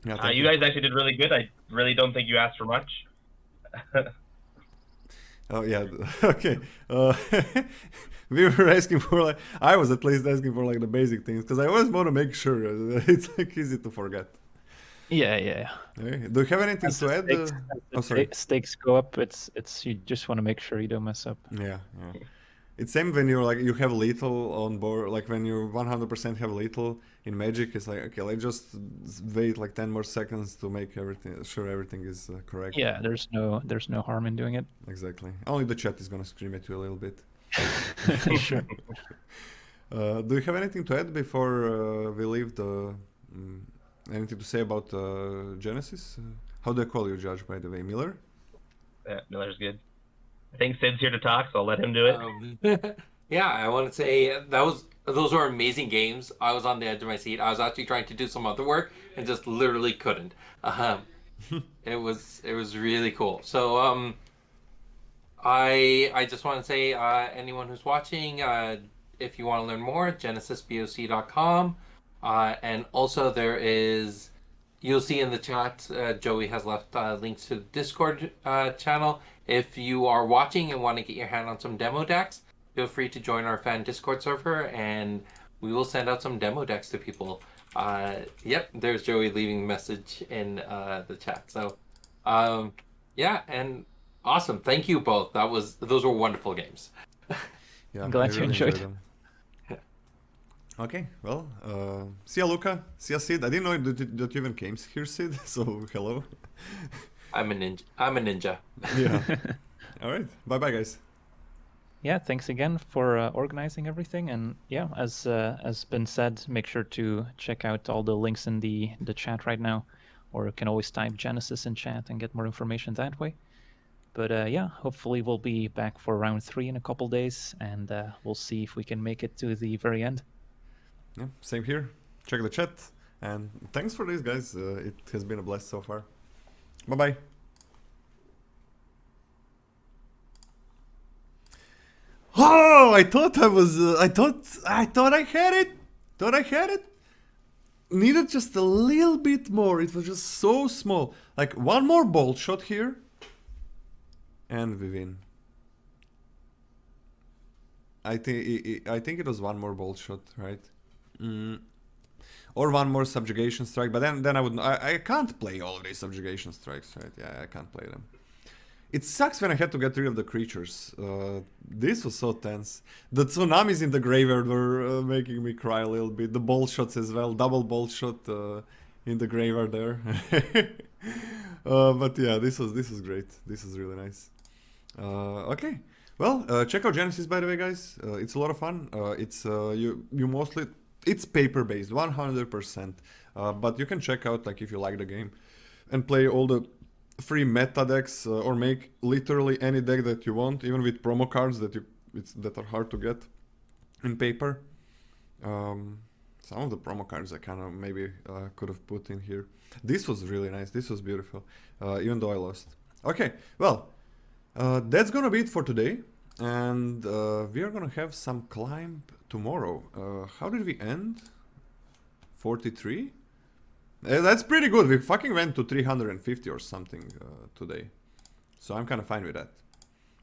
Yeah, thank You guys actually did really good. I really don't think you asked for much. Oh yeah, okay. We were asking for like, I was at least asking for like the basic things, because I always want to make sure it's like easy to forget. Yeah. Okay. Do you have anything As to the add? stakes, as the Oh, sorry. stakes go up, it's you just want to make sure you don't mess up. Yeah. It's same when you're like you have lethal on board, like when you 100% have lethal in Magic. It's like, okay, let's just wait like 10 more seconds to make everything is correct. Yeah, there's no harm in doing it. Exactly. Only the chat is gonna scream at you a little bit. Sure. Do you have anything to add before we leave the? Anything to say about Genesis? How do I call you, Judge? By the way, Miller. Yeah, Miller's good. I think Sid's here to talk, so I'll let him do it. Yeah, I want to say those were amazing games. I was on the edge of my seat. I was actually trying to do some other work and just literally couldn't. It was really cool. So I just want to say anyone who's watching, if you want to learn more, genesisboc.com, and also there is. You'll see in the chat, Joey has left links to the Discord channel. If you are watching and want to get your hand on some demo decks, feel free to join our fan Discord server, and we will send out some demo decks to people. Yep, there's Joey leaving a message in the chat. So, yeah, and awesome. Thank you both. Those were wonderful games. Yeah, I'm glad I you really enjoyed them. Okay, well, see ya, Luca. See ya, Sid. I didn't know that you even came here, Sid. So hello. I'm a ninja. Yeah. All right. Bye, bye, guys. Yeah, thanks again for organizing everything. And yeah, as been said, make sure to check out all the links in the chat right now, or you can always type Genesis in chat and get more information that way. But yeah, hopefully we'll be back for round 3 in a couple days, and we'll see if we can make it to the very end. Yeah, same here. Check the chat. And thanks for this, guys. It has been a blast so far. Bye-bye. Oh, I thought I was... I thought I had it. Thought I had it. Needed just a little bit more. It was just so small. Like one more bolt shot here. And we win. I think it was one more bolt shot, right? Or one more subjugation strike, but then I would I can't play all of these subjugation strikes, right? Yeah, I can't play them. It sucks when I had to get rid of the creatures. This was so tense. The tsunamis in the graveyard were making me cry a little bit. The bolt shots as well, double bolt shot in the graveyard there. But yeah, this was great. This is really nice. Okay. Well, check out Genesis, by the way, guys. It's a lot of fun. It's you mostly it's paper based, 100%. But you can check out like if you like the game, and play all the free meta decks, or make literally any deck that you want, even with promo cards that that are hard to get in paper. Some of the promo cards I kind of maybe could have put in here. This was really nice. This was beautiful, even though I lost. Okay, well. That's gonna be it for today, and we are gonna have some climb tomorrow. How did we end? 43? That's pretty good. We fucking went to 350 or something today, so I'm kind of fine with that.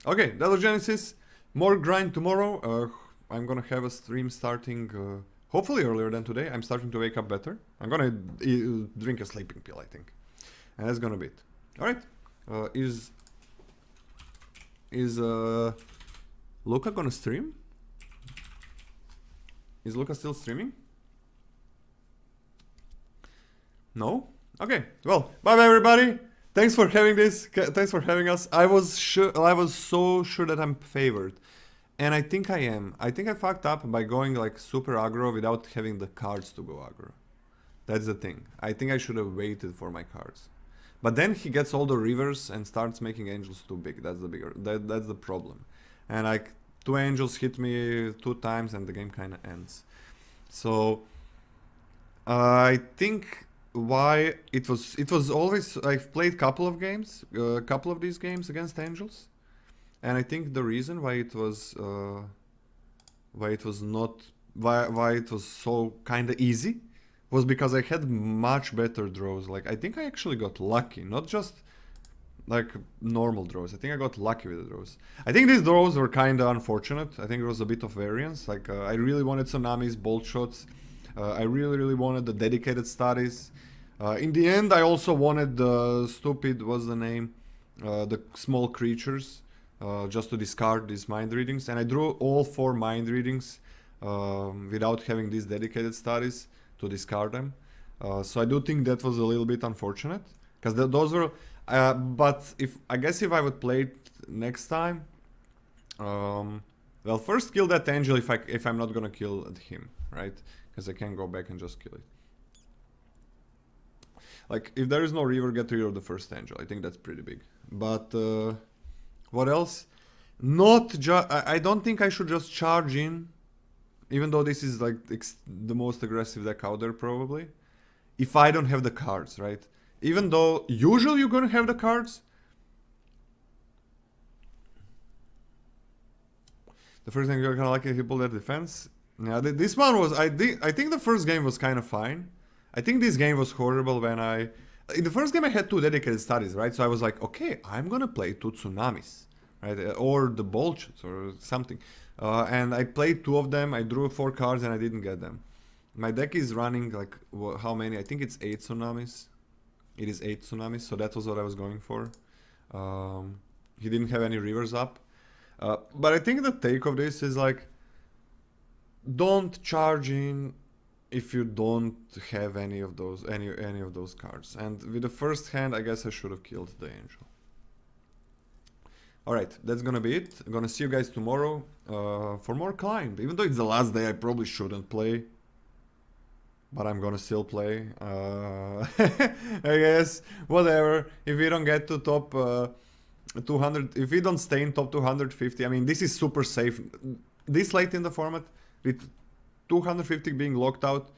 Okay, that was Genesis. More grind tomorrow. I'm gonna have a stream starting hopefully earlier than today. I'm starting to wake up better. I'm gonna drink a sleeping pill, I think, and that's gonna be it. All right. Is Luca gonna stream? Is Luca still streaming? No? Okay. Well, bye bye everybody. Thanks for having this. Thanks for having us. I was so sure that I'm favored. And I think I am. I think I fucked up by going like super aggro without having the cards to go aggro. That's the thing. I think I should have waited for my cards. But then he gets all the rivers and starts making angels too big. That's the problem. And like 2 angels hit me 2 times and the game kind of ends. So I think why it was always, I've played couple of these games against Angels, and I think the reason why it was so kind of easy was because I had much better draws. Like I think I actually got lucky, not just like normal draws. I think I got lucky with the draws. I think these draws were kind of unfortunate. I think there was a bit of variance. Like I really wanted tsunamis, bolt shots. I really wanted the dedicated studies. In the end, I also wanted the stupid, what's the name? The small creatures, just to discard these mind readings. And I drew all 4 mind readings without having these dedicated studies to discard them. So I do think that was a little bit unfortunate, because those were. But I guess if I would play it next time, well, first kill that angel if I'm not gonna kill him, right? Because I can go back and just kill it. Like if there is no river, get rid of the first angel. I think that's pretty big. But what else? I don't think I should just charge in, even though this is like the most aggressive deck out there probably. If I don't have the cards, right? Even though usually you're gonna have the cards. The first thing you're kind of lucky he pulled that defense. Yeah, this one was, I think the first game was kind of fine. I think this game was horrible when in the first game I had 2 dedicated studies, right? So I was like, okay, I'm gonna play 2 tsunamis, right? Or the bullshits or something. And I played 2 of them, I drew 4 cards and I didn't get them. My deck is running like, how many? I think it's 8 tsunamis. It is 8 tsunamis, so that was what I was going for. He didn't have any rivers up. But I think the take of this is like, don't charge in if you don't have any of those cards. And with the first hand, I guess I should have killed the angel. Alright, that's gonna be it. I'm gonna see you guys tomorrow for more climb. Even though it's the last day, I probably shouldn't play. But I'm gonna still play. I guess, whatever. If we don't get to top 200, if we don't stay in top 250, I mean, this is super safe. This late in the format, with 250 being locked out,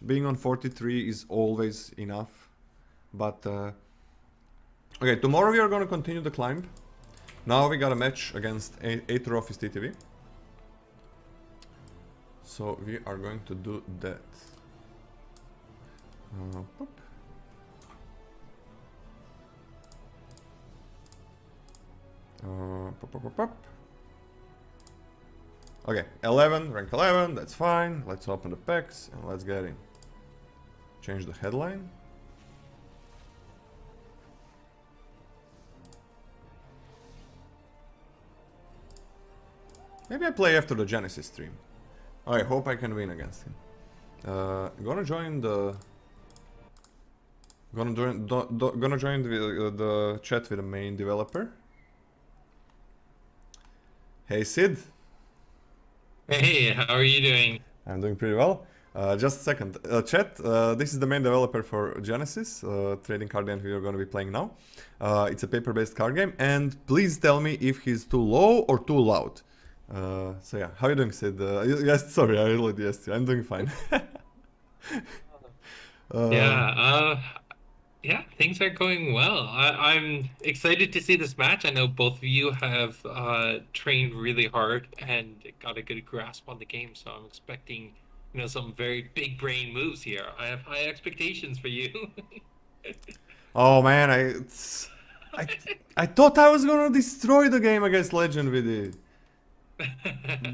being on 43 is always enough. But, okay, tomorrow we are gonna continue the climb. Now we got a match against Aether Office TTV. So we are going to do that. Pop. Pop. Okay, 11, rank 11, that's fine. Let's open the packs and let's get in. Change the headline. Maybe I play after the Genesis stream. I hope I can win against him. Gonna join the the chat with the main developer. Hey Sid. Hey, how are you doing? I'm doing pretty well. Just a second. Chat, this is the main developer for Genesis, trading card game we are going to be playing now. It's a paper-based card game, and please tell me if he's too low or too loud. So yeah, how are you doing, Sid? Yes, sorry, I really yes, I'm doing fine. Yeah, things are going well. I'm excited to see this match. I know both of you have trained really hard and got a good grasp on the game, so I'm expecting, some very big brain moves here. I have high expectations for you. Oh man, I thought I was gonna destroy the game against Legend with it,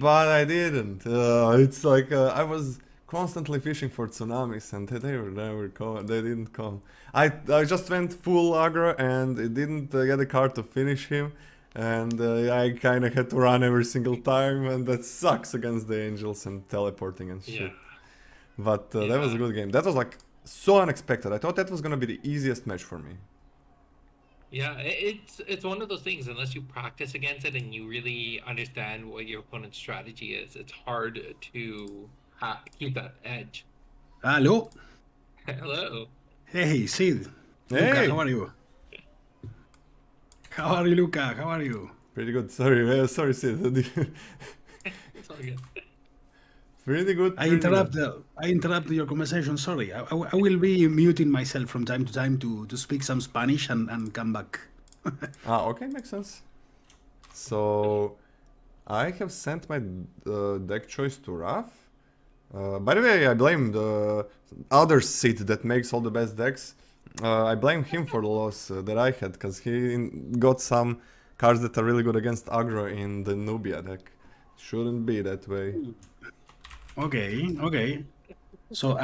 but I didn't. It's like I was constantly fishing for tsunamis and they didn't come. I just went full aggro and it didn't get a card to finish him, and I kind of had to run every single time, and that sucks against the angels and teleporting and shit. But that was a good game. That was like so unexpected. I thought that was gonna be the easiest match for me. Yeah, it's one of those things, unless you practice against it and you really understand what your opponent's strategy is, it's hard to keep that edge. Hello. Hello. Hey, Sid. Hey. Luca, how are you? How are you, Luca? How are you? Pretty good. Sorry, sorry, Sid. It's all good. Pretty good. I interrupt your conversation. Sorry. I will be muting myself from time to time to speak some Spanish and come back. Okay, makes sense. So, I have sent my deck choice to Raf. By the way, I blame the other seed that makes all the best decks. I blame him for the loss that I had, because he got some cards that are really good against aggro in the Nubia deck. Shouldn't be that way. Okay. So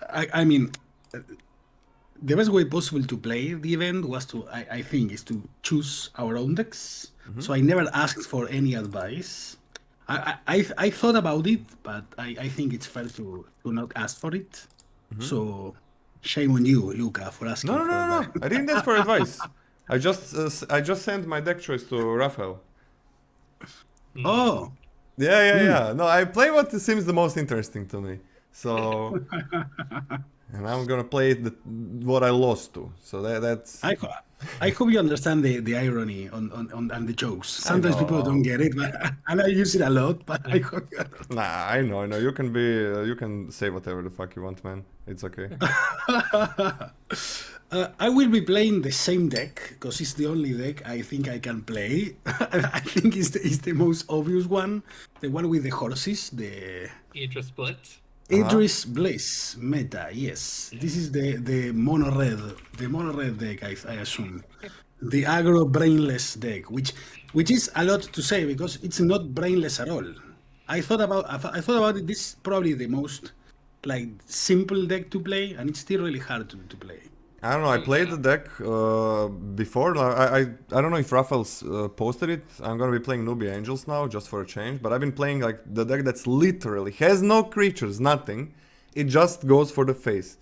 I mean, the best way possible to play the event was to I think is to choose our own decks. So I never asked for any advice. I thought about it, but I think it's fair to not ask for it. So shame on you, Luca, for asking. No. for advice. I didn't ask for advice. I just sent my deck choice to Raphael. Oh, Yeah. No, I play what seems the most interesting to me. So, and I'm gonna play what I lost to. So that's. I hope you understand the irony on the jokes. Sometimes people know. don't get it, but, and I use it a lot. But I hope you understand. Nah, I know. You can you can say whatever the fuck you want, man. It's okay. I will be playing the same deck because it's the only deck I think I can play. I think it's the most obvious one, the one with the horses, the Idris Split. Idris Bliss meta. Yes, this is the mono red deck. I assume the aggro brainless deck, which is a lot to say because it's not brainless at all. I thought about it. This is probably the most like simple deck to play, and it's still really hard to play. I don't know. I played the deck before. I don't know if Raphael's posted it. I'm gonna be playing Nubia Angels now, just for a change. But I've been playing like the deck that's literally has no creatures, nothing. It just goes for the face.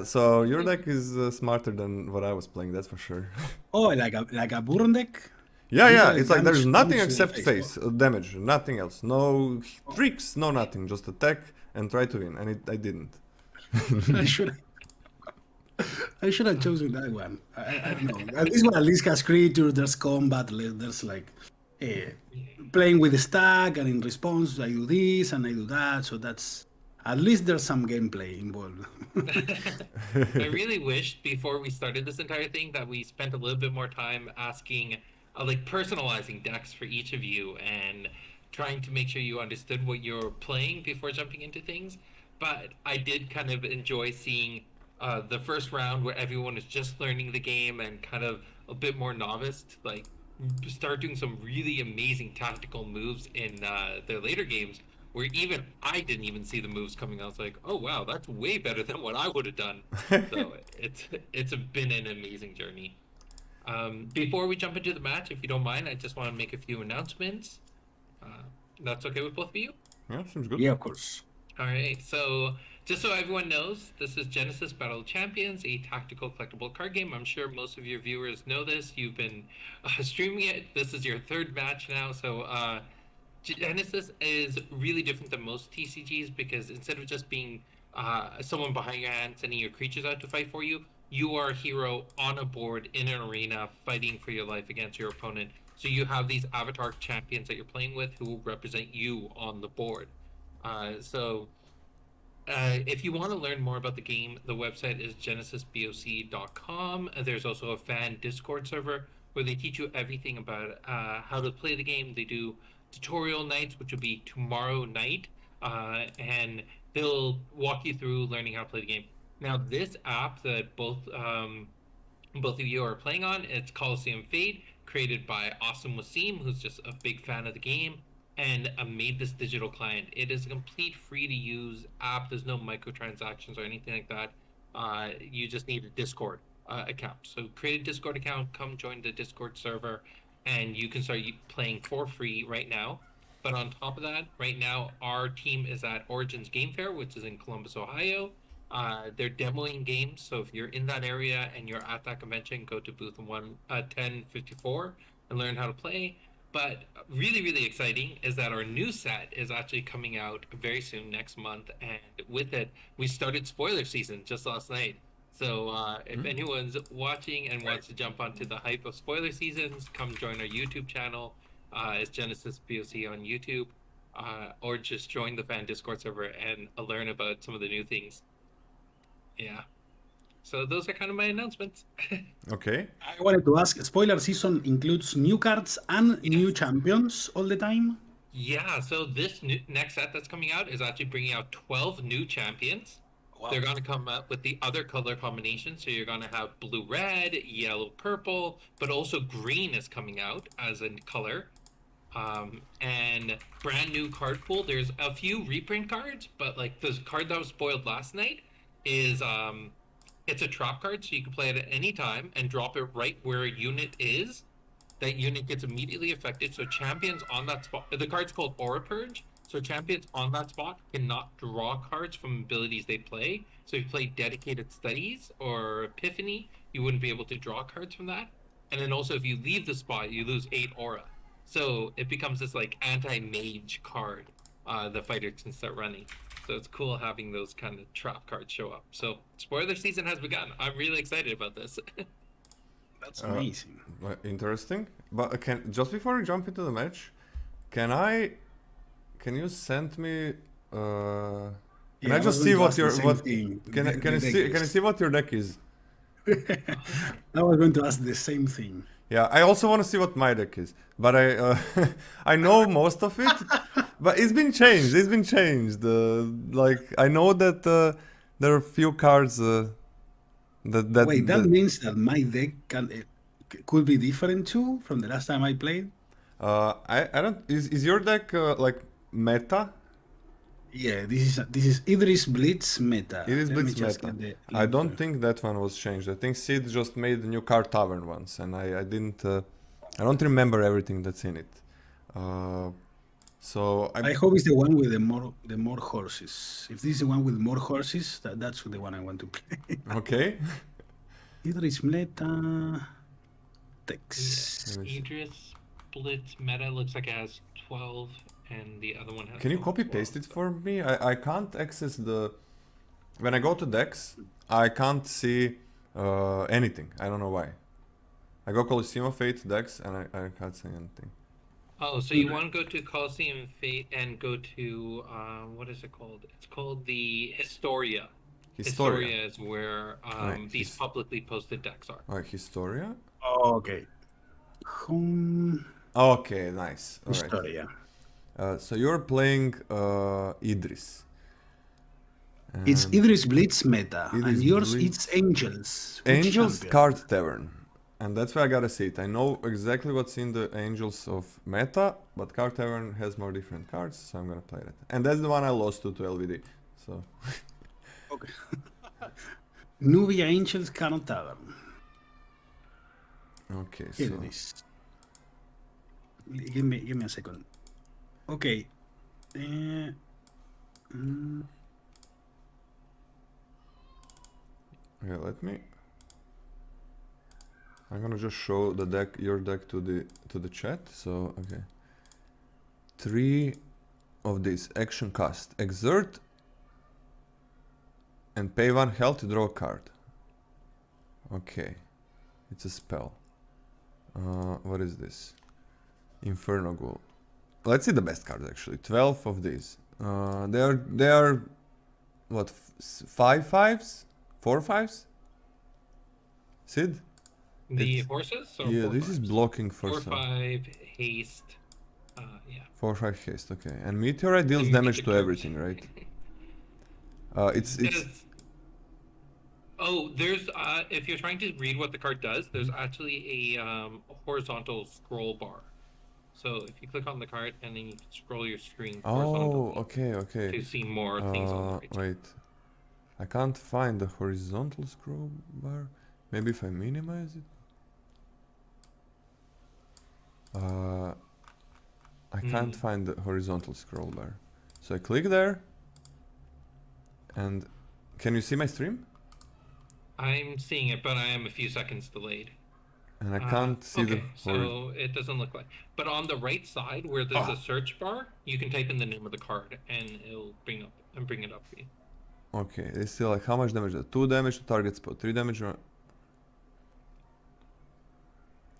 So your deck is smarter than what I was playing. That's for sure. Oh, like a Burn deck. Yeah. It's like there's Damage nothing to the except face. damage, nothing else. No tricks, no nothing. Just attack and try to win. And I didn't. I should have chosen that one. I don't know. This one at least has creatures, there's combat, there's like playing with the stack, and in response I do this and I do that. So that's at least there's some gameplay involved. I really wished before we started this entire thing that we spent a little bit more time asking, like personalizing decks for each of you and trying to make sure you understood what you're playing before jumping into things. But I did kind of enjoy seeing the first round where everyone is just learning the game and kind of a bit more novice, like start doing some really amazing tactical moves in their later games where even I didn't even see the moves coming. I was like, oh wow, that's way better than what I would have done. So it's been an amazing journey. Before we jump into the match, if you don't mind, I just want to make a few announcements. That's okay with both of you? Yeah, seems good. Yeah, of course. All right, so just so everyone knows, this is Genesis Battle of Champions, a tactical collectible card game. I'm sure most of your viewers know this. You've been streaming it. This is your third match now. So Genesis is really different than most TCGs because instead of just being someone behind your hand sending your creatures out to fight for you, you are a hero on a board in an arena fighting for your life against your opponent. So you have these avatar champions that you're playing with who will represent you on the board. If you want to learn more about the game, the website is genesisboc.com. There's also a fan Discord server where they teach you everything about how to play the game. They do tutorial nights, which will be tomorrow night, and they'll walk you through learning how to play the game. Now, this app that both of you are playing on, it's Coliseum Fade, created by Awesome Wasim, who's just a big fan of the game, and made this digital client. It is a complete free to use app. There's no microtransactions or anything like that. You just need a Discord account. So create a Discord account, come join the Discord server, and you can start playing for free right now. But on top of that, right now, our team is at Origins Game Fair, which is in Columbus, Ohio. They're demoing games, so if you're in that area and you're at that convention, go to booth 1054 and learn how to play. But really, really exciting is that our new set is actually coming out very soon, next month. And with it, we started spoiler season just last night. So if anyone's watching and wants to jump onto the hype of spoiler seasons, come join our YouTube channel. It's Genesis BOC on YouTube. or just join the fan Discord server and learn about some of the new things. Yeah. So those are kind of my announcements. Okay. I wanted to ask, spoiler season includes new cards and new champions all the time? Yeah, so this next set that's coming out is actually bringing out 12 new champions. Wow. They're going to come up with the other color combinations. So you're going to have blue-red, yellow-purple, but also green is coming out as a color. And brand new card pool. There's a few reprint cards, but like the card that was spoiled last night is it's a trap card, so you can play it at any time and drop it right where a unit is. That unit gets immediately affected, so champions on that spot, the card's called Aura Purge, so champions on that spot cannot draw cards from abilities they play. So if you play Dedicated Studies or Epiphany, you wouldn't be able to draw cards from that. And then also if you leave the spot, you lose 8 aura. So it becomes this like anti-mage card the fighter can start running. So it's cool having those kind of trap cards show up. So spoiler season has begun. I'm really excited about this. That's amazing. Interesting. But just before we jump into the match, can you send me? Can I just see what your Can I see what your deck is? I was going to ask the same thing. Yeah, I also want to see what my deck is, but I I know most of it, but it's been changed. It's been changed. Like I know that there are a few cards that. Wait, that means that my deck could be different too from the last time I played. I don't. Is your deck like meta? Yeah, this is Idris Blitz meta. It is Let me Blitz just meta. get the I don't link. think that one was changed. I think Sid just made a new card tavern once, and I didn't. I don't remember everything that's in it. So I hope it's the one with the more horses. If this is the one with more horses, that's the one I want to play. Okay. Idris meta text. Idris Blitz meta looks like it has 12, and the other one has. Can you copy 12. paste it for me? I can't access the. When I go to decks, I can't see anything. I don't know why. I go Coliseum of Fate decks and I can't see anything. Oh, so you want to go to Coliseum Fate and go to what is it called? It's called the Historia. Historia is where Right, these publicly posted decks are. Alright, Historia. Oh, okay. Home Okay, nice. All right. Historia. So you're playing Idris. It's And Idris Blitz meta, Idris and yours Blitz. it's Angels. Which Angels champion? Card Tavern. And that's where I gotta see it. I know exactly what's in the Angels of Meta, but Card Tavern has more different cards, so I'm gonna play that. And that's the one I lost to LVD. So Okay. Nubia Angels Card Tavern. okay, Here so it is. Give me a second. Okay. yeah, let me. I'm gonna just show the deck, your deck, to the chat. So okay, 3 of these action cost: exert and pay 1 health to draw a card. Okay, it's a spell. What is this? Inferno Ghoul. Let's see the best cards actually. 12 of these. They are what? 5 5s? 4 5s? Sid? The It's- horses? Or Yeah, 4 this is fives? blocking for 4 some. 5 haste. Yeah. 4 5 haste. Okay, and meteorite deals And damage to meteorite. everything, right? It's There's if you're trying to read what the card does, there's actually a horizontal scroll bar. So if you click on the card and then you can scroll your screen horizontally okay. to see more things on the right side. Wait, I can't find the horizontal scroll bar. Maybe if I minimize it. I can't find the horizontal scroll bar. So I click there. And can you see my stream? I'm seeing it, but I am a few seconds delayed. And I can't see the. So it doesn't look like. But on the right side, where there's a search bar, you can type in the name of the card, and it'll bring it up for you. Okay, it's still like how much damage? 2 damage to target spot, 3 damage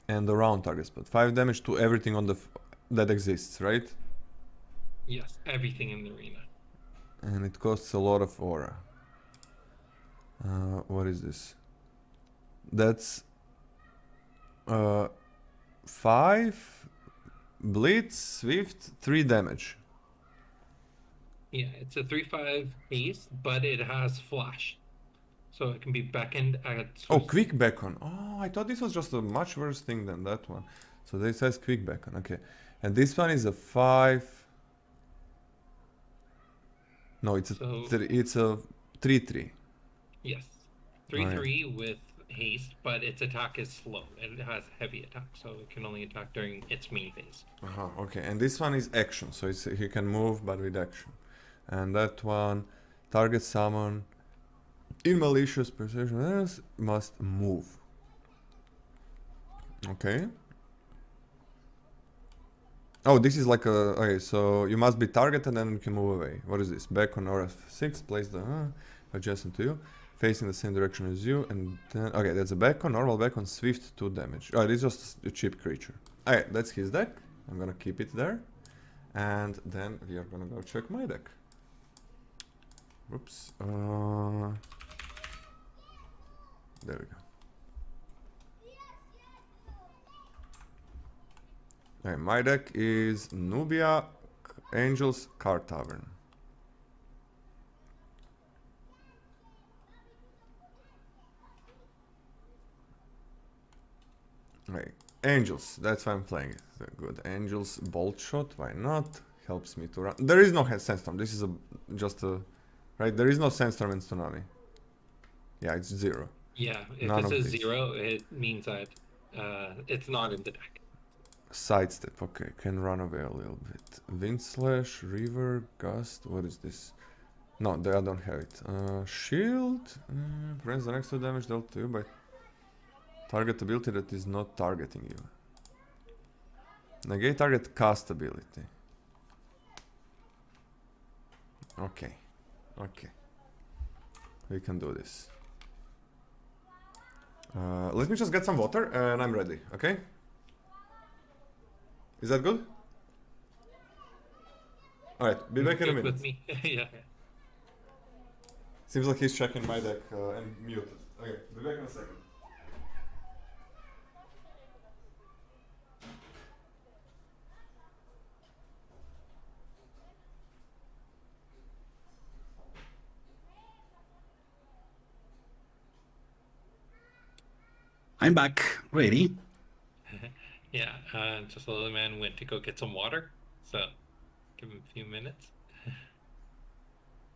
and around target spot, 5 damage to everything on the that exists, right? Yes, everything in the arena. And it costs a lot of aura. What is this? That's 5 blitz, swift, 3 damage. Yeah, it's a 3/5 haste, but it has flash. So it can be beckoned at Oh, quick beckon. Oh, I thought this was just a much worse thing than that one. So this has quick beckon, okay. And this one is a 5. No, it's a So- it's a 3/3. Yes. 3/3 with haste, but its attack is slow. It has heavy attack, so it can only attack during its main phase. Okay, and this one is action, so it's he can move but with action. And that one, target summon in malicious perception must move. Okay. Oh, this is like a okay. So you must be targeted and then you can move away. What is this? Back on RF6, place the adjacent to you, facing the same direction as you, and then okay, that's a back on normal back on swift 2 damage. Oh, it's just a cheap creature. Okay, that's his deck. I'm gonna keep it there, and then we are gonna go check my deck. Whoops. There we go. Okay, my deck is Nubia, Angels, Card Tavern. Okay, Angels, that's why I'm playing it. Good. Angels, Bolt Shot, why not? Helps me to run. There is no Sandstorm, this is just a... Right, there is no Sandstorm and Tsunami. Yeah, it's 0. Yeah, if None it of says these. 0, it means that it's not in the deck. Sidestep, okay, can run away a little bit. Wind Slash, River, Gust, what is this? No, I don't have it. Shield, prevents the next 2 damage dealt to you by target ability that is not targeting you. Negate target cast ability. Okay, okay. We can do this. Let me just get some water and I'm ready, okay? Is that good? Alright, be back in a minute. With me. Yeah. Seems like he's checking my deck and muted. Okay, be back in a second. I'm back, ready. Yeah, justlolaman went to go get some water, so give him a few minutes.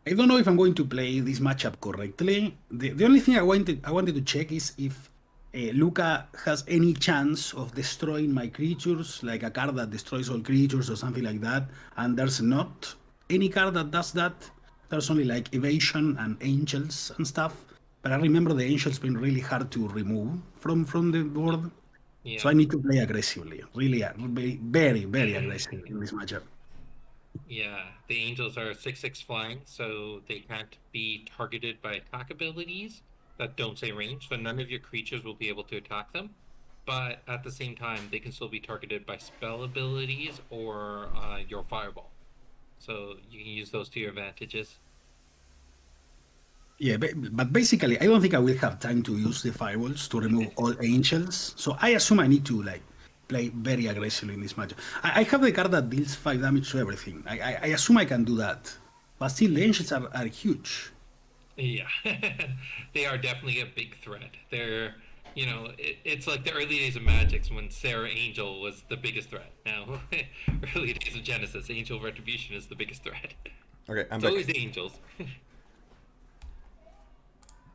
I don't know if I'm going to play this matchup correctly. The only thing I wanted to check is if Luca has any chance of destroying my creatures, like a card that destroys all creatures or something like that, and there's not any card that does that. There's only like evasion and angels and stuff. But I remember the angels being really hard to remove from the board. Yeah. So I need to play aggressively, really, very, very aggressive in this matchup. Yeah, the angels are 6/6 flying, so they can't be targeted by attack abilities that don't say range, so none of your creatures will be able to attack them. But at the same time, they can still be targeted by spell abilities or your fireball. So you can use those to your advantages. Yeah, but basically, I don't think I will have time to use the firewalls to remove all angels. So I assume I need to like play very aggressively in this match. I have the card that deals 5 damage to everything. I assume I can do that. But still, the angels are huge. Yeah, they are definitely a big threat. They're, it's like the early days of Magic when Sarah Angel was the biggest threat. Now, early days of Genesis, Angel Retribution is the biggest threat. Okay, I'm It's back. always the angels.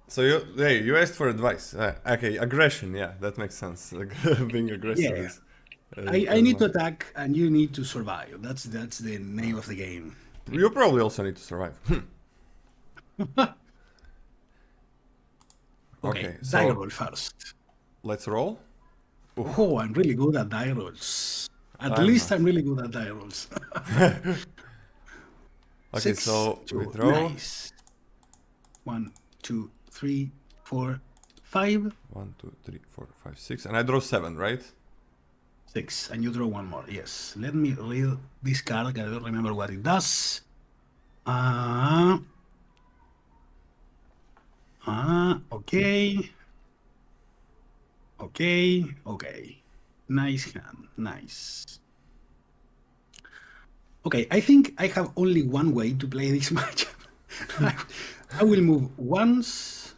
So you asked for advice. Okay, aggression, yeah, that makes sense. Like, being aggressive Yeah. is... I need to attack, and you need to survive. That's the name of the game. You probably also need to survive. Okay, so die roll first. let's roll. Oh, I'm really good at die rolls. At I'm least not. I'm really good at die rolls. Okay, 6, so 2, we draw. nice. 1, 2, 3, 4, 5. 1, 2, 3, 4, 5, 6, and I draw 7, right? 6, and you draw one more. Yes. Let me read this card. I don't remember what it does. Okay. Okay. Nice hand. Nice. Okay, I think I have only one way to play this match. I will move once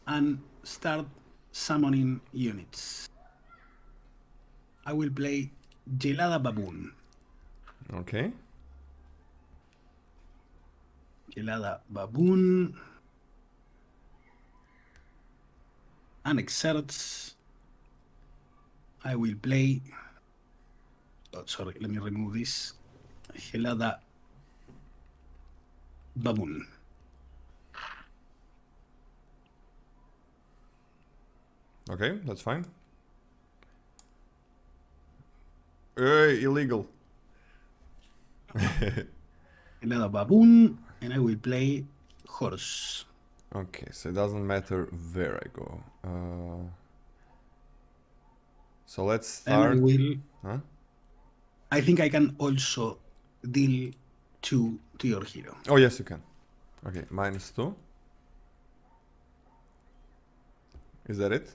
and start summoning units. I will play Gelada Baboon. Okay. Gelada Baboon. And exerts. I will play. Oh, sorry, let me remove this. Gelada Baboon. Okay, that's fine. Hey, illegal. Gelada Baboon, and I will play Horse. Okay, so it doesn't matter where I go. So let's And I start. will. Huh? I think I can also deal 2 to your hero. Oh, yes, you can. Okay, -2. Is that it?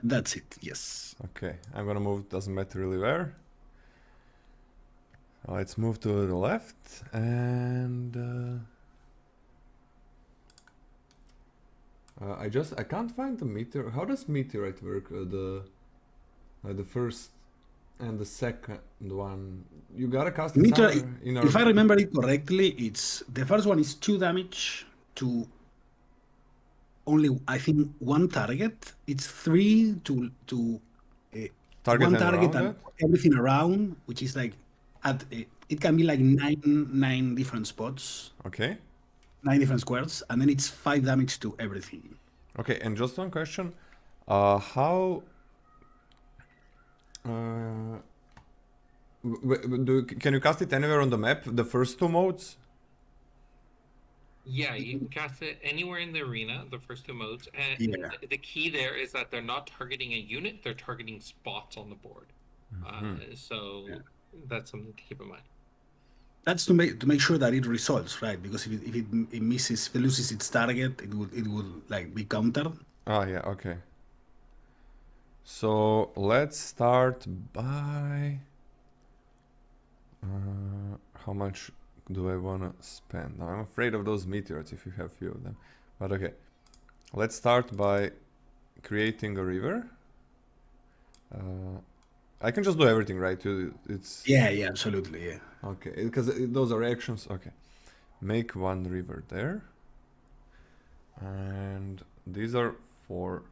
That's it? Yes. Okay, I'm gonna move, doesn't matter really where. Let's move to the left, and I can't find the meteor. How does meteorite work? The first and the second one. You gotta cast it Meteorite, somewhere in our. if I remember it correctly, it's the first one is 2 damage to only, I think, 1 target. It's 3 to Target 1 and target around and it? everything around, which is like it can be like 9 different spots, Okay. 9 different squares, and then it's 5 damage to everything. Okay, and just one question. How can you cast it anywhere on the map? The first 2 modes? Yeah, you can cast it anywhere in the arena, the first 2 modes. And Yeah. the key there is that they're not targeting a unit, they're targeting spots on the board. So that's something to keep in mind. That's to make sure that it resolves, right? Because if it misses, if it loses its target, it would like be countered. Ah, yeah, okay. So let's start by how much do I wanna spend? Now, I'm afraid of those meteors if you have few of them. But okay. Let's start by creating a river. I can just do everything, right? It's Yeah, absolutely, yeah. okay, because those are actions. Okay. Make 1 river there. And these are 4.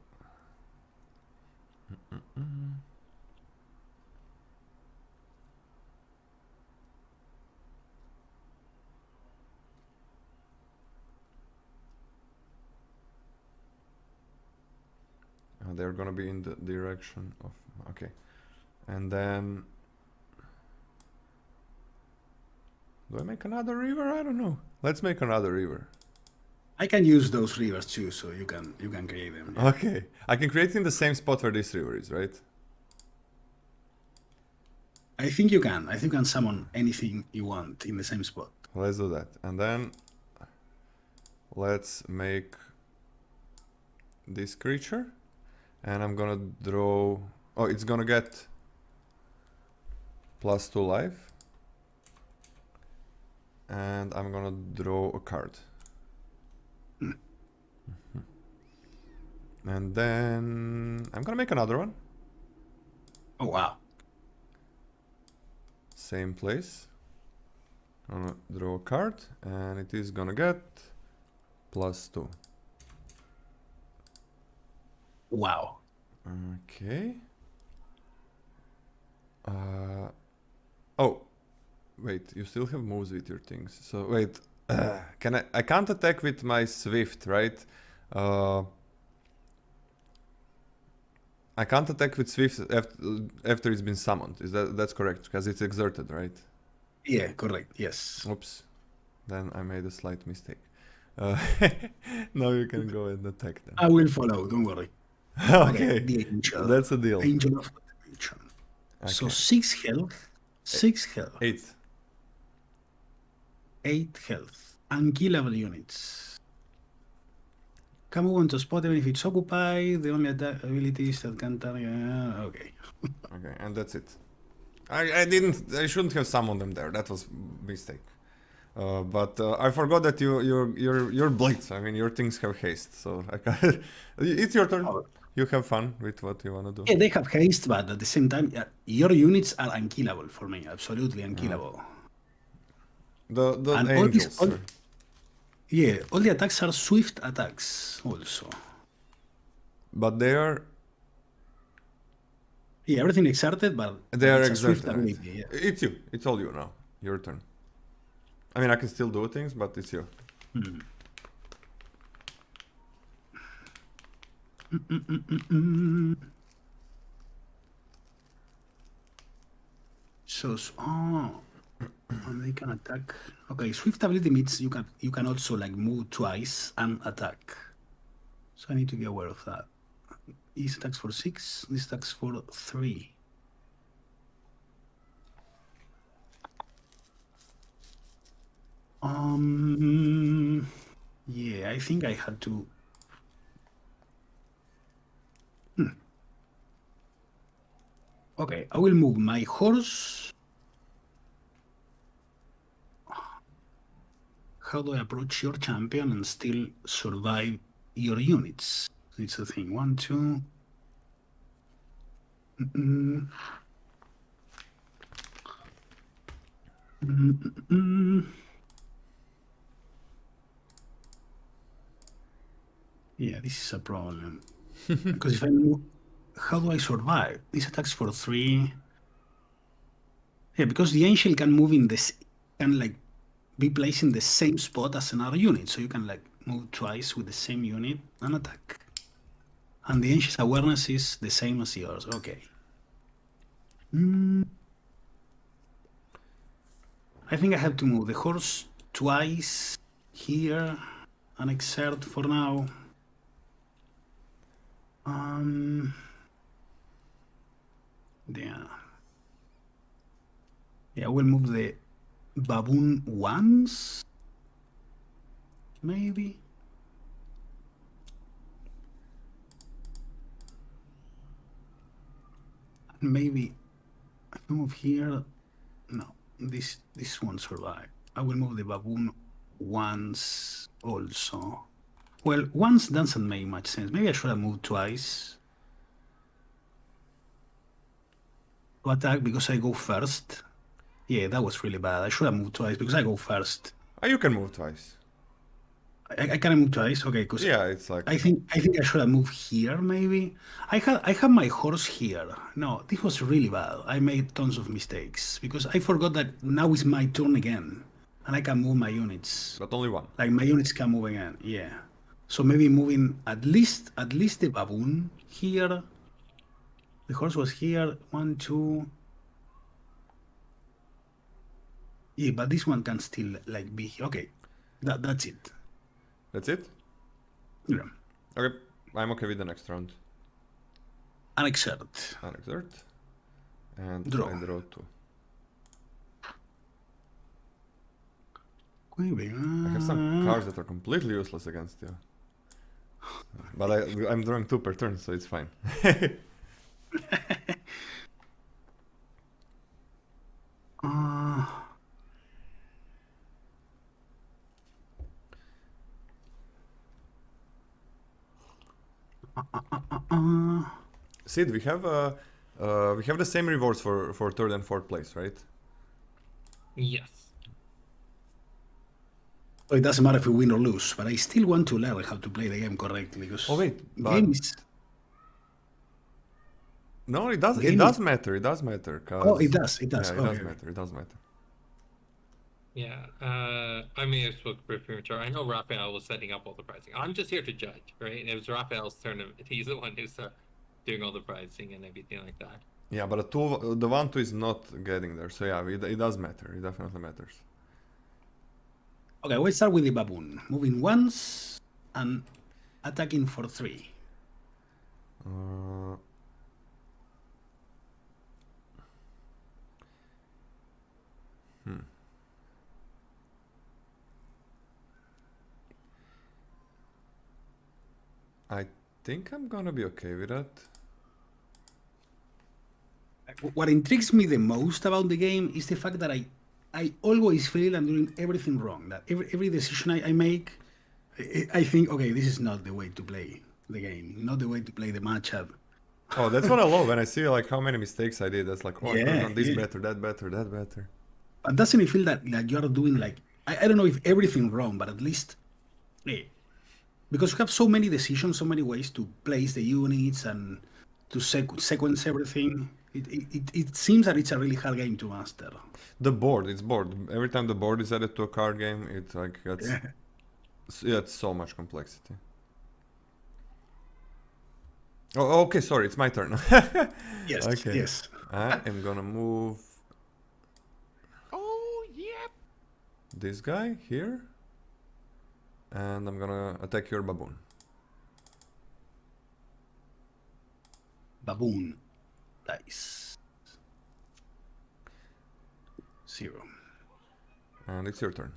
They're gonna be in the direction of, okay. And then, do I make another river? I don't know. Let's make another river. I can use those rivers too, so you can create them. Yeah. Okay, I can create in the same spot where this river is, right? I think you can. I think you can summon anything you want in the same spot. Let's do that. And then let's make this creature. And I'm gonna draw. Oh, it's gonna get +2 life. And I'm gonna draw a card. And then I'm gonna make another one. Oh wow. Same place. Gonna draw a card, and it is gonna get +2. Wow. Okay. Oh, wait. You still have moves with your things. So wait. Can I can't attack with my Swift, right? I can't attack with Swift after it's been summoned. That's correct? Because it's exerted, right? Yeah, correct. Yes. Oops. Then I made a slight mistake. Now you can go and attack them. I will follow. Don't worry. Okay. The angel. That's a deal. Angel of the dimension. So Okay. 6 health, 6 health, 8. 8 health, unkillable units. Can move onto spot even if it's occupied. The only attack abilities that can target. Okay. Okay, and that's it. I shouldn't have summoned them there. That was mistake. But I forgot that you're blitz. I mean, your things have haste, so I can it's your turn. You have fun with what you wanna do. Yeah, they have haste, but at the same time, your units are unkillable for me. Absolutely unkillable. The And angels. Sure. Yeah, all the attacks are swift attacks also. But they are Yeah, everything exerted, but they are it's a swift exerted. Right? ability. Yeah. It's you. It's all you now. Your turn. I mean, I can still do things, but it's you. So, and they can attack. Okay, swift ability means you can also like move twice and attack. So I need to be aware of that. This attacks for 6. This attacks for 3. Yeah, I think I had to. Okay, I will move my horse. How do I approach your champion and still survive your units? It's the thing. 1, 2. Yeah, this is a problem. Because if I move, how do I survive? This attacks for 3. Yeah, because the angel can move in this, can like be placed in the same spot as another unit, so you can like move twice with the same unit and attack. And the angel's awareness is the same as yours. Okay. I think I have to move the horse twice here and exert for now. Yeah, we'll move the baboon once, maybe. Maybe I move here. No, this won't survive. I will move the baboon once also. Well, once doesn't make much sense. Maybe I should have moved twice to attack because I go first. Yeah, that was really bad. I should have moved twice because I go first. You can move twice. I can move twice. Okay, because Yeah, it's like I think I should have moved here. Maybe I have my horse here. No, this was really bad. I made tons of mistakes because I forgot that now is my turn again, and I can move my units. but only one. Like my units can move again. Yeah. So maybe moving at least the baboon here. The horse was here. 1, 2. Yeah, but this one can still like be here. Okay. That's it. That's it? Yeah. Okay. I'm okay with the next round. And exert. And exert. And Draw. I draw 2. I have some cards that are completely useless against you. But I'm drawing 2 per turn, so it's fine. Sid, we have the same rewards for 3rd and 4th place, right? Yes. So it doesn't matter if we win or lose, but I still want to learn how to play the game correctly because Oh wait, but game is. no, it does. Game It does is- matter. It does matter. 'Cause- Oh, it does. It does. Yeah, it Okay, does okay. matter. It does matter. Yeah. I may have spoke premature. I know Raphael was setting up all the pricing. I'm just here to judge, right? It was Raphael's turn. He's the one who's doing all the pricing and everything like that. Yeah, but the 1-2 is not getting there. So yeah, it does matter. It definitely matters. Okay, we'll start with the baboon. Moving once and attacking for 3. I think I'm gonna be okay with that. What intrigues me the most about the game is the fact that I always feel I'm doing everything wrong. That every decision I make, I think, okay, this is not the way to play the game, not the way to play the matchup. Oh, that's what I love when I see like how many mistakes I did. That's like, oh, I could have done this Yeah. better, that better, that better. But doesn't it feel that you are doing like I don't know if everything wrong, but at least because you have so many decisions, so many ways to place the units and to sequence everything. It seems that it's a really hard game to master. The board, it's board. Every time the board is added to a card game, it like gets it's so much complexity. Oh, okay, sorry, it's my turn. Yes, Okay. yes. I am gonna move Oh, yep. this guy here, and I'm gonna attack your baboon. Baboon. Dice. 0. And it's your turn.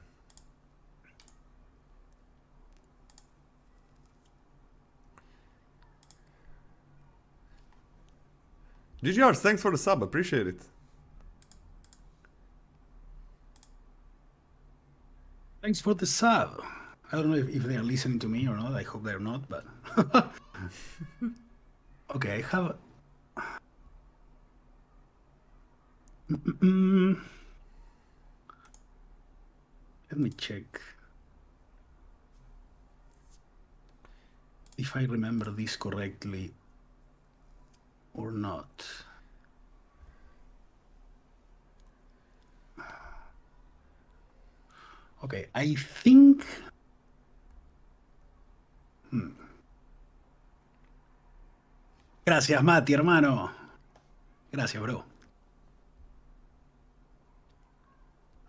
GGRs, thanks for the sub, appreciate it. Thanks for the sub. I don't know if they are listening to me or not. I hope they're not, but okay, I have let me check if I remember this correctly or not. Okay, I think Gracias, Mati, hermano. Gracias, bro.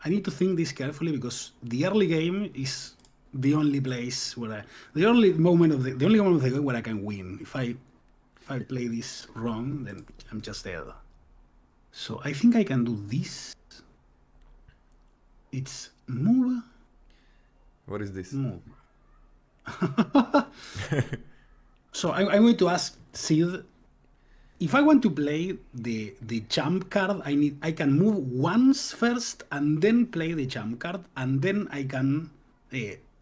I need to think this carefully because the early game is the only place where the only moment of the game where I can win. If I play this wrong, then I'm just dead. So I think I can do this. It's move. What is this? Move. So I'm going to ask Sid, if I want to play the jump card, I can move once first and then play the jump card, and then I can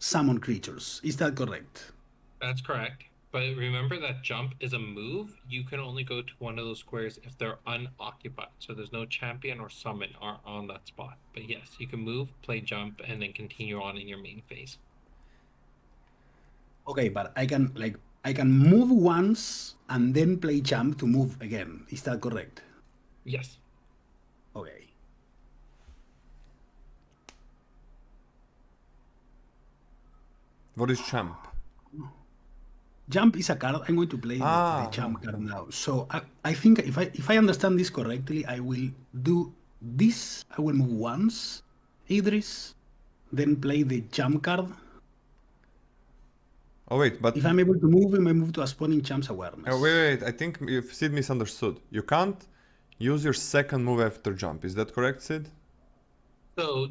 summon creatures. Is that correct? That's correct. But remember that jump is a move. You can only go to one of those squares if they're unoccupied. So there's no champion or summon on that spot. But yes, you can move, play jump, and then continue on in your main phase. Okay, but I can move once and then play jump to move again. Is that correct? Yes. Okay. What is champ? Jump is a card. I'm going to play the jump card now. So I think if I understand this correctly, I will do this. I will move once, Idris, then play the jump card. Oh wait, but If I'm able to move him, I move to a spawning champ's awareness. wait, I think Sid misunderstood. You can't use your second move after jump. Is that correct, Sid? So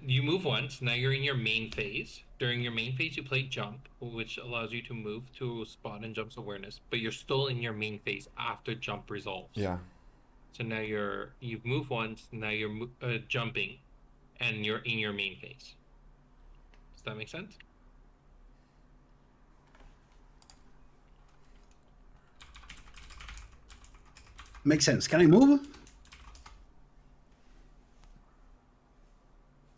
you move once. Now you're in your main phase. During your main phase, you play jump, which allows you to move to spot and jump's awareness. But you're still in your main phase after jump resolves. Yeah. So now you've moved once. Now you're jumping, and you're in your main phase. Does that make sense? Makes sense. Can I move?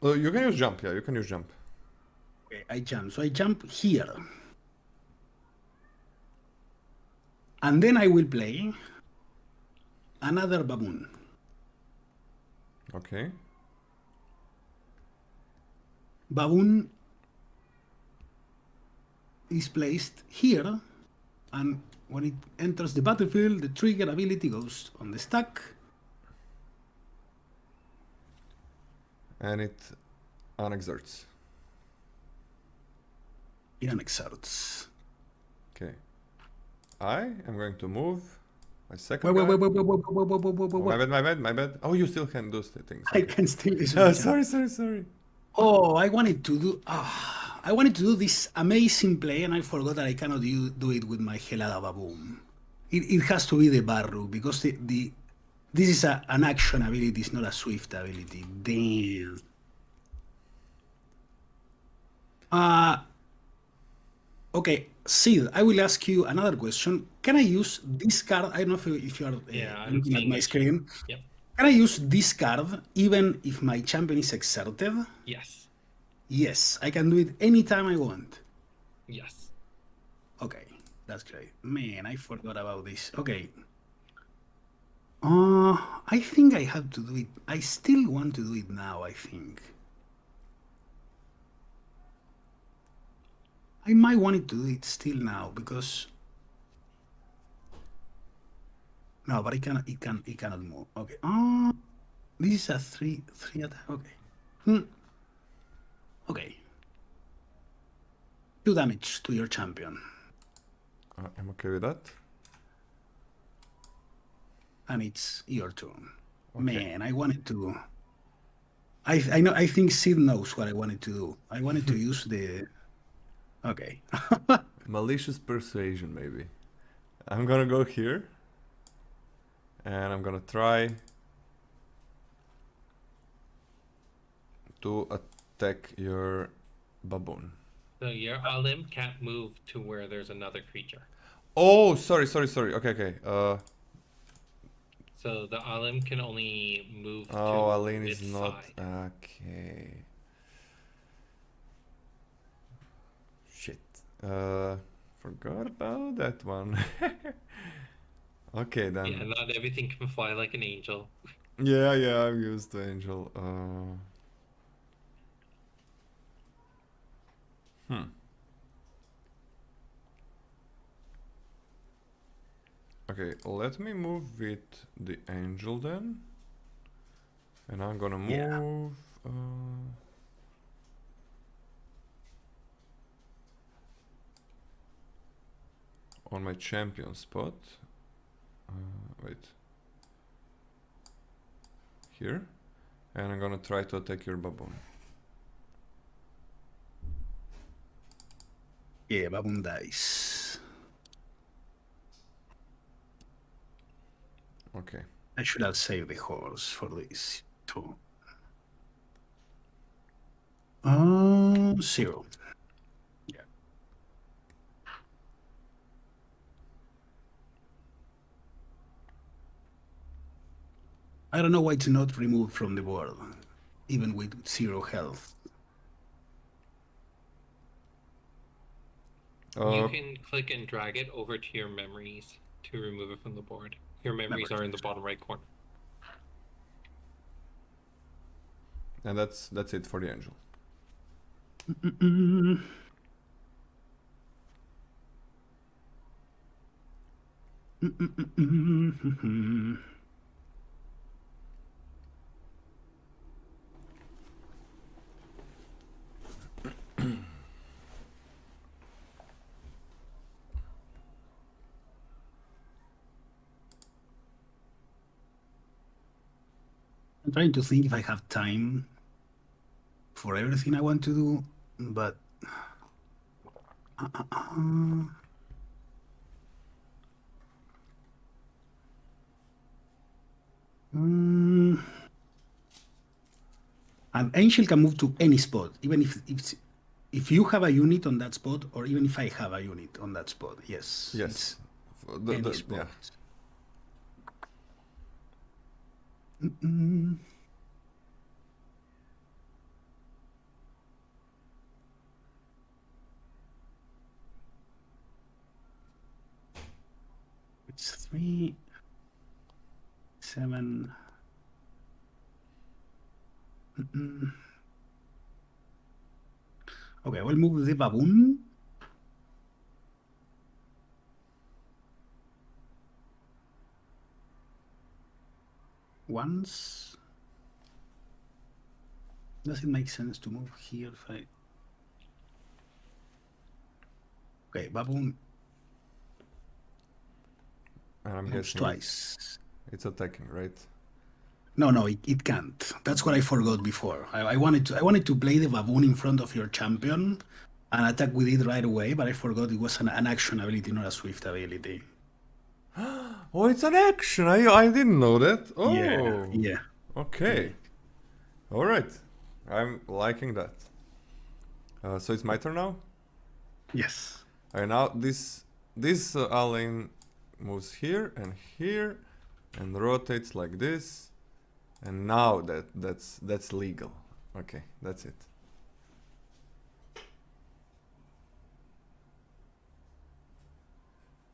You can use jump. Yeah, you can use jump. Okay, I jump. So I jump here. And then I will play another baboon. Okay. Baboon is placed here, and when it enters the battlefield, the trigger ability goes on the stack. And it unexerts. It unexerts. Okay. I am going to move my second Wait. guy. Oh, my bad. Oh, you still can do things. I can still use Oh, the jump. sorry. Oh, I wanted to do. I I wanted to do this amazing play, and I forgot that I cannot do it with my Helada Baboon. It has to be the Barrook, because this is an action ability, it's not a swift ability. Damn. Okay, Sid, I will ask you another question. Can I use this card? I don't know if you are I'm looking at seeing my it. screen. Yep. Can I use this card even if my champion is exerted? Yes. Yes, I can do it anytime I want. Yes. Okay, that's great. Man, I forgot about this. Okay. I think I have to do it. I still want to do it now, I think. I might want to do it still now because no, but it cannot move. Okay. This is a three attack. Okay. Okay. 2 damage to your champion. I'm okay with that. And it's your turn. Okay. Man, I wanted to. I know. I think Sid knows what I wanted to do. I wanted to use the. Okay. Malicious persuasion, maybe. I'm gonna go here, and I'm gonna try to attack your baboon. So your Alim can't move to where there's another creature. Oh, sorry. Okay. So the Alim can only move to Aline is its not side. okay. Shit. Forgot about that one. Okay then. Yeah, not everything can fly like an angel. Yeah, I've used the angel. Okay, let me move with the angel then. And I'm gonna move. On my champion spot. Wait. Here. And I'm gonna try to attack your baboon. Yeah, baboon dice. Okay. I should have saved the horse for this too. 0. Yeah. I don't know why it's not removed from the board, even with 0 health. You can click and drag it over to your memories to remove it from the board. Your memories are in the bottom right corner. And that's it for the angel. I'm trying to think if I have time for everything I want to do, but an angel can move to any spot, even if you have a unit on that spot, or even if I have a unit on that spot. Yes. Yes. Any spot. Yeah. It's 3, 7. Okay, we'll move the baboon. Once. Does it make sense to move here if I... Okay, baboon. And I'm Moves guessing twice. it's attacking, right? No, it can't. That's what I forgot before. I wanted to play the baboon in front of your champion, and attack with it right away, but I forgot it was an action ability, not a swift ability. Oh, it's an action. I didn't know that. Oh. Yeah. Okay. All right. I'm liking that. So it's my turn now. Yes. And now this Alain moves here and rotates like this, and now that's legal. Okay, that's it.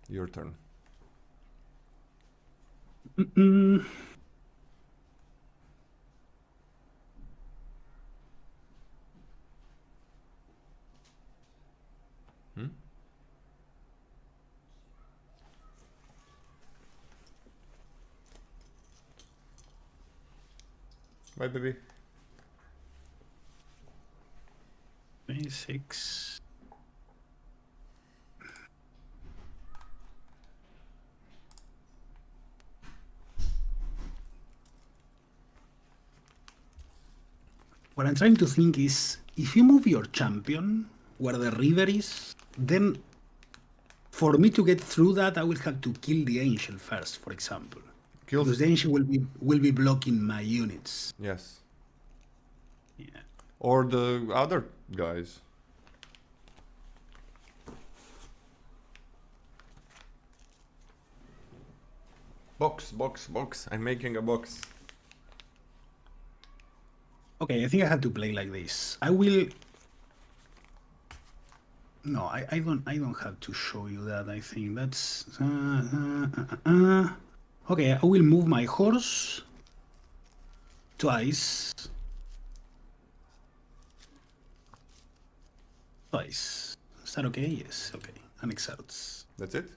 Your turn. Mm-mm. Bye, baby. 26. What I'm trying to think is, if you move your champion where the river is, then for me to get through that, I will have to kill the angel first, for example. Because the angel will be blocking my units. Yes. Yeah. Or the other guys. Box. I'm making a box. Okay, I think I have to play like this. I will. No, I don't have to show you that. I think that's. Okay, I will move my horse twice. Is that okay? Yes. Okay. And exalts. That's it?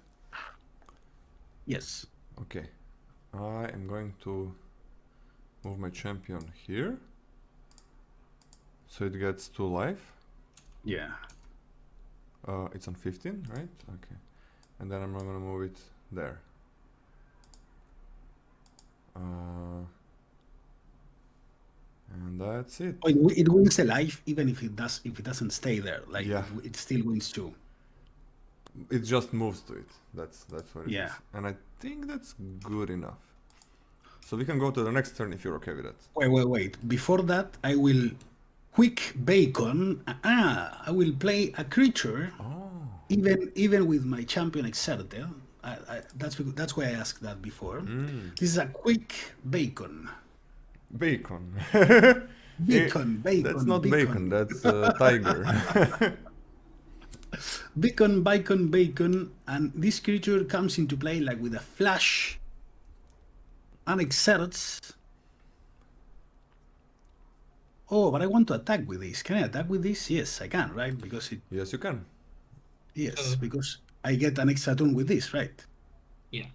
Yes. Okay. I am going to move my champion here. So it gets 2 life. Yeah. It's on 15, right? Okay. And then I'm not gonna move it there. And that's it. Oh, it wins a life even if it doesn't stay there. Like Yeah. it still wins 2. It just moves to it. That's what it Yeah. is. And I think that's good enough. So we can go to the next turn if you're okay with that. Wait. Before that, I will quick bacon. I will play a creature. Oh. Even with my champion exerted. That's why I asked that before. This is a quick bacon. Bacon. Bacon. That's not bacon, that's tiger. Bacon, and this creature comes into play like with a flash and exerts. Oh, but I want to attack with this. Can I attack with this? Yes, I can, right? Because it. Yes, you can. Yes, because I get an extra turn with this, right? Yeah.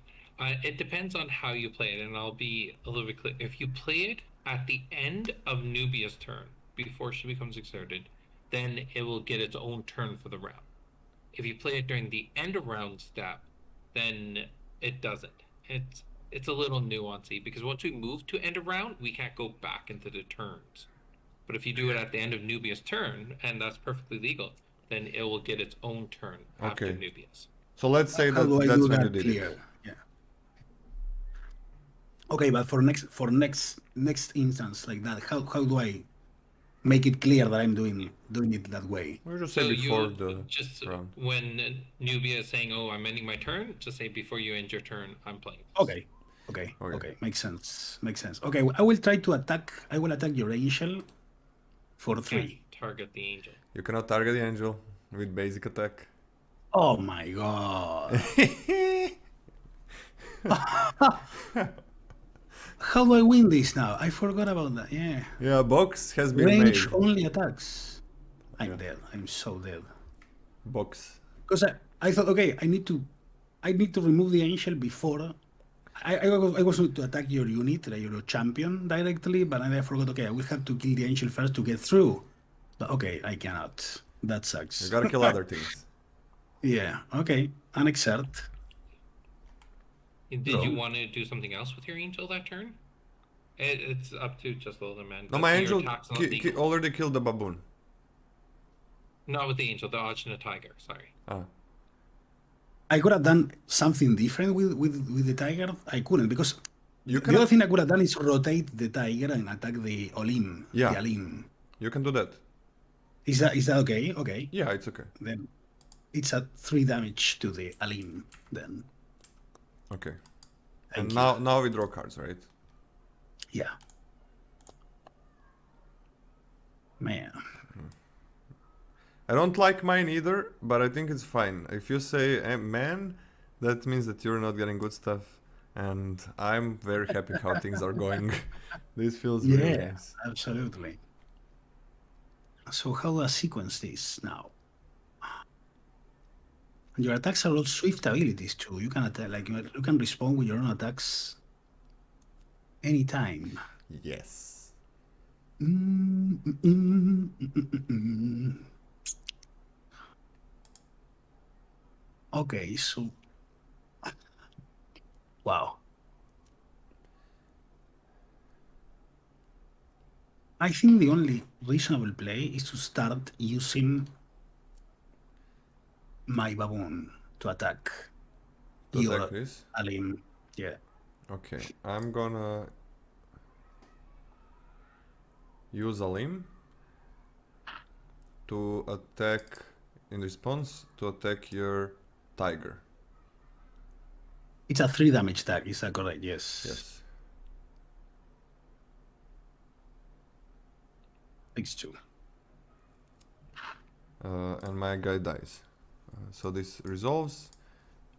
It depends on how you play it, and I'll be a little bit clear. If you play it at the end of Nubia's turn, before she becomes exerted, then it will get its own turn for the round. If you play it during the end of round step, then it doesn't. It's a little nuancy, because once we move to end of round, we can't go back into the turns. But if you do it at the end of Nubia's turn, and that's perfectly legal, then it will get its own turn after Okay. Nubia's. So let's say How do I that's do when that you did clear? it. Yeah. Okay, but for next instance like that, how do I make it clear that I'm doing it that way? We just So say before you the just round. when Nubia is saying, "Oh, I'm ending my turn," just say, "Before you end your turn, I'm playing." This. Okay. Makes sense. Okay, I will try to attack. I will attack your angel for Can't 3. target the angel. You cannot target the angel with basic attack. Oh my god. How do I win this now? I forgot about that. Yeah. Yeah, box has been Range made. only attacks. I'm Yeah. dead. I'm so dead. Box. Because I thought, okay, I need to remove the angel before. I was going to attack your unit, like your champion directly, but then I forgot. Okay, I will have to kill the angel first to get through. But okay, I cannot. That sucks. You gotta kill other things. Yeah. Okay. Unexert. Did No. you want to do something else with your angel that turn? It's up to just the man. No, my Your angel attack's not legal. already killed the baboon. Not with the angel, the Arch and the tiger. Sorry. Ah. I could have done something different with the tiger. I couldn't because You the other thing I could have done is rotate the tiger and attack the Olim. Yeah. The Alim. You can do that. Is that okay? Okay. Yeah, it's okay. Then it's a 3 damage to the Alim. Then. Okay. Thank And you. now we draw cards, right? Yeah. Man. I don't like mine either, but I think it's fine. If you say man, that means that you're not getting good stuff, and I'm very happy how things are going. This feels really Yeah, nice. absolutely. So how do I sequence this now? And your attacks are all swift abilities too. You can attack, like you can respond with your own attacks anytime. Yes. Okay, so wow. I think the only reasonable play is to start using my baboon to attack To your attack this. Alim. Yeah. Okay, I'm gonna use a limb to attack in response to attack your tiger. It's a 3 damage tag, is that correct? Yes. Yes. Takes 2. And my guy dies. So this resolves.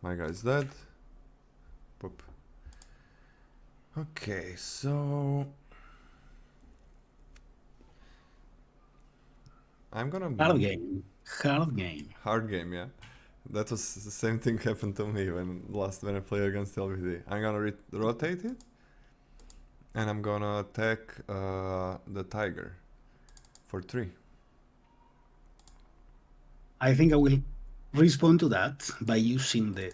My guy's dead. Boop. Okay, so I'm gonna Hard game. Hard game. hard game, yeah. That was the same thing happened to me when I played against LVD. I'm gonna rotate it, and I'm gonna attack the tiger for 3. I think I will respond to that by using the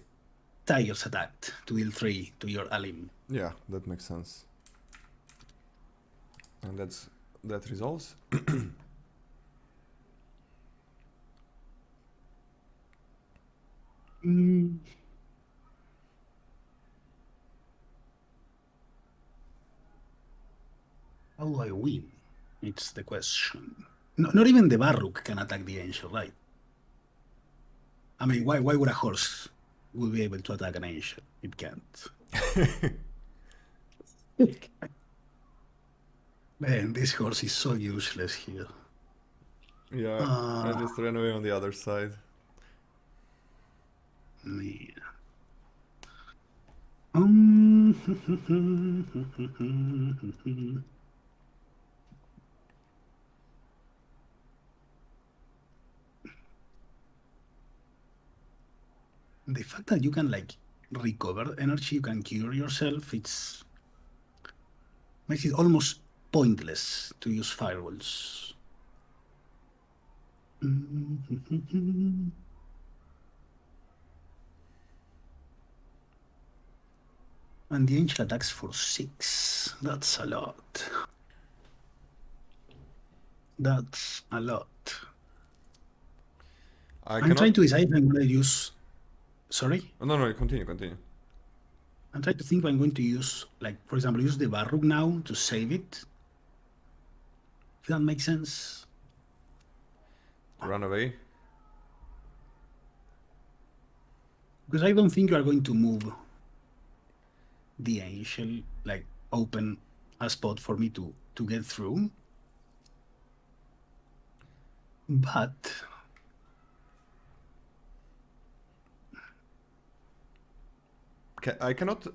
tiger's attack to deal 3 to your Alim. Yeah, that makes sense. And that resolves. How do I win? It's the question. No, not even the Barrook can attack the angel, right? I mean, why would a horse will be able to attack an angel? It can't. Man, this horse is so useless here. Yeah, I just ran away on the other side. Man. The fact that you can like recover energy, you can cure yourself, makes it almost pointless to use firewalls. And the angel attacks for 6. That's a lot. That's a lot. I'm trying to decide if I'm going to use... Sorry? Oh, no, continue. I'm trying to think if I'm going to use, like, for example, use the Barrook now to save it. If that makes sense. Run away. Because I don't think you are going to move the angel, like, open a spot for me to get through. But...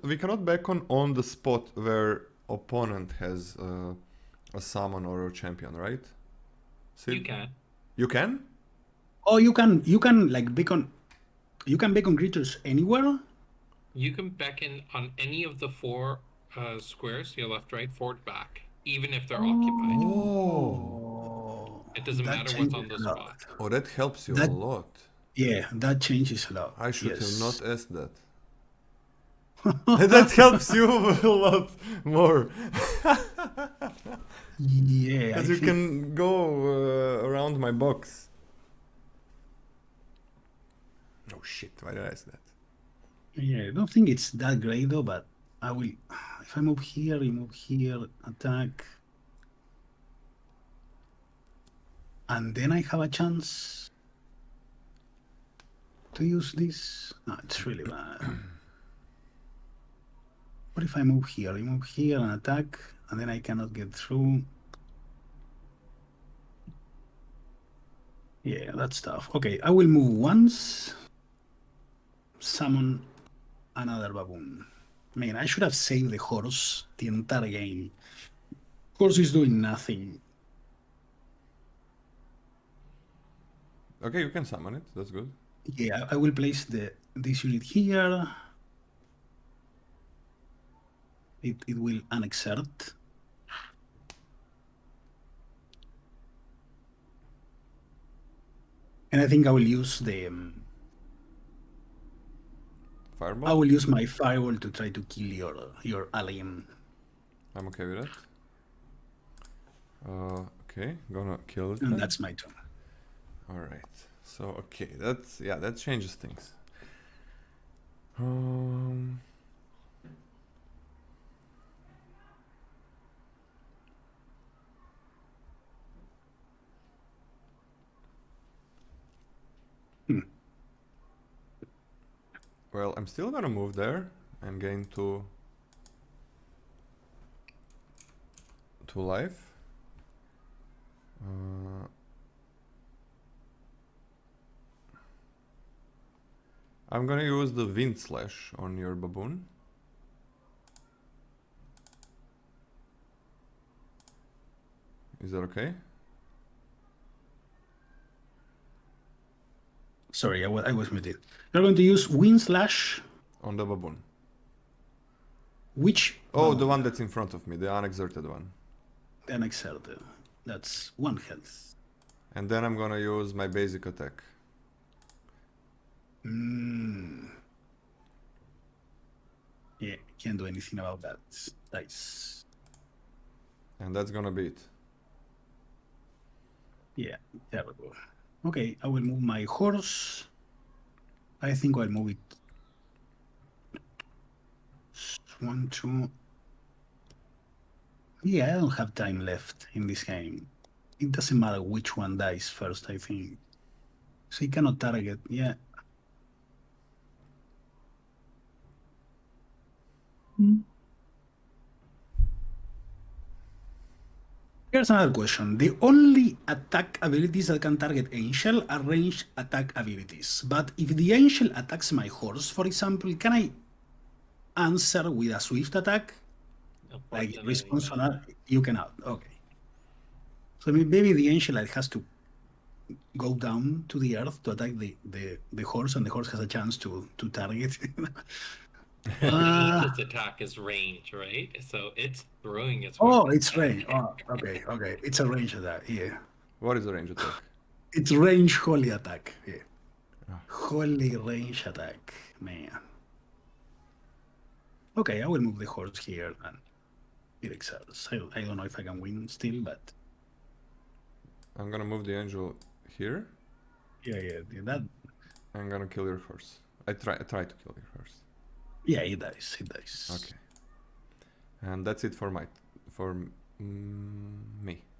we cannot beckon on the spot where opponent has a summon or a champion, right? You can. You can? Oh, you can like beacon. You can beacon creatures anywhere. You can beckon on any of the 4 squares, your left, right, forward, back, even if they're occupied. Oh. It doesn't matter what's on the spot. Oh, that helps you a lot. Yeah, that changes a lot. I should have not asked that. That That helps you a lot more. Yeah, Because you can go around my box. shit, why did I say that? Yeah, I don't think it's that great though, but I will. If I move here, you move here, attack. And then I have a chance to use this. No, it's really bad. What if I move here? You move here and attack, and then I cannot get through. Yeah, that's tough. Okay, I will move once. Summon another baboon. Man, I should have saved the horse the entire game. Horse is doing nothing. Okay, you can summon it. That's good. Yeah, I will place this unit here. It will unexert. And I think I will use the Fireball. I will use my firewall to try to kill your alien. I'm okay with that. Okay, gonna kill it. And then. that's my turn. All right. So okay, that changes things. Um. Well, I'm still gonna move there and gain two life. I'm gonna use the wind slash on your baboon. Is that okay? Sorry, I was muted. You're going to use wind slash. On the baboon. Which? Oh, the one that's in front of me, the unexerted one. The unexerted. That's 1 health. And then I'm gonna use my basic attack. Yeah, can't do anything about that. Dice. And that's gonna be it. Yeah, terrible. Okay, I will move my horse. I think I'll move it. 1, 2. Yeah, I don't have time left in this game. It doesn't matter which one dies first, I think. So he cannot target, yeah. Here's another question. The only attack abilities that can target Angel are ranged attack abilities. But if the Angel attacks my horse, for example, can I answer with a swift attack? Like response on that? You cannot. Okay. So maybe the Angel has to go down to the earth to attack the horse, and the horse has a chance to target. Angel's attack is range, right? So it's throwing its Oh, weapon. it's range. Oh, okay. It's a range attack, yeah. What is the range attack? It's range holy attack, yeah. Ah. Holy range attack, man. Okay, I will move the horse here and it exerts. I don't know if I can win still, but I'm gonna move the angel here. yeah, that. I'm gonna kill your horse. I try to kill your horse. Yeah, it dies. Okay. And that's it for me.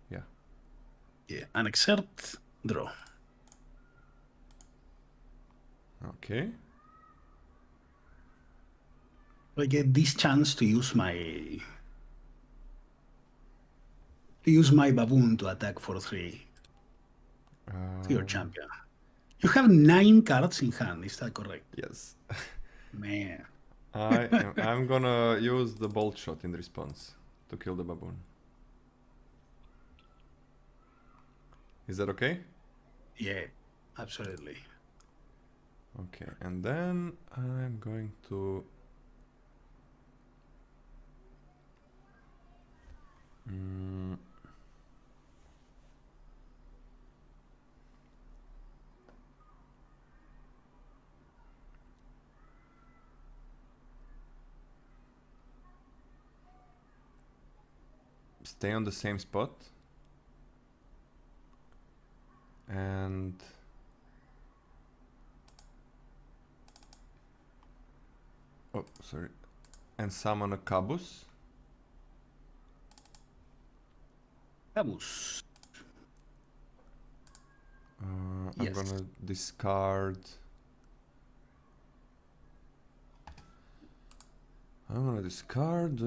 Yeah. Yeah, and exert, draw. Okay. I get this chance to use my baboon to attack for 3 to your champion. You have 9 cards in hand, is that correct? Yes. Man. I'm gonna use the bolt shot in response to kill the baboon. Is that okay? Yeah, absolutely. Okay, and then I'm going to stay on the same spot and Oh, sorry. And summon a Caboose. Caboose. I'm Yes. gonna discard. I'm gonna discard.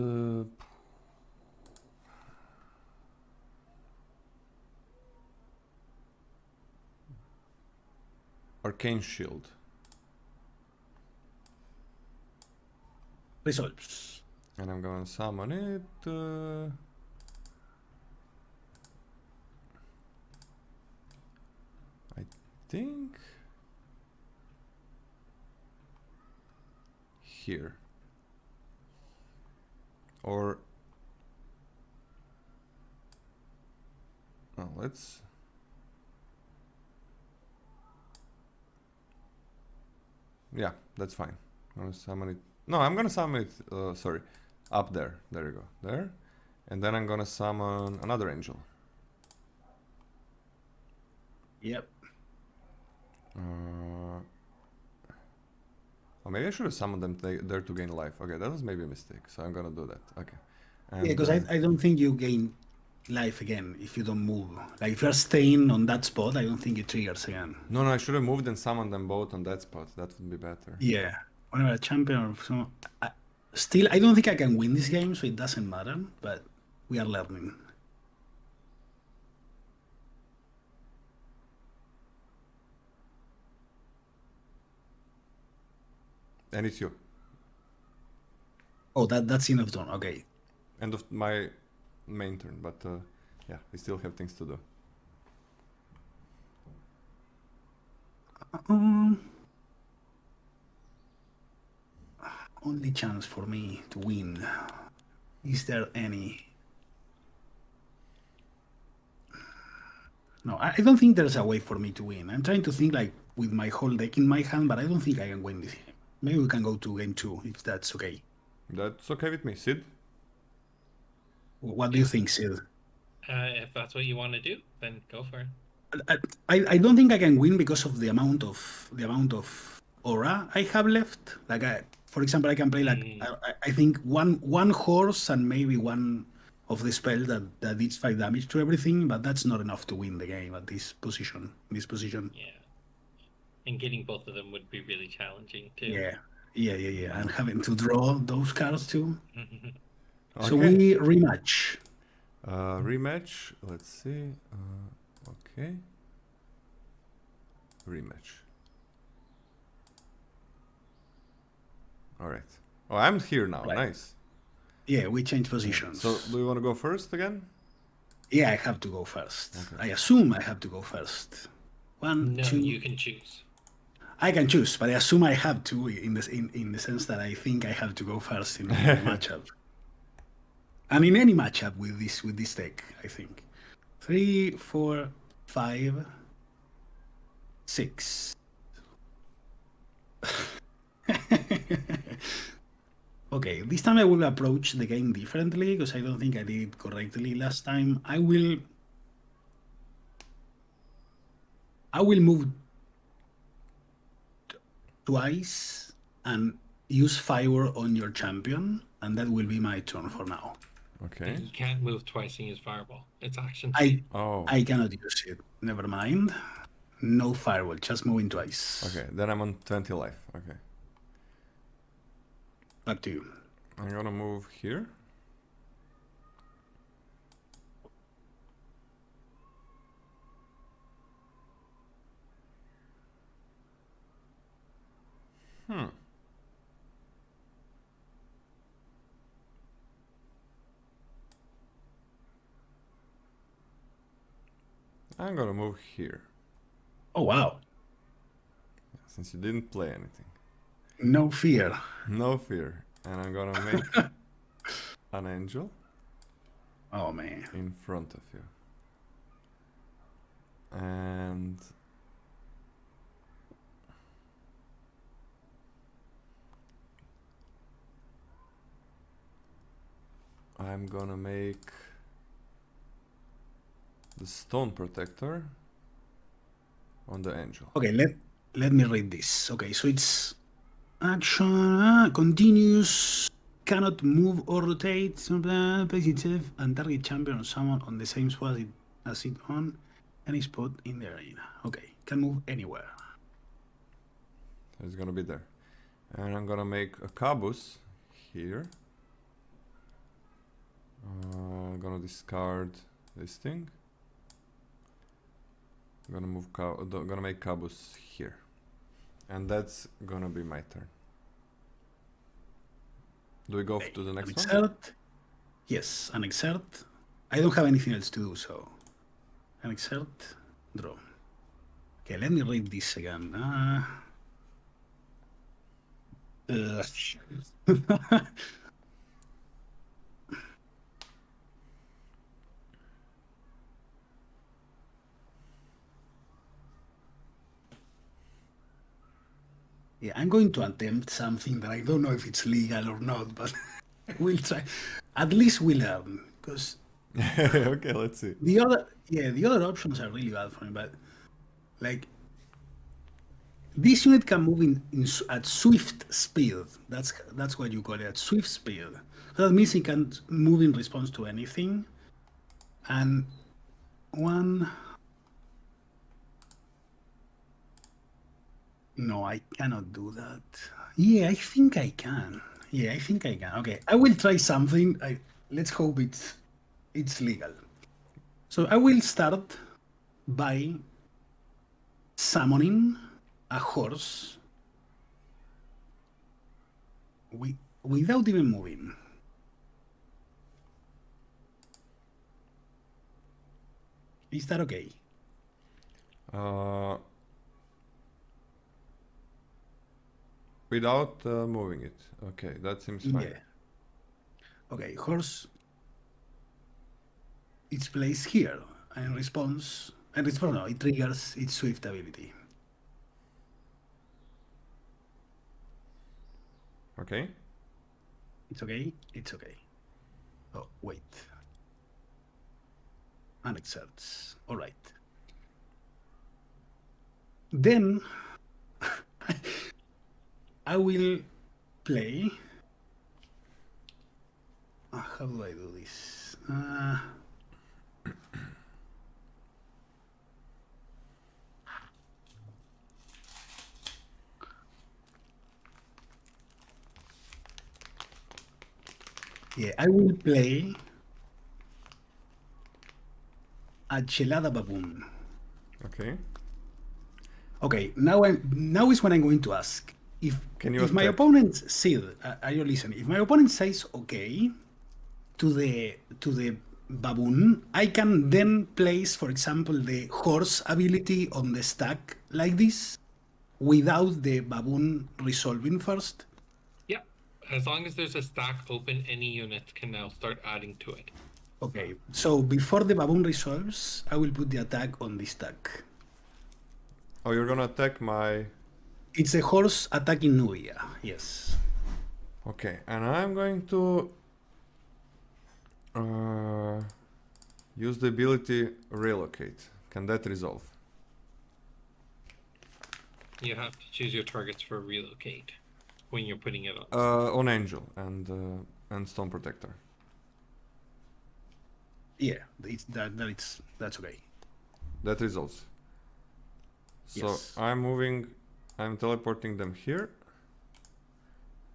Arcane Shield. Resolves. And I'm gonna summon it. I think here. Or oh, let's. Yeah, that's fine. I'm gonna summon it. No, I'm gonna summon it. Sorry, up there. There you go. There, and then I'm gonna summon another angel. Yep. Oh, maybe I should have summoned them there to gain life. Okay, that was maybe a mistake. So I'm gonna do that. Okay. And, Yeah, because I don't think you gain life again if you don't move. Like if you're staying on that spot, I don't think it triggers again. No, I should have moved and summoned them both on that spot. That would be better. Yeah. Whenever a champion or so. Still, I don't think I can win this game, so it doesn't matter. But we are learning. And it's you. Oh, that's enough done. Okay. End of my main turn, but yeah, we still have things to do. Only chance for me to win. Is there any? No, I don't think there's a way for me to win. I'm trying to think like with my whole deck in my hand, but I don't think I can win this game. Maybe we can go to game 2 if that's okay. That's okay with me, Sid. What do you think, Sid? If that's what you want to do, then go for it. I don't think I can win because of the amount of aura I have left. Like for example, I can play like I think one horse and maybe one of the spell that deals 5 damage to everything, but that's not enough to win the game at this position. Yeah, and getting both of them would be really challenging too. Yeah. And having to draw those cards too. Okay. So we rematch. Rematch. Let's see. Okay. Rematch. All right. Oh, I'm here now. Right. Nice. Yeah, we change positions. So, do you want to go first again? Yeah, I have to go first. Okay. I assume I have to go first. One, No, 2. you can choose. I can choose, but I assume I have to in the sense that I think I have to go first in the matchup. And in any matchup with this deck, I think. 3, 4, 5, 6. Okay, this time I will approach the game differently because I don't think I did it correctly last time. I will move twice and use fire on your champion, and that will be my turn for now. Okay. You can't move twice and use fireball. It's action. Oh. I cannot use it. Never mind. No firewall, just moving twice. Okay, then I'm on 20 life. Okay. Back to you. I'm gonna move here. I'm gonna move here. Oh, wow. Since you didn't play anything. No fear. No fear. And I'm gonna make an angel Oh, man. in front of you. And I'm gonna make the stone protector on the angel. Okay, let me read this. Okay, so it's Action continues. Cannot move or rotate. Place itself and target champion or someone on the same spot as it on any spot in the arena. Okay, can move anywhere. It's gonna be there. And I'm gonna make a caboose here. I'm gonna discard this thing. I'm gonna move gonna make caboose here. And that's gonna be my turn. Do we go to the next one? Exert. Yes, an exert. I don't have anything else to do, so an exert, draw. Okay, let me read this again. Yeah, I'm going to attempt something that I don't know if it's legal or not, but we'll try. At least we learn, because okay, let's see. the other options are really bad for me. But like, this unit can move at swift speed. That's what you call it, at swift speed. So that means it can move in response to anything. And one. No, I cannot do that. Yeah, I think I can. Yeah, I think I can. Okay, I will try something. Let's hope it's legal. So I will start by summoning a horse without even moving. Is that okay? Without moving it. Okay, that seems fine. Yeah. Okay, horse. It's placed here, and response. No, it triggers its swift ability. Okay. It's okay. It's okay. Oh wait. And exerts. All right. Then I will play. How do I do this? Yeah, I will play a Chelada Baboon. Okay. Okay, now is when I'm going to ask. If my opponent says, are you listening? If my opponent says okay to the baboon, I can then place, for example, the horse ability on the stack like this, without the baboon resolving first. Yeah, as long as there's a stack open, any unit can now start adding to it. Okay, so before the baboon resolves, I will put the attack on this stack. Oh, you're gonna attack my... It's a horse attacking Nubia, yes. Okay, and I'm going to use the ability relocate. Can that resolve? You have to choose your targets for relocate when you're putting it on. On Angel and Stone Protector. Yeah, that's okay. That resolves. So Yes. I'm teleporting them here.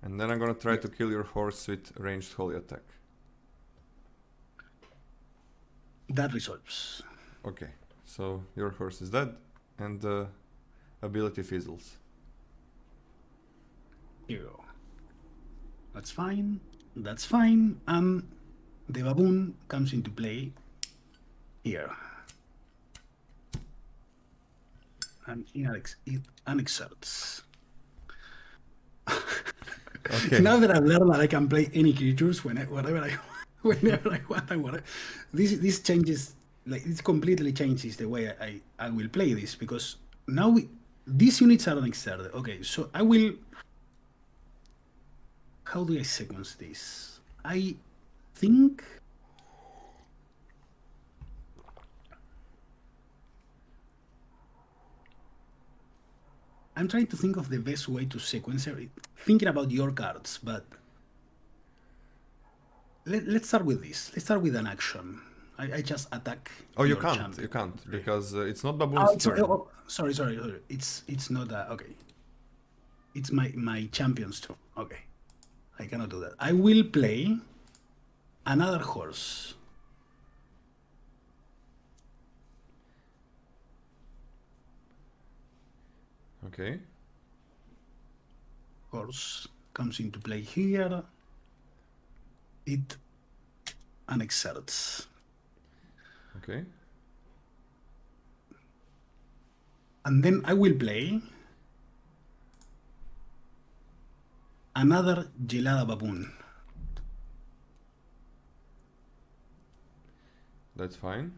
And then I'm gonna try to kill your horse with ranged holy attack. That resolves. Okay, so your horse is dead and the ability fizzles. Here you go. That's fine. That's fine. The baboon comes into play here. And it unexerts. Okay. Now that I've learned that I can play any creatures whenever I want and whatever, this changes, like, it completely changes the way I will play this, because now these units are unexerted. Okay, so I will. How do I sequence this? I think I'm trying to think of the best way to sequence it. Thinking about your cards, but let's start with this. Let's start with an action. I just attack. Oh, you your can't. champion. You can't because it's not Oh, Baboon's turn. sorry. It's not okay. It's my champion's turn. Okay, I cannot do that. I will play another horse. Okay. Horse comes into play here. It unexerts. Okay. And then I will play another Gelada Baboon. That's fine.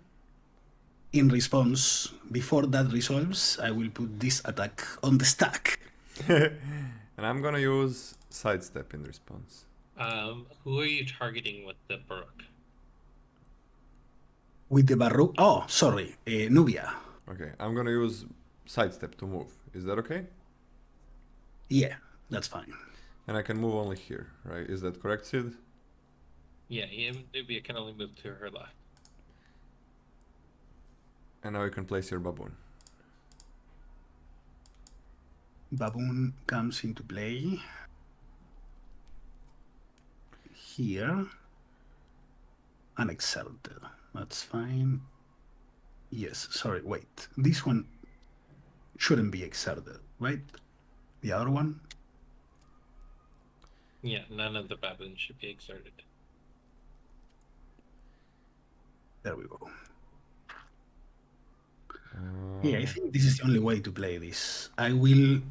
In response, before that resolves, I will put this attack on the stack. And I'm gonna use sidestep in response. Who are you targeting with the Baroque? With the Baroque. Oh, sorry, Nubia. Okay, I'm gonna use sidestep to move. Is that okay? Yeah, that's fine. And I can move only here, right? Is that correct, Sid? Yeah, Nubia can only move to her left. And now you can place your baboon. Baboon comes into play here. Unexerted. That's fine. Yes, sorry, wait. This one shouldn't be exerted, right? The other one? Yeah, none of the baboons should be exerted. There we go. Yeah, I think this is the only way to play this. I will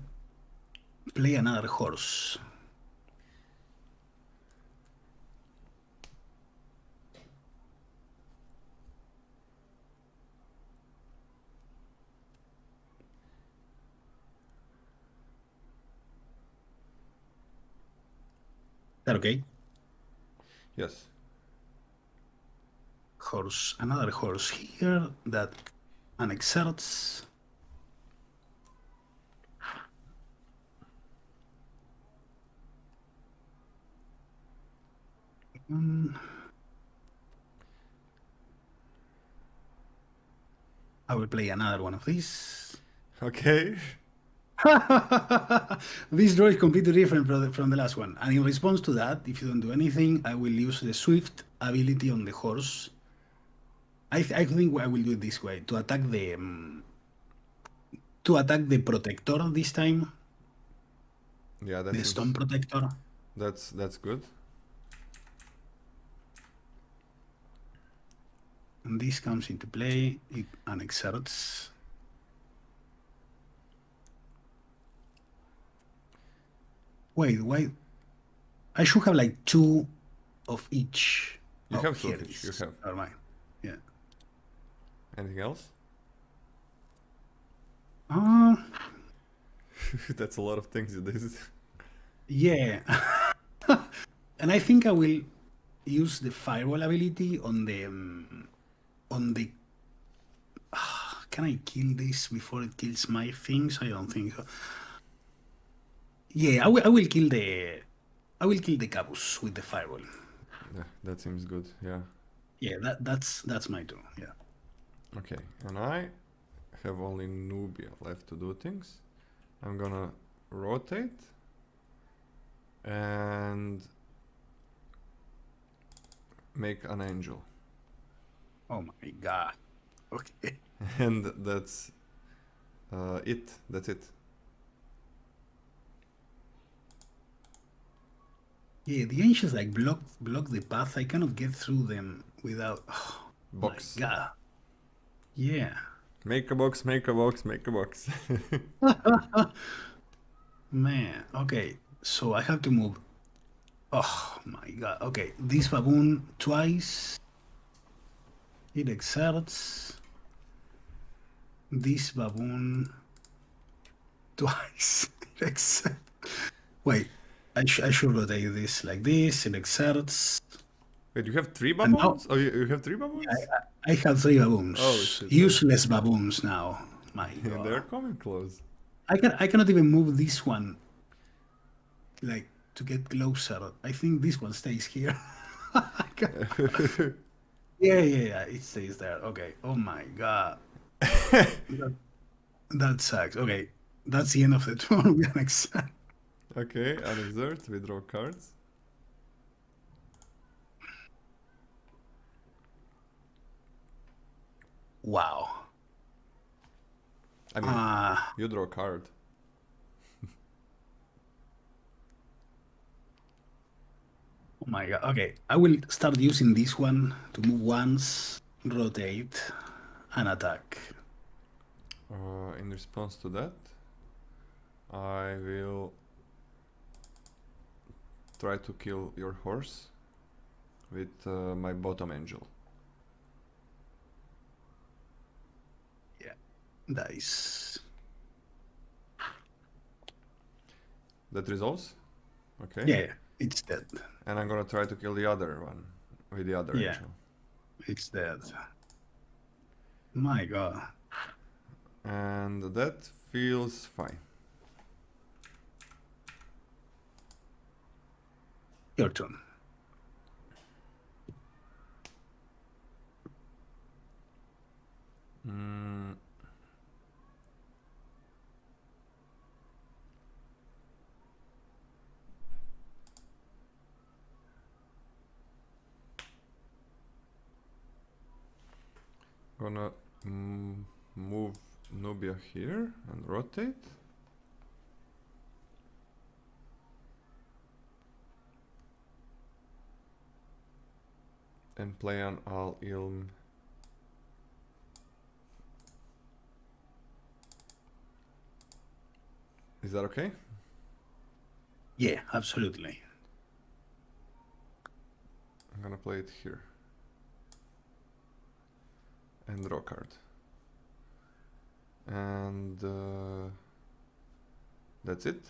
play another horse. That okay? Yes. Horse, another horse here that unexerts. I will play another one of these. Okay. This draw is completely different from the last one. And in response to that, if you don't do anything, I will use the Swift ability on the horse. I think I will do it this way to attack the protector this time. Yeah, The stone protector. That's good. And this comes into play. It unexerts. Wait. I should have like two of each. You have two here of it each. is. You have. Never mind. Yeah. Anything else? That's a lot of things. This. Yeah. And I think I will use the firewall ability on the can I kill this before it kills my things? I don't think so. Yeah, I will kill the Cabus with the firewall. Yeah, that seems good. Yeah. Yeah, that's my turn. Yeah. Okay, and I have only Nubia left to do things. I'm gonna rotate and make an angel. Oh my god. Okay. And that's it. That's it. Yeah, the angels like block the path. I cannot get through them without. Oh, Box. My god. Yeah. Make a box. Make a box. Make a box. Man. Okay. So I have to move. Oh my god. Okay. This baboon twice. It exerts. This baboon twice. It exerts. Wait. I should rotate this like this. It exerts. Wait, you have three And now- baboons? Oh, you have three baboons? I have three baboons. Oh, shit. Useless baboons now. My Yeah, god. they're coming close. I cannot even move this one, like, to get closer. I think this one stays here. Yeah, it stays there. Okay. Oh my god. That sucks. Okay, that's the end of the turn. We are next. Okay, unexert, we draw cards. Wow. I mean, you draw a card. Oh my god. Okay, I will start using this one to move once, rotate, and attack. In response to that, I will try to kill your horse with my bottom angel. Yeah, dice. That resolves? Okay. Yeah, it's dead. And I'm gonna try to kill the other one with the other angel. It's dead. My god. And that feels fine. Your turn. Gonna move Nubia here and rotate. And play an Al Ilm. Is that okay? Yeah, absolutely. I'm gonna play it here. And draw card. And that's it.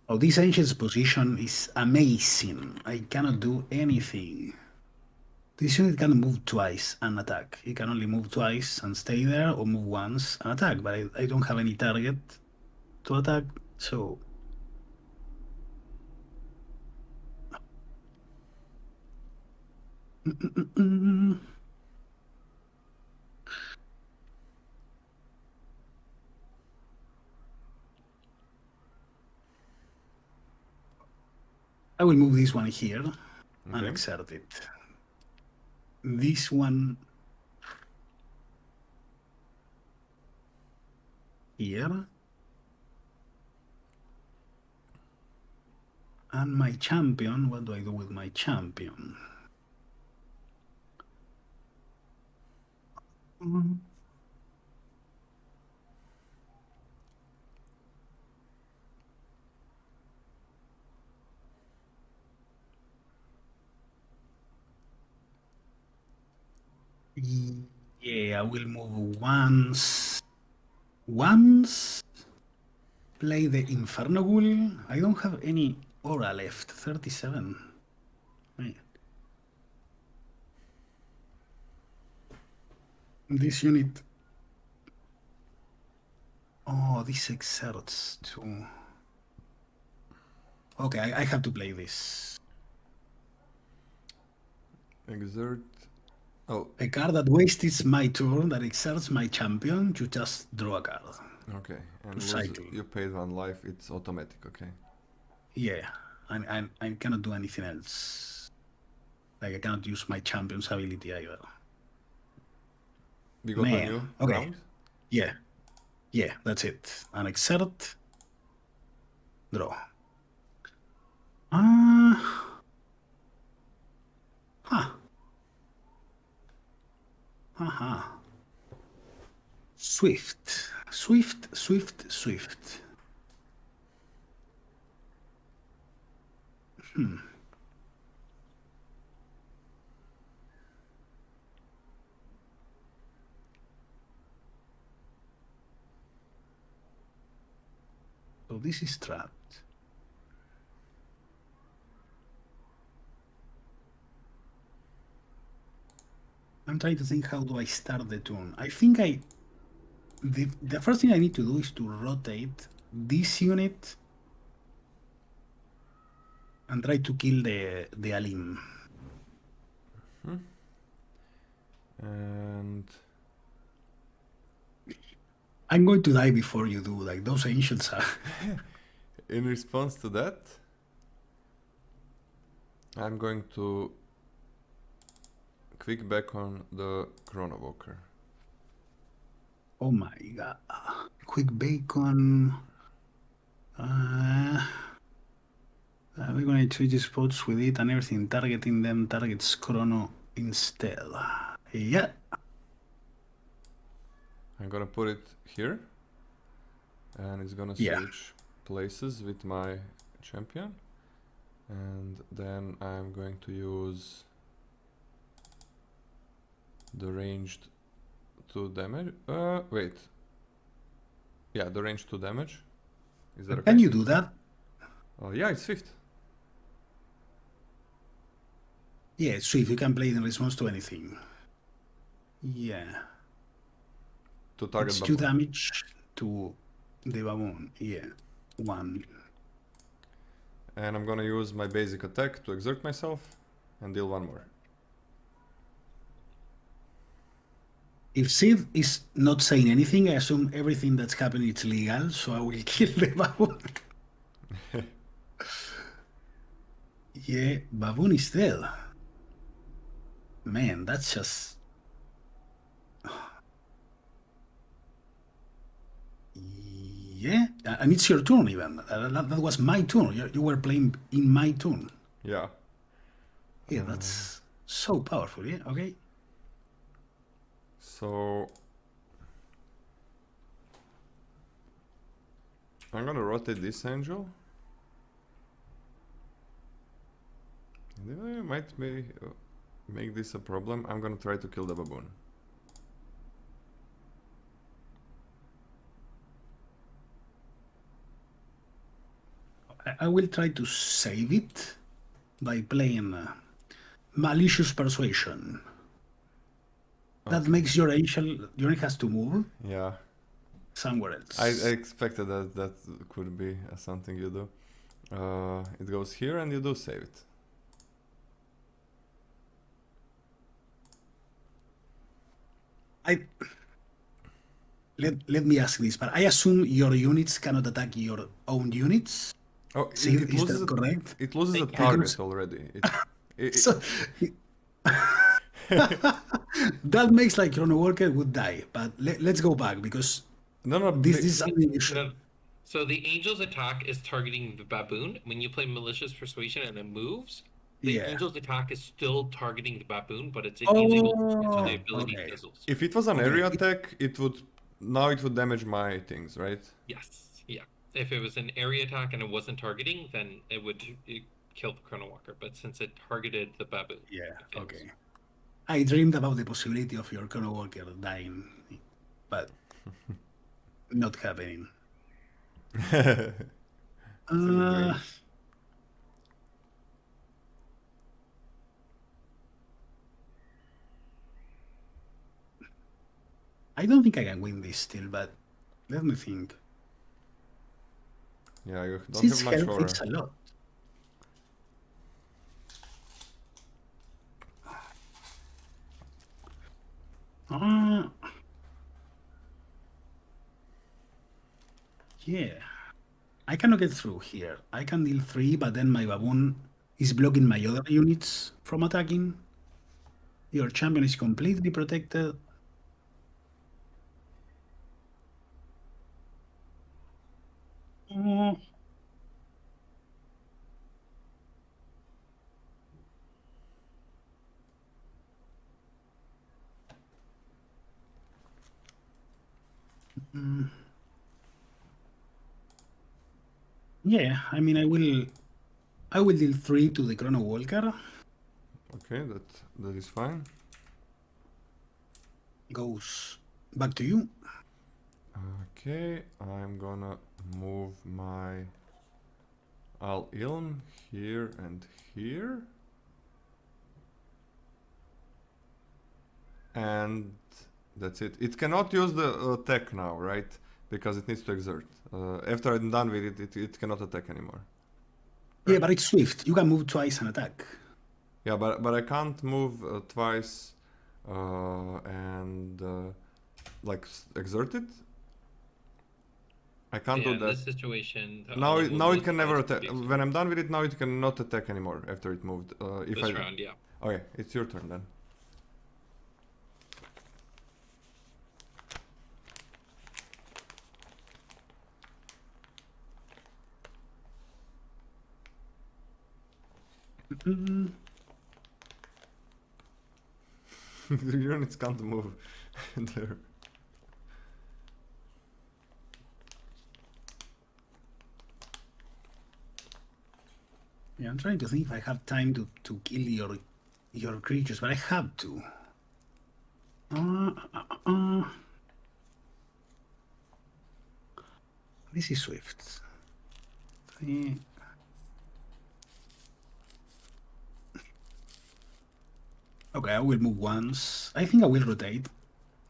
Oh, this ancient's position is amazing. I cannot do anything. This unit can move twice and attack. It can only move twice and stay there, or move once and attack, but I don't have any target to attack, so... I will move this one here and exert it. This one here. And my champion, what do I do with my champion? Yeah, I will move once. Play the Inferno Ghoul. I don't have any aura left. 37. Man. This unit. Oh, this exerts too. Okay, I have to play this. Exert. Oh. A card that wastes my turn, that exerts my champion, you just draw a card. Okay, and cycle. You paid 1 life, it's automatic, okay? Yeah, I cannot do anything else. Like, I cannot use my champion's ability either. We got a new round? Yeah, that's it. An exert, draw. Swift. So this is trapped. I'm trying to think, how do I start the turn? I think the first thing I need to do is to rotate this unit and try to kill the Alim. And I'm going to die before you do. Like, those ancients are. in response to that, I'm going to quick back on the Chrono Walker. Oh my god. Quick bacon. We're gonna change spots with it and everything. Targeting them targets Chrono instead. Yeah. I'm gonna put it here, and it's gonna Yeah. switch places with my champion, and then I'm going to use the ranged 2 damage. Wait. Yeah, the ranged 2 damage. Is that okay? Can you do that? Oh, yeah, it's 5th. Yeah, so if you can play it in response to anything. Yeah. To target It's 2 baboon. damage to the baboon. Yeah. 1. And I'm gonna use my basic attack to exert myself and deal 1 more. If Sid is not saying anything, I assume everything that's happening is legal, so I will kill the baboon. Yeah, baboon is dead. Man, that's just... Yeah, and it's your turn even. That was my turn. You were playing in my turn. Yeah. Yeah, that's so powerful, yeah, okay. So I'm gonna rotate this angel. And I might make this a problem. I'm gonna try to kill the baboon. I will try to save it by playing Malicious Persuasion. That Okay. makes your angel has to move Yeah. somewhere else. I expected that could be something you do. It goes here and you do save it. Let me ask this, but I assume your units cannot attack your own units. Oh, See, it is loses that correct? It loses a Because- target already. So that makes like Chrono Walker would die. But let's go back because no, this is something you should. No. So the angel's attack is targeting the baboon. When you play malicious persuasion and it moves, the Yeah. angel's attack is still targeting the baboon, but it's Oh, illegal so the ability okay. fizzles. if it was an Okay. area attack, it would damage my things, right? Yes, yeah. If it was an area attack and it wasn't targeting, then it would kill the Chrono Walker. But since it targeted the baboon, Yeah. it fails. Okay. I dreamed about the possibility of your Chrono Walker dying, but not happening. Uh, I don't think I can win this still, but let me think. Yeah, you don't Since have much health aura. is a lot. Yeah. I cannot get through here. I can deal 3, but then my baboon is blocking my other units from attacking. Your champion is completely protected. Yeah, I mean, I will deal 3 to the Chrono Walker. Okay, that is fine. Goes back to you. Okay, I'm gonna move my Al-Ilm here and here. and that's it. It cannot use the attack now, right? Because it needs to exert. After I'm done with it, it cannot attack anymore. Yeah, but it's swift. You can move twice and attack. Yeah, but I can't move twice and like exert it. I can't Yeah, do in that. this situation, the Now, other it, one now will it can never twice attack. be When I'm done with it, now it cannot attack anymore after it moved. If this I round, yeah. okay, it's your turn then. The units can't move there. Yeah, I'm trying to think if I have time to kill your creatures, but I have to. This is swift. Three. Okay, I will move once. I think I will rotate.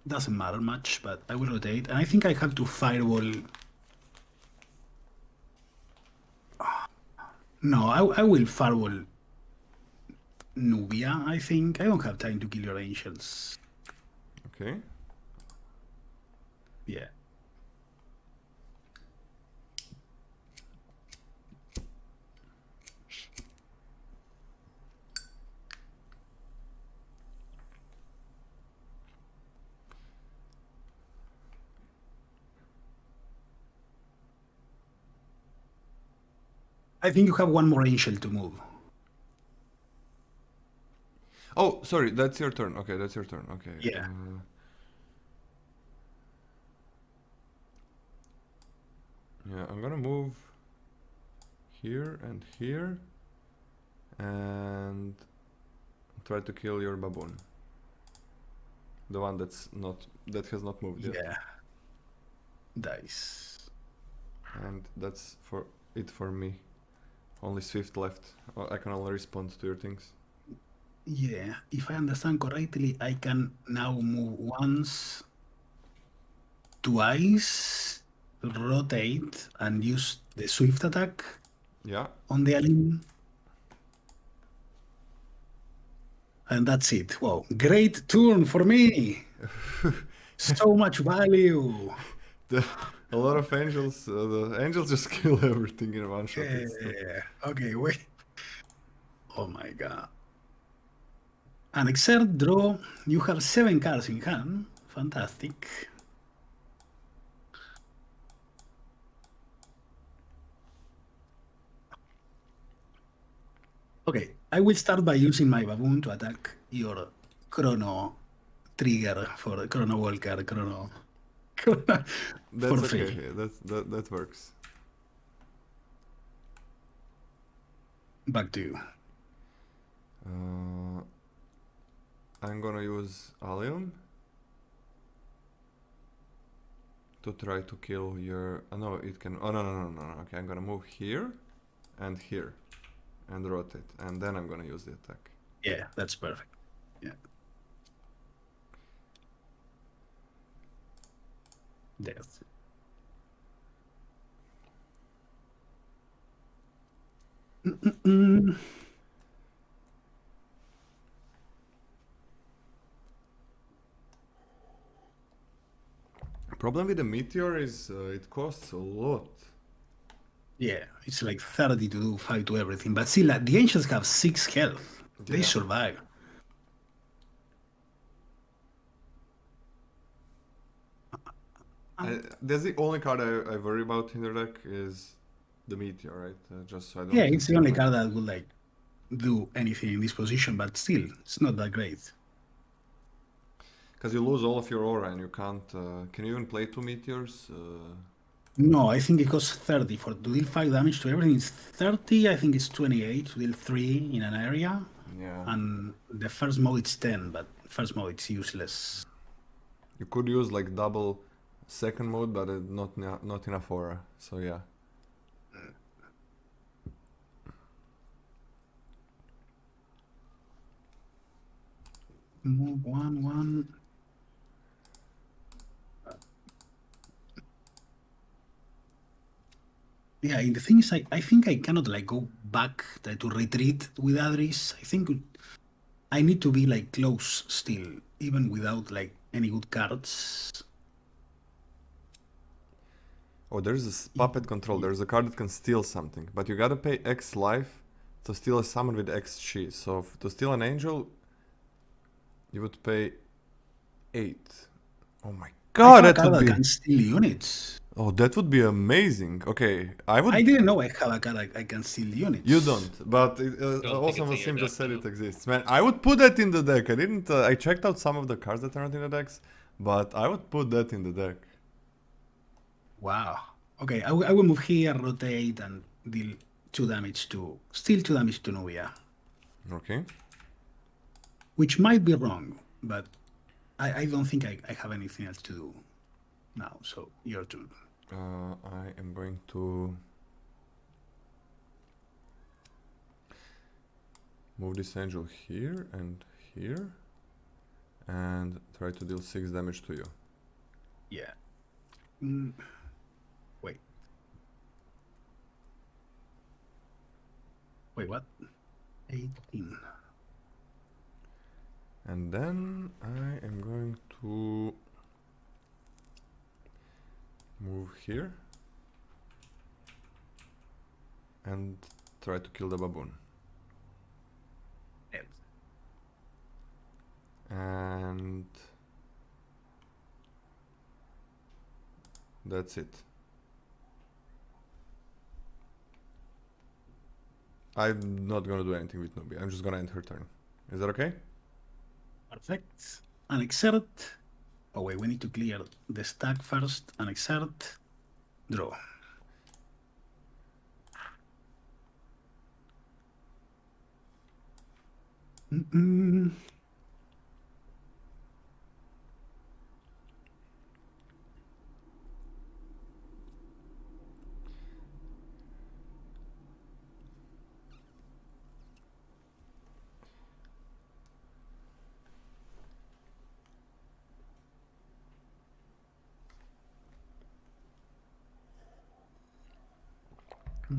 Doesn't matter much, but I will rotate. And I think I have to fireball. No, I will fireball Nubia, I think. I don't have time to kill your ancients. Okay. Yeah. I think you have one more angel to move. Oh, sorry, that's your turn. Okay, that's your turn. Okay. Yeah. Yeah, I'm gonna move here and try to kill your baboon. The one that has not moved yet. Yeah. Dice. And that's for me. Only Swift left. I can only respond to your things. Yeah, if I understand correctly, I can now move once, twice, rotate, and use the swift attack Yeah. on the alien. And that's it. Wow, great turn for me. So much value. A lot of angels. The angels just kill everything in one shot. Yeah. Okay, wait. Oh my god. And exert, draw. You have 7 cards in hand. Fantastic. Okay, I will start by using my baboon to attack your chrono trigger for chrono walker, chrono. That's for free. okay. That works. Back to you. I'm gonna use Allium to try to kill your. No, it can. Oh no. Okay, I'm gonna move here and here and rotate, and then I'm gonna use the attack. Yeah, that's perfect. Yeah. Yes. Problem with the meteor is it costs a lot. Yeah, it's like 30 to do 5 to everything. But still, the ancients have 6 health. They Yeah. survive. That's the only card I worry about in the deck is the meteor, right? Just so I don't. Yeah, it's the only card that would like do anything in this position, but still, it's not that great. Because you lose all of your aura and you can't. Can you even play 2 meteors? No, I think it costs 30 for to deal 5 damage to everything. It's 30, I think it's 28 to deal 3 in an area. Yeah. And the first mode it's 10, but first mode it's useless. You could use like double second mode, but not enough aura. So yeah. Move 1/1. Yeah, and the thing is, I think I cannot like go back to retreat with Adris. I think I need to be like close still, even without like any good cards. Oh, there's this puppet control. There's a card that can steal something, but you gotta pay X life to steal a summon with X chi. So to steal an angel, you would pay 8. Oh my god, that would be. Can steal units. Oh, that would be amazing. Okay, I would. I didn't know I have a card I can steal units. You don't, but also Sim just said it exists. Man, I would put that in the deck. I didn't. I checked out some of the cards that are not in the decks, but I would put that in the deck. Wow. Okay, I will move here, rotate, and deal 2 damage to Nubia. Okay. Which might be wrong, but I don't think I have anything else to do now. So your turn. I am going to move this angel here, and try to deal 6 damage to you. Yeah. Wait. Wait, what? 18. And then I am going to move here and try to kill the baboon. Yes. And that's it. I'm not gonna do anything with Nubia. I'm just gonna end her turn. Is that okay? Perfect. And exert. Oh wait, we need to clear the stack first. And exert. Draw.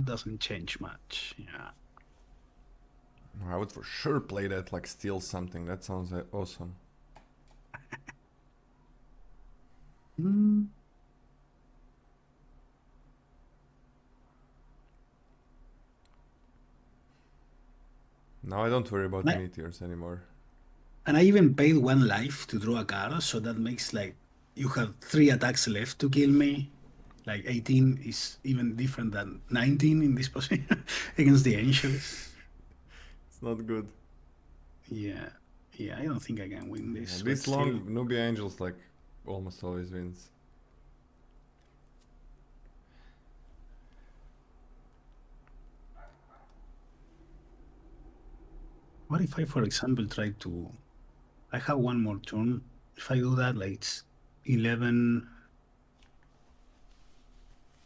Doesn't change much. Yeah. I would for sure play that, like steal something. That sounds awesome. Now I don't worry about any tears anymore. And I even paid 1 life to draw a card, so that makes like you have 3 attacks left to kill me. Like 18 is even different than 19 in this position against the angels. It's not good. Yeah, I don't think I can win this. Yeah, this long Nubia Angels like almost always wins. What if I, for example, try to... I have 1 more turn. If I do that, like it's 11...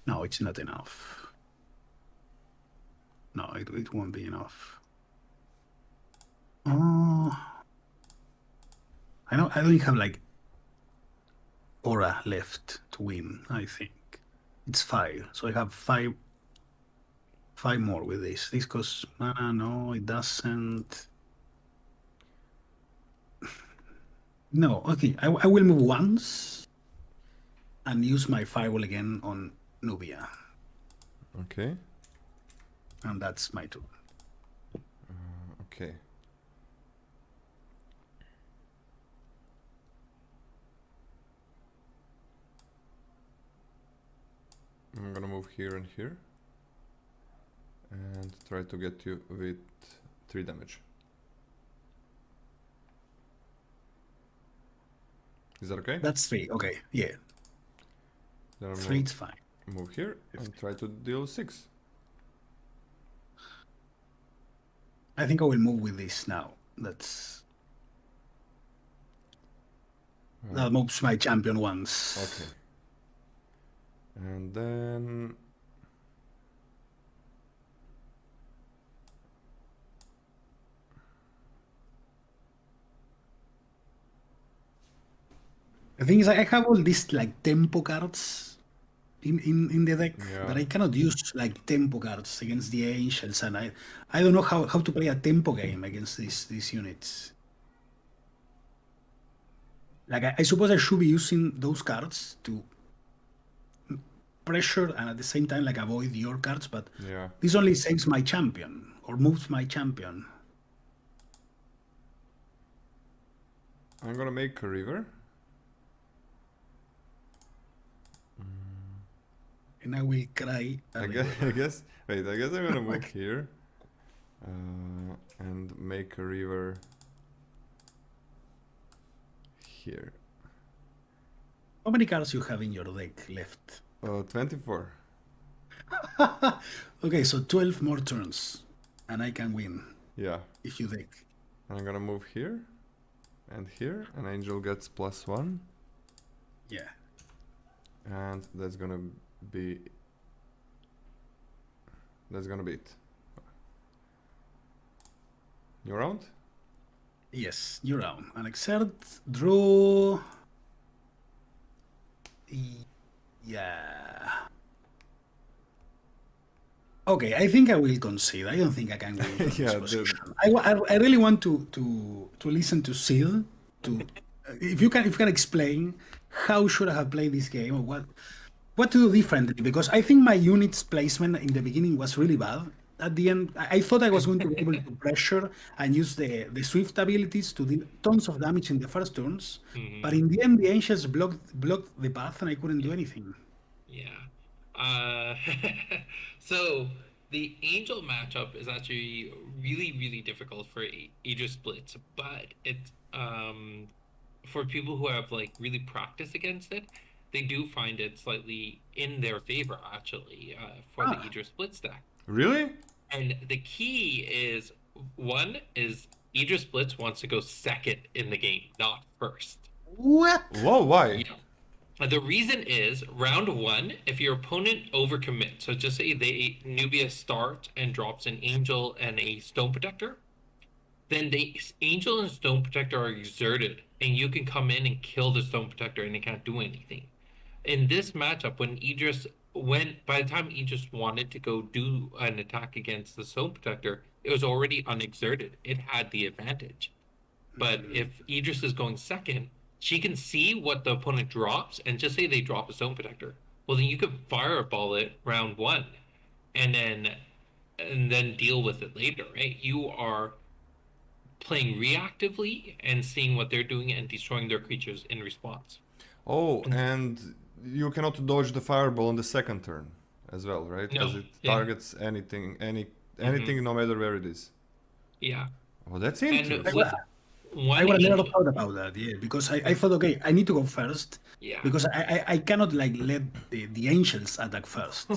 No, it's not enough. No, it won't be enough. Oh, I don't have like aura left to win. I think it's 5, so I have 5 more with this. This costs mana. No, it doesn't. No, okay. I will move once and use my firewall again on Nubia. Okay. And that's my turn. Okay. I'm gonna move here and here and try to get you with 3 damage. Is that okay? That's 3. Okay, yeah. Then 3 is fine. Move here and try to deal 6. I think I will move with this now. That moves my champion once. Okay. And then thing is, I have all these like tempo cards in the deck Yeah. that I cannot use like tempo cards against the angels, and I don't know how to play a tempo game against these units. Like I suppose I should be using those cards to pressure and at the same time like avoid your cards, but Yeah. this only saves my champion or moves my champion. I'm gonna make a river. And I will cry. I guess. Wait, I guess I'm gonna move here. And make a river here. How many cards you have in your deck left? 24. Okay, so 12 more turns, and I can win Yeah. if you deck. I'm gonna move here and here, and Angel gets +1, Yeah. and that's gonna be it. New round? Yes, you're round. And exert, draw. Yeah. Okay, I think I will concede. I don't think I can win from this Yeah, position. I really want to listen to Sid. If you can explain how should I have played this game, or what to do differently, because I think my unit's placement in the beginning was really bad. At the end, I thought I was going to be able to pressure and use the swift abilities to deal tons of damage in the first turns, but in the end, the Angels blocked the path and I couldn't do anything. Yeah. So the Angel matchup is actually really, really difficult for Aegis splits, but it's for people who have like really practiced against it, they do find it slightly in their favor actually for the Aegis split stack. Really? And the key is Aegis Splits wants to go second in the game, not first. What? Whoa, why? Yeah. The reason is round 1, if your opponent overcommits, so just say Nubia starts and drops an Angel and a Stone Protector, then the Angel and Stone Protector are exerted, and you can come in and kill the Stone Protector and it can't do anything. In this matchup, by the time Aegis wanted to go do an attack against the Stone Protector, it was already unexerted. It had the advantage. But if Aegis is going second, she can see what the opponent drops, and just say they drop a Stone Protector. Well, then you could fireball it round 1, and then deal with it later, right? You are playing reactively and seeing what they're doing and destroying their creatures in response. Oh, and you cannot dodge the fireball on the second turn as well, right? Because it targets anything, no matter where it is. Yeah. Oh, that's interesting. I would have never thought about that, yeah, because I thought, okay, I need to go first, because I cannot like let the Angels attack first.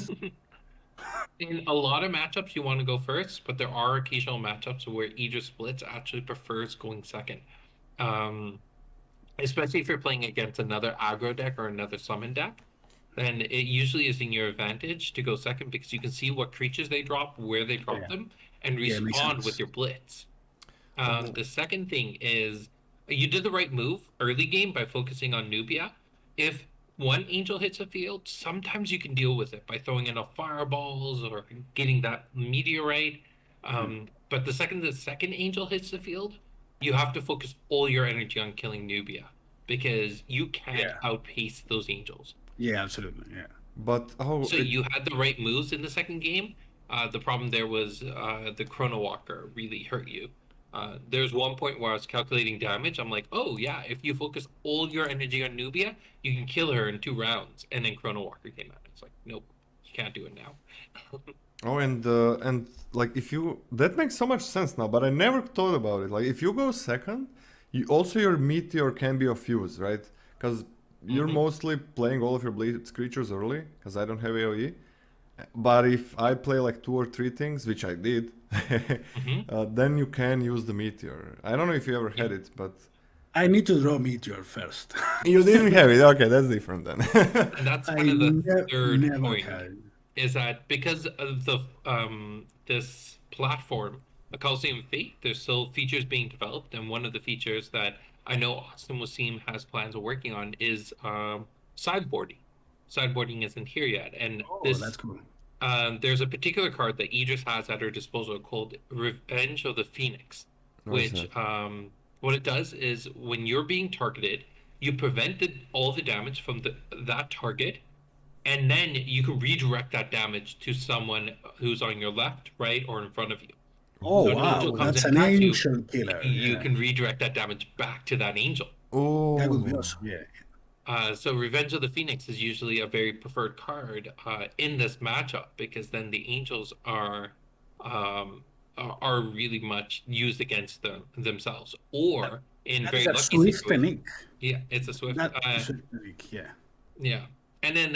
In a lot of matchups, you want to go first, but there are occasional matchups where Aegis Splits actually prefers going second. Especially if you're playing against another aggro deck or another summon deck, then it usually is in your advantage to go second because you can see what creatures they drop, where they drop them, and respond with your blitz. The second thing is you did the right move early game by focusing on Nubia. If one Angel hits the field, sometimes you can deal with it by throwing enough fireballs or getting that meteorite. But the second Angel hits the field, you have to focus all your energy on killing Nubia because you can't outpace those Angels. Yeah, absolutely. Yeah. But you had the right moves in the second game. The problem there was the Chrono Walker really hurt you. There's one point where I was calculating damage. I'm like, oh yeah, if you focus all your energy on Nubia, you can kill her in 2 rounds. And then Chrono Walker came out. It's like, nope, you can't do it now. Oh, and like that makes so much sense now, but I never thought about it. Like if you go second, your meteor can be of use, right? Because you're mostly playing all of your blitz creatures early, because I don't have AoE. But if I play like 2 or 3 things, which I did, then you can use the meteor. I don't know if you ever had it, but I need to draw meteor first. You didn't have it. Okay, that's different then. And that's one of the third point. Is that because of the this platform, a Coliseum Fate, there's still features being developed, and one of the features that I know Austin Wasim has plans of working on is sideboarding. Sideboarding isn't here yet, and Oh, that's cool. there's a particular card that Idris has at her disposal called Revenge of the Phoenix, What is which that? what it does is when you're being targeted, you prevented all the damage from that target, and then you can redirect that damage to someone who's on your left, right, or in front of you. Oh, So an wow. angel comes That's and an attacks you, angel killer. you Yeah. can redirect that damage back to that angel. That would be Oh, awesome. Yeah. So Revenge of the Phoenix is usually a very preferred card in this matchup because then the angels are really much used against themselves, or in That very is a lucky Swift situations. Panic. Yeah, it's a swift. That is a Panic, yeah. Yeah. And then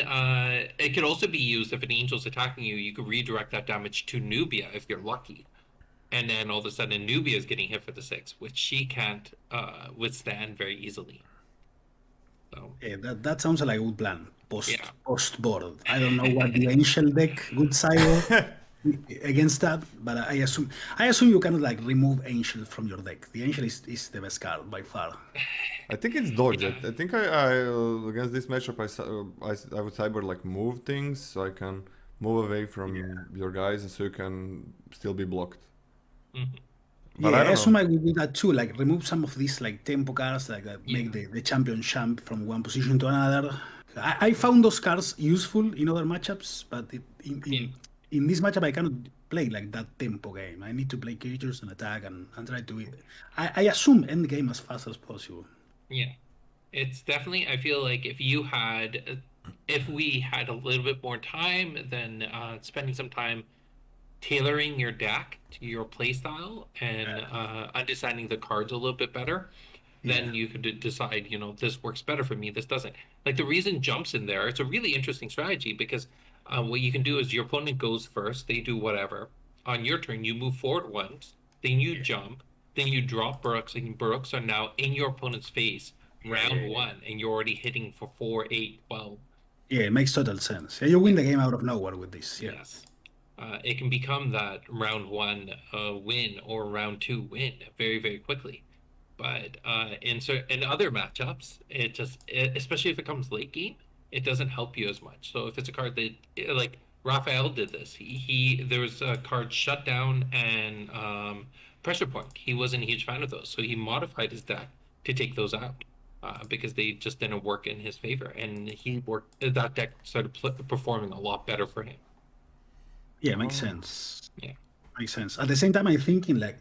it could also be used if an angel's attacking you, you could redirect that damage to Nubia if you're lucky. And then all of a sudden Nubia is getting hit for the 6, which she can't withstand very easily. So Yeah, that sounds like a good plan. Yeah. Post board. I don't know what the angel deck would side against that, but I assume you cannot like remove angel from your deck. The angel is the best card by far. I think it's dodge. Yeah. I think against this matchup I would cyber like move things so I can move away from your guys so you can still be blocked. Mhm. But Yeah, I I don't assume know. I would do that too. Like remove some of these like tempo cards like that make the champion jump from one position to another. I found those cards useful in other matchups, but in this matchup I cannot play like that tempo game. I need to play creatures and attack and try to. I assume end game as fast as possible. Yeah, it's definitely. I feel like if we had a little bit more time, then spending some time tailoring your deck to your playstyle and understanding the cards a little bit better, then you could decide, this works better for me, this doesn't. Like the reason jumps in there, it's a really interesting strategy because what you can do is your opponent goes first, they do whatever. On your turn, you move forward once, then you jump, then you drop Brooks, and Brooks are now in your opponent's face round 1, and you're already hitting for 4, 8, 12. Yeah, it makes total sense. Yeah, you win the game out of nowhere with this. Yeah. Yes. It can become that round 1 win or round 2 win very, very quickly. But in other matchups, especially if it comes late game, it doesn't help you as much. So if it's a card that like Raphael did this, there was a card Shutdown and Pressure Point. He wasn't a huge fan of those, so he modified his deck to take those out because they just didn't work in his favor, and that deck started performing a lot better for him. Yeah, makes sense. Yeah. Makes sense. At the same time, I'm thinking like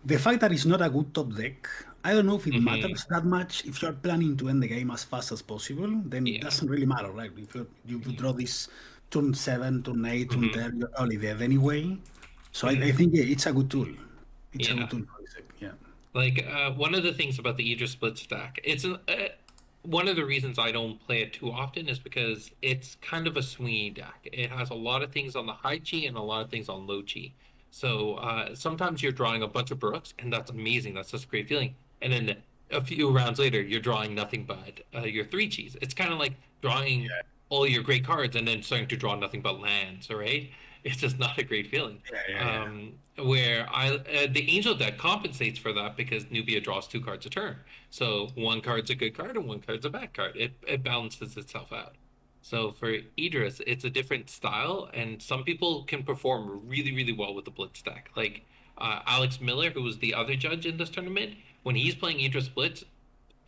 the fact that it's not a good top deck, I don't know if it matters that much. If you're planning to end the game as fast as possible, then it doesn't really matter, right? If you draw this turn 7, turn 8, turn 10, you're probably dead anyway. So I think it's a good tool. It's a good tool for this deck, yeah. Like one of the things about the Idris Split stack, it's one of the reasons I don't play it too often is because it's kind of a swingy deck. It has a lot of things on the high chi and a lot of things on low chi. So sometimes you're drawing a bunch of Brooks, and that's amazing. That's such a great feeling. And then a few rounds later, you're drawing nothing but your 3 chis. It's kind of like drawing all your great cards and then starting to draw nothing but lands, right? It's just not a great feeling. Where the Angel deck compensates for that because Nubia draws 2 cards a turn. So one card's a good card and one card's a bad card. It balances itself out. So for Idris, it's a different style, and some people can perform really, really well with the Blitz deck. Like Alex Miller, who was the other judge in this tournament, when he's playing Idris Blitz,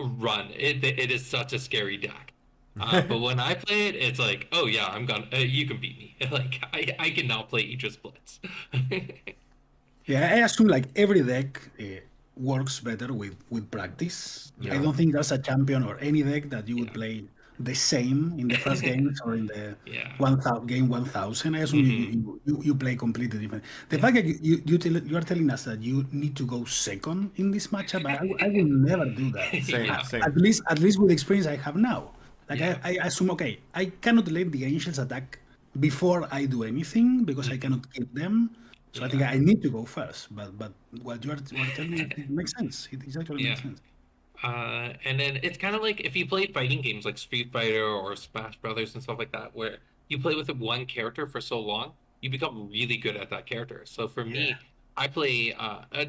run. It is such a scary deck. But when I play it, it's like, oh yeah, I'm gonna. You can beat me. Like I can now play Idris Blitz. Yeah, I assume like every deck works better with practice. I don't think there's a champion or any deck that you would play the same in the first games or in the game 1000. I assume you play completely different. The fact that you are telling us that you need to go second in this matchup, I will never do that. Same. At least with the experience I have now. Like I assume, okay, I cannot let the angels attack before I do anything because I cannot kill them. So I think I need to go first. But what you are telling me, it makes sense. It actually makes sense. And then it's kind of like if you play fighting games like Street Fighter or Smash Brothers and stuff like that, where you play with one character for so long, you become really good at that character. So for me, I play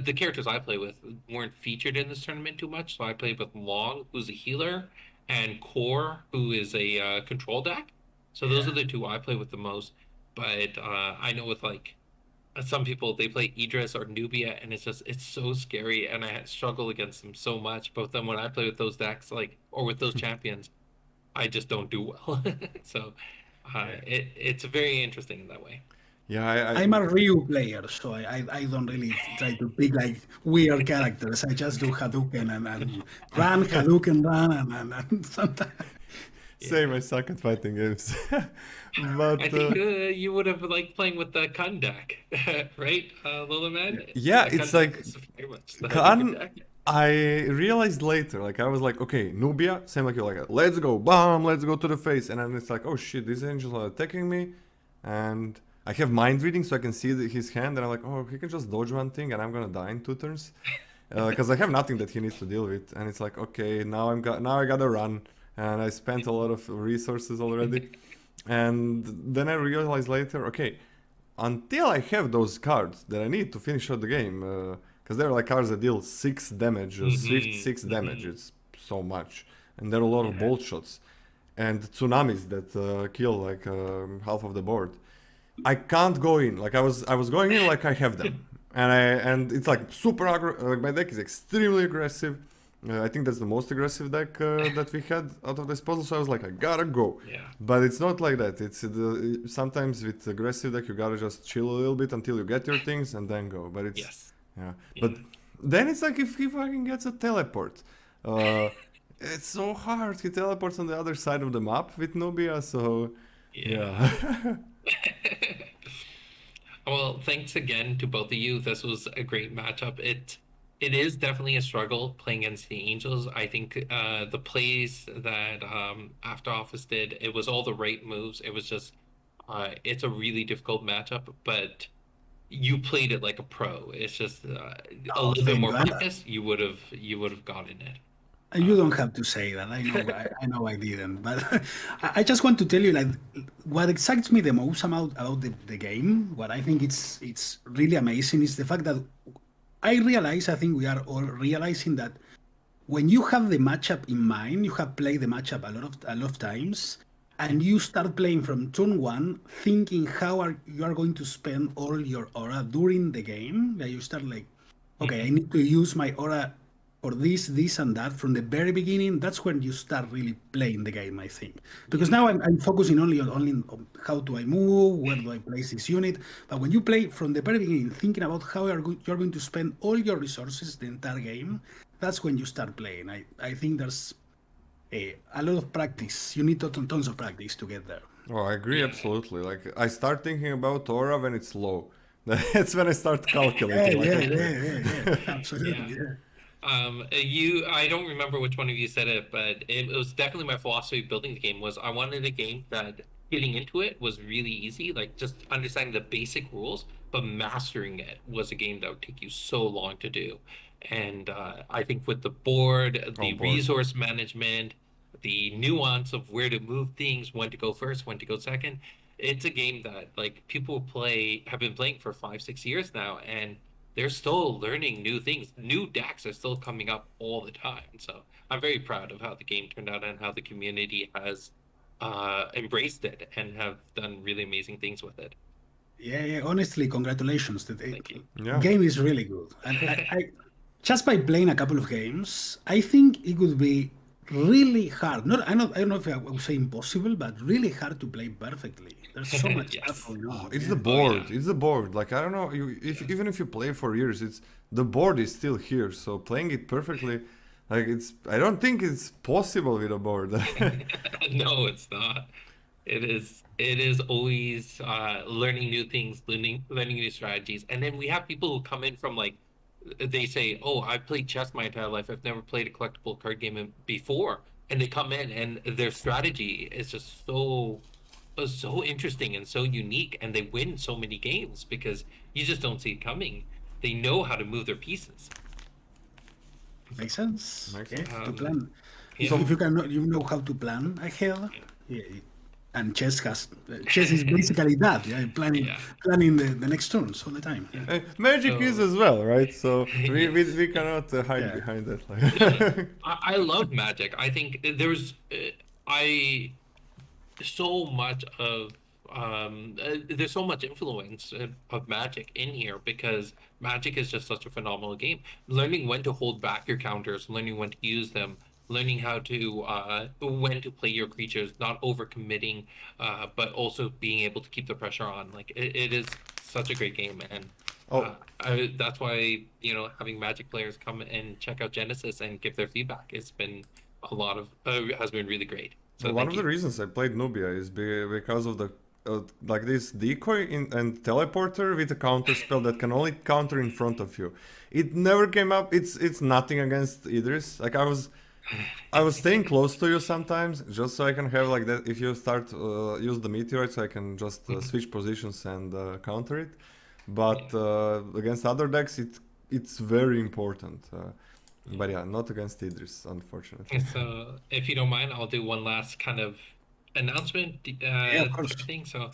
the characters I play with weren't featured in this tournament too much, so I played with Long, who's a healer, and Core, who is a control deck. So those are the two I play with the most. But I know with like some people they play Idris or Nubia, and it's so scary, and I struggle against them so much. But then when I play with those decks, like or with those champions, I just don't do well. So it's very interesting in that way. Yeah, I'm a Ryu player, so I don't really try to pick like weird characters. I just do Hadouken and run, Hadouken run, and sometimes. same. I suck at fighting games. But I think you would have liked playing with the Kun deck, right, Lolaman? yeah, The it's Kun like deck is very much the Kun. Hadouken deck. I realized later, like I was like, okay, Nubia, same like you, like let's go, bam, let's go to the face, and then it's like, oh shit, these angels are attacking me, and I have mind reading, so I can see his hand, and I'm like, oh, he can just dodge one thing, and I'm gonna die in 2 turns, because I have nothing that he needs to deal with, and it's like, okay, now I gotta run, and I spent a lot of resources already, and then I realized later, okay, until I have those cards that I need to finish out the game, because there are like cards that deal 6 damage, swift 6 damage, it's so much, and there are a lot of bolt shots, and tsunamis that kill like half of the board. I can't go in. Like I was going in like I have them, and it's like super like my deck is extremely aggressive. I think that's the most aggressive deck that we had out of this puzzle. So I was like, I gotta go. Yeah. But it's not like that. It's sometimes with aggressive deck you gotta just chill a little bit until you get your things and then go. But it's Yes. yeah. But then it's like if he fucking gets a teleport. It's so hard. He teleports on the other side of the map with Nubia, so yeah. Well, thanks again to both of you. This was a great matchup. It is definitely a struggle playing against the Angels. I think the plays that After Office did, it was all the right moves. It was just it's a really difficult matchup, but you played it like a pro. It's just a little bit more practice. You would have gotten it. You don't have to say that. I know. I know I didn't, but I just want to tell you, like, what excites me the most about the game. What I think it's really amazing is the fact that I realize. I think we are all realizing that when you have the matchup in mind, you have played the matchup a lot of times, and you start playing from turn 1, thinking how you are going to spend all your aura during the game. That you start like, okay, I need to use my aura for this, and that from the very beginning. That's when you start really playing the game, I think. Because now I'm focusing only on how do I move, where do I place this unit. But when you play from the very beginning, thinking about how you're going to spend all your resources the entire game, that's when you start playing. I think there's a lot of practice. You need tons of practice to get there. Oh, I agree absolutely. Like I start thinking about aura when it's low. That's when I start calculating. Yeah, absolutely. Yeah. I don't remember which one of you said it, but it was definitely my philosophy of building the game was I wanted a game that getting into it was really easy, like just understanding the basic rules, but mastering it was a game that would take you so long to do. And I think with the board, the resource management, the nuance of where to move things, when to go first, when to go second, it's a game that like people have been playing for 5-6 years now, and they're still learning new things. New decks are still coming up all the time. So I'm very proud of how the game turned out and how the community has embraced it and have done really amazing things with it. Yeah. Honestly, congratulations. Thank you. The game is really good. I just by playing a couple of games, I think it would be really hard. I don't know if I would say impossible, but really hard to play perfectly. There's so much stuff going on. It's the board. It's the board. Like I don't know. Even if you play for years, the board is still here. So playing it perfectly, like I don't think it's possible with a board. No, it's not. It is always learning new things, learning new strategies, and then we have people who come in from like. They say, "Oh, I've played chess my entire life. I've never played a collectible card game before," and they come in and their strategy is just so interesting and so unique, and they win so many games because you just don't see it coming. They know how to move their pieces. Makes sense. Makes Okay, sense. to plan. Yeah. If you know how to plan ahead, And chess is basically that. Yeah, planning the next turns all the time. Yeah. Magic is as well, right? So we cannot hide Yeah. behind that. I love Magic. I think there's so much of there's so much influence of Magic in here because Magic is just such a phenomenal game. Learning when to hold back your counters, learning when to use them, learning how to when to play your creatures, not overcommitting, but also being able to keep the pressure on. Like it is such a great game, and that's why having Magic players come and check out Genesis and give their feedback. It's been a lot of has been really great. So one of the reasons I played Nubia is because of the like this decoy and teleporter with a counter spell that can only counter in front of you. It never came up. It's nothing against Idris. Like I was staying close to you sometimes just so I can have like that. If you start use the meteorite, so I can just switch positions and counter it. But against other decks, it's very important. But yeah, not against Idris, unfortunately. So, if you don't mind, I'll do one last kind of announcement of course. thing. So,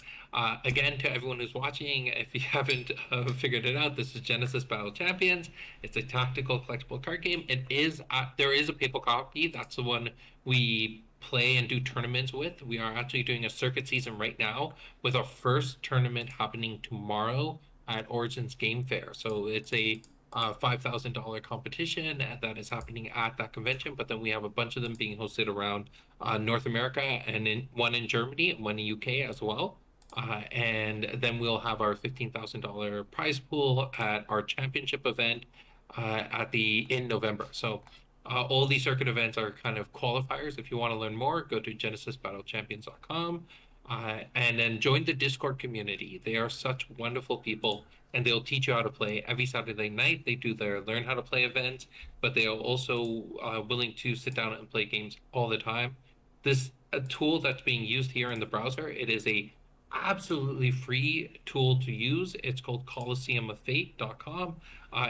again, to everyone who's watching, if you haven't figured it out, this is Genesis Battle Champions. It's a tactical collectible card game. There is a paper copy. That's the one we play and do tournaments with. We are actually doing a circuit season right now with our first tournament happening tomorrow at Origins Game Fair. So it's a $5,000 competition that is happening at that convention, but then we have a bunch of them being hosted around North America and one in Germany and one in UK as well. And then we'll have our $15,000 prize pool at our championship event in November. So all these circuit events are kind of qualifiers. If you want to learn more, go to genesisbattlechampions.com and then join the Discord community. They are such wonderful people, and they'll teach you how to play. Every Saturday night, they do their Learn How to Play events, but they are also willing to sit down and play games all the time. This a tool that's being used here in the browser. It is a absolutely free tool to use. It's called coliseumofate.com.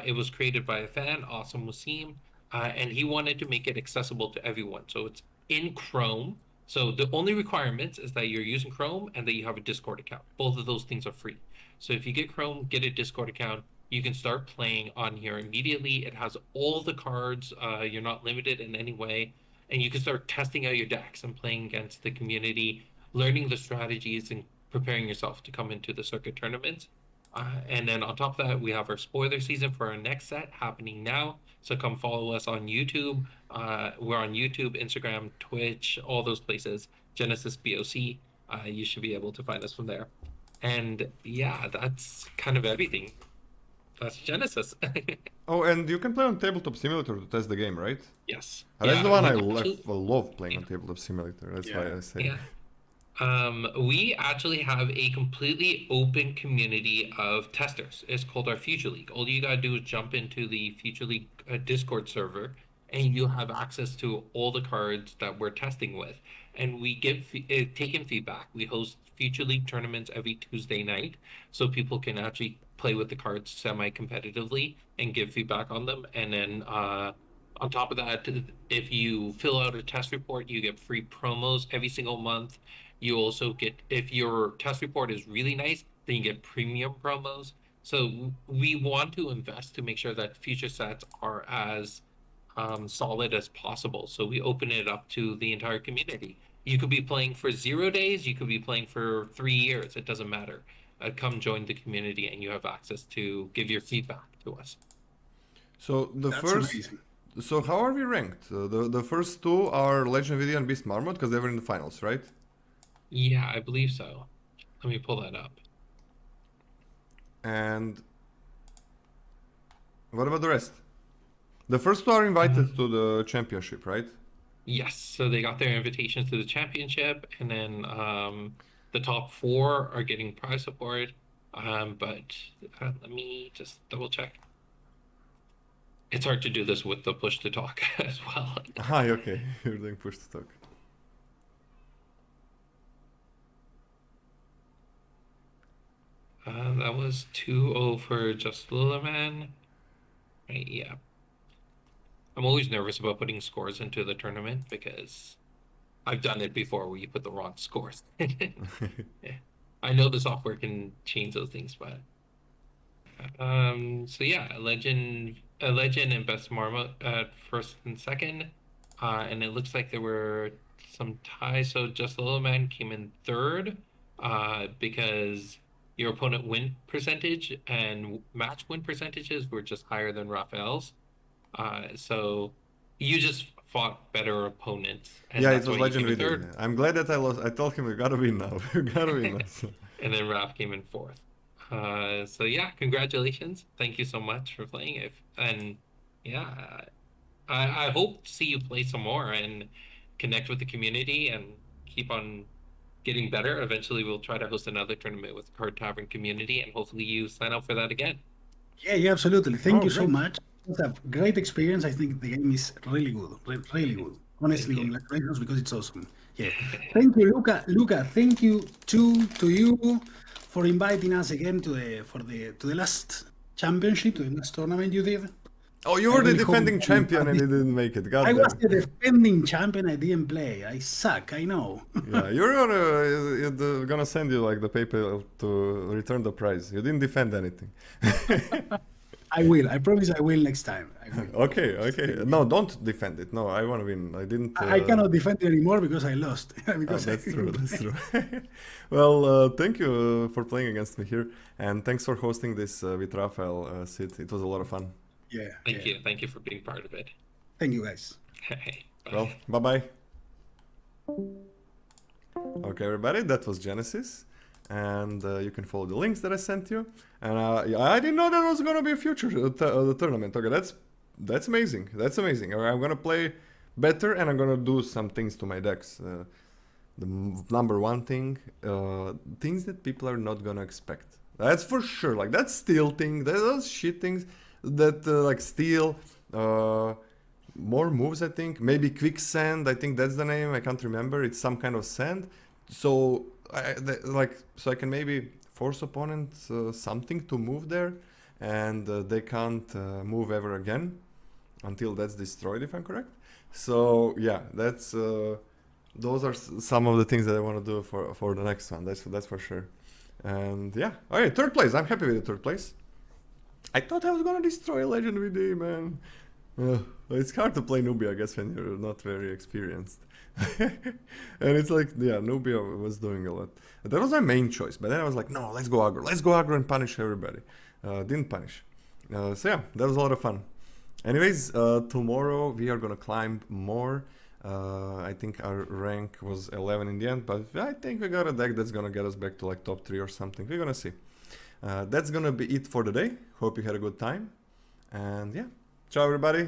It was created by a fan, Awesome Wasim, and he wanted to make it accessible to everyone. So it's in Chrome. So the only requirements is that you're using Chrome and that you have a Discord account. Both of those things are free. So if you get Chrome, get a Discord account, you can start playing on here immediately. It has all the cards. You're not limited in any way. And you can start testing out your decks and playing against the community, learning the strategies and preparing yourself to come into the circuit tournaments. And then on top of that, we have our spoiler season for our next set happening now. So come follow us on YouTube. We're on YouTube, Instagram, Twitch, all those places. Genesis BOC. You should be able to find us from there. And yeah, that's kind of everything. That's Genesis. Oh, and you can play on Tabletop Simulator to test the game, right? Yes. That's the one I love playing on Tabletop Simulator. That's why I say. Yeah. We actually have a completely open community of testers. It's called our Future League. All you gotta do is jump into the Future League Discord server, and you'll have access to all the cards that we're testing with. And we take in feedback. We host Future League tournaments every Tuesday night, so people can actually play with the cards semi-competitively and give feedback on them. And then on top of that, if you fill out a test report, you get free promos every single month. You also get, if your test report is really nice, then you get premium promos. So we want to invest to make sure that future sets are as solid as possible. So we open it up to the entire community. You could be playing for 0 days, you could be playing for 3 years. It doesn't matter. Come join the community and you have access to give your feedback to us. So That's first... amazing. So how are we ranked? The first two are Legend Video and Beast Marmot because they were in the finals, right? Yeah, I believe so. Let me pull that up. And what about the rest? The first two are invited to the championship, right? Yes, so they got their invitation to the championship, and then the top 4 are getting prize support. But let me just double check. It's hard to do this with the push to talk as well. Hi, okay, you're doing push to talk. That was 2-0 for justlolaman. Right, yeah. I'm always nervous about putting scores into the tournament because I've done it before where you put the wrong scores. Yeah. I know the software can change those things, but so yeah, a legend and best Marmot at first and second, and it looks like there were some ties. So justlolaman came in third, because your opponent win percentage and match win percentages were just higher than Raphael's. So you just fought better opponents, and Yeah, it that's was why you came Legend in Video. third. I'm glad that I lost. I told him we gotta win now. We gotta win now. And then Raph came in fourth. So yeah, congratulations. Thank you so much for playing it. And yeah, I hope to see you play some more and connect with the community and keep on getting better. Eventually, we'll try to host another tournament with the Card Tavern community, and hopefully you sign up for that again. Yeah, absolutely. Thank you so great. much. It was a great experience. I think the game is really good, really good. Honestly, Thank you. congratulations because it's awesome. Yeah. Thank you, Luca. Luca, thank you to you for inviting us again to the last championship, to the last tournament you did. Oh, you I were the really hope defending you can champion and you participate. didn't make it. God I damn. was the defending champion. I didn't play. I suck. I know. Yeah, you're gonna send you like the paper to return the prize. You didn't defend anything. I will. I promise I will next time. I will. Okay. No, don't defend it. No, I want to win. I didn't. I cannot defend it anymore because I lost. Because That's I true. That's true. Well, thank you for playing against me here, and thanks for hosting this with Raphael, Sid. It was a lot of fun. Yeah. Thank you. Thank you for being part of it. Thank you, guys. Bye. Well, bye. Okay, everybody, that was Genesis, and you can follow the links that I sent you. And yeah, I didn't know there was gonna be a future tournament. Okay, that's amazing. That's amazing. I'm gonna play better, and I'm gonna do some things to my decks. The number one thing, things that people are not gonna expect. That's for sure. Like that steel thing, those shit things that like steel. More moves, I think. Maybe quicksand. I think that's the name. I can't remember. It's some kind of sand. So so I can maybe force opponents something to move there, and they can't move ever again until that's destroyed, if I'm correct. So yeah, that's those are some of the things that I want to do for the next one. That's for sure. And yeah, okay, third place. I'm happy with the third place. I thought I was gonna destroy Legend VD, man. It's hard to play Nubia, I guess, when you're not very experienced. And it's like, yeah, Nubia was doing a lot. That was my main choice, but then I was like, no, let's go aggro and punish everybody. Didn't punish. So yeah, that was a lot of fun. Anyways, tomorrow we are gonna climb more. I think our rank was 11 in the end, but I think we got a deck that's gonna get us back to like top 3 or something. We're gonna see. That's gonna be it for the day. Hope you had a good time. And yeah. Ciao everybody,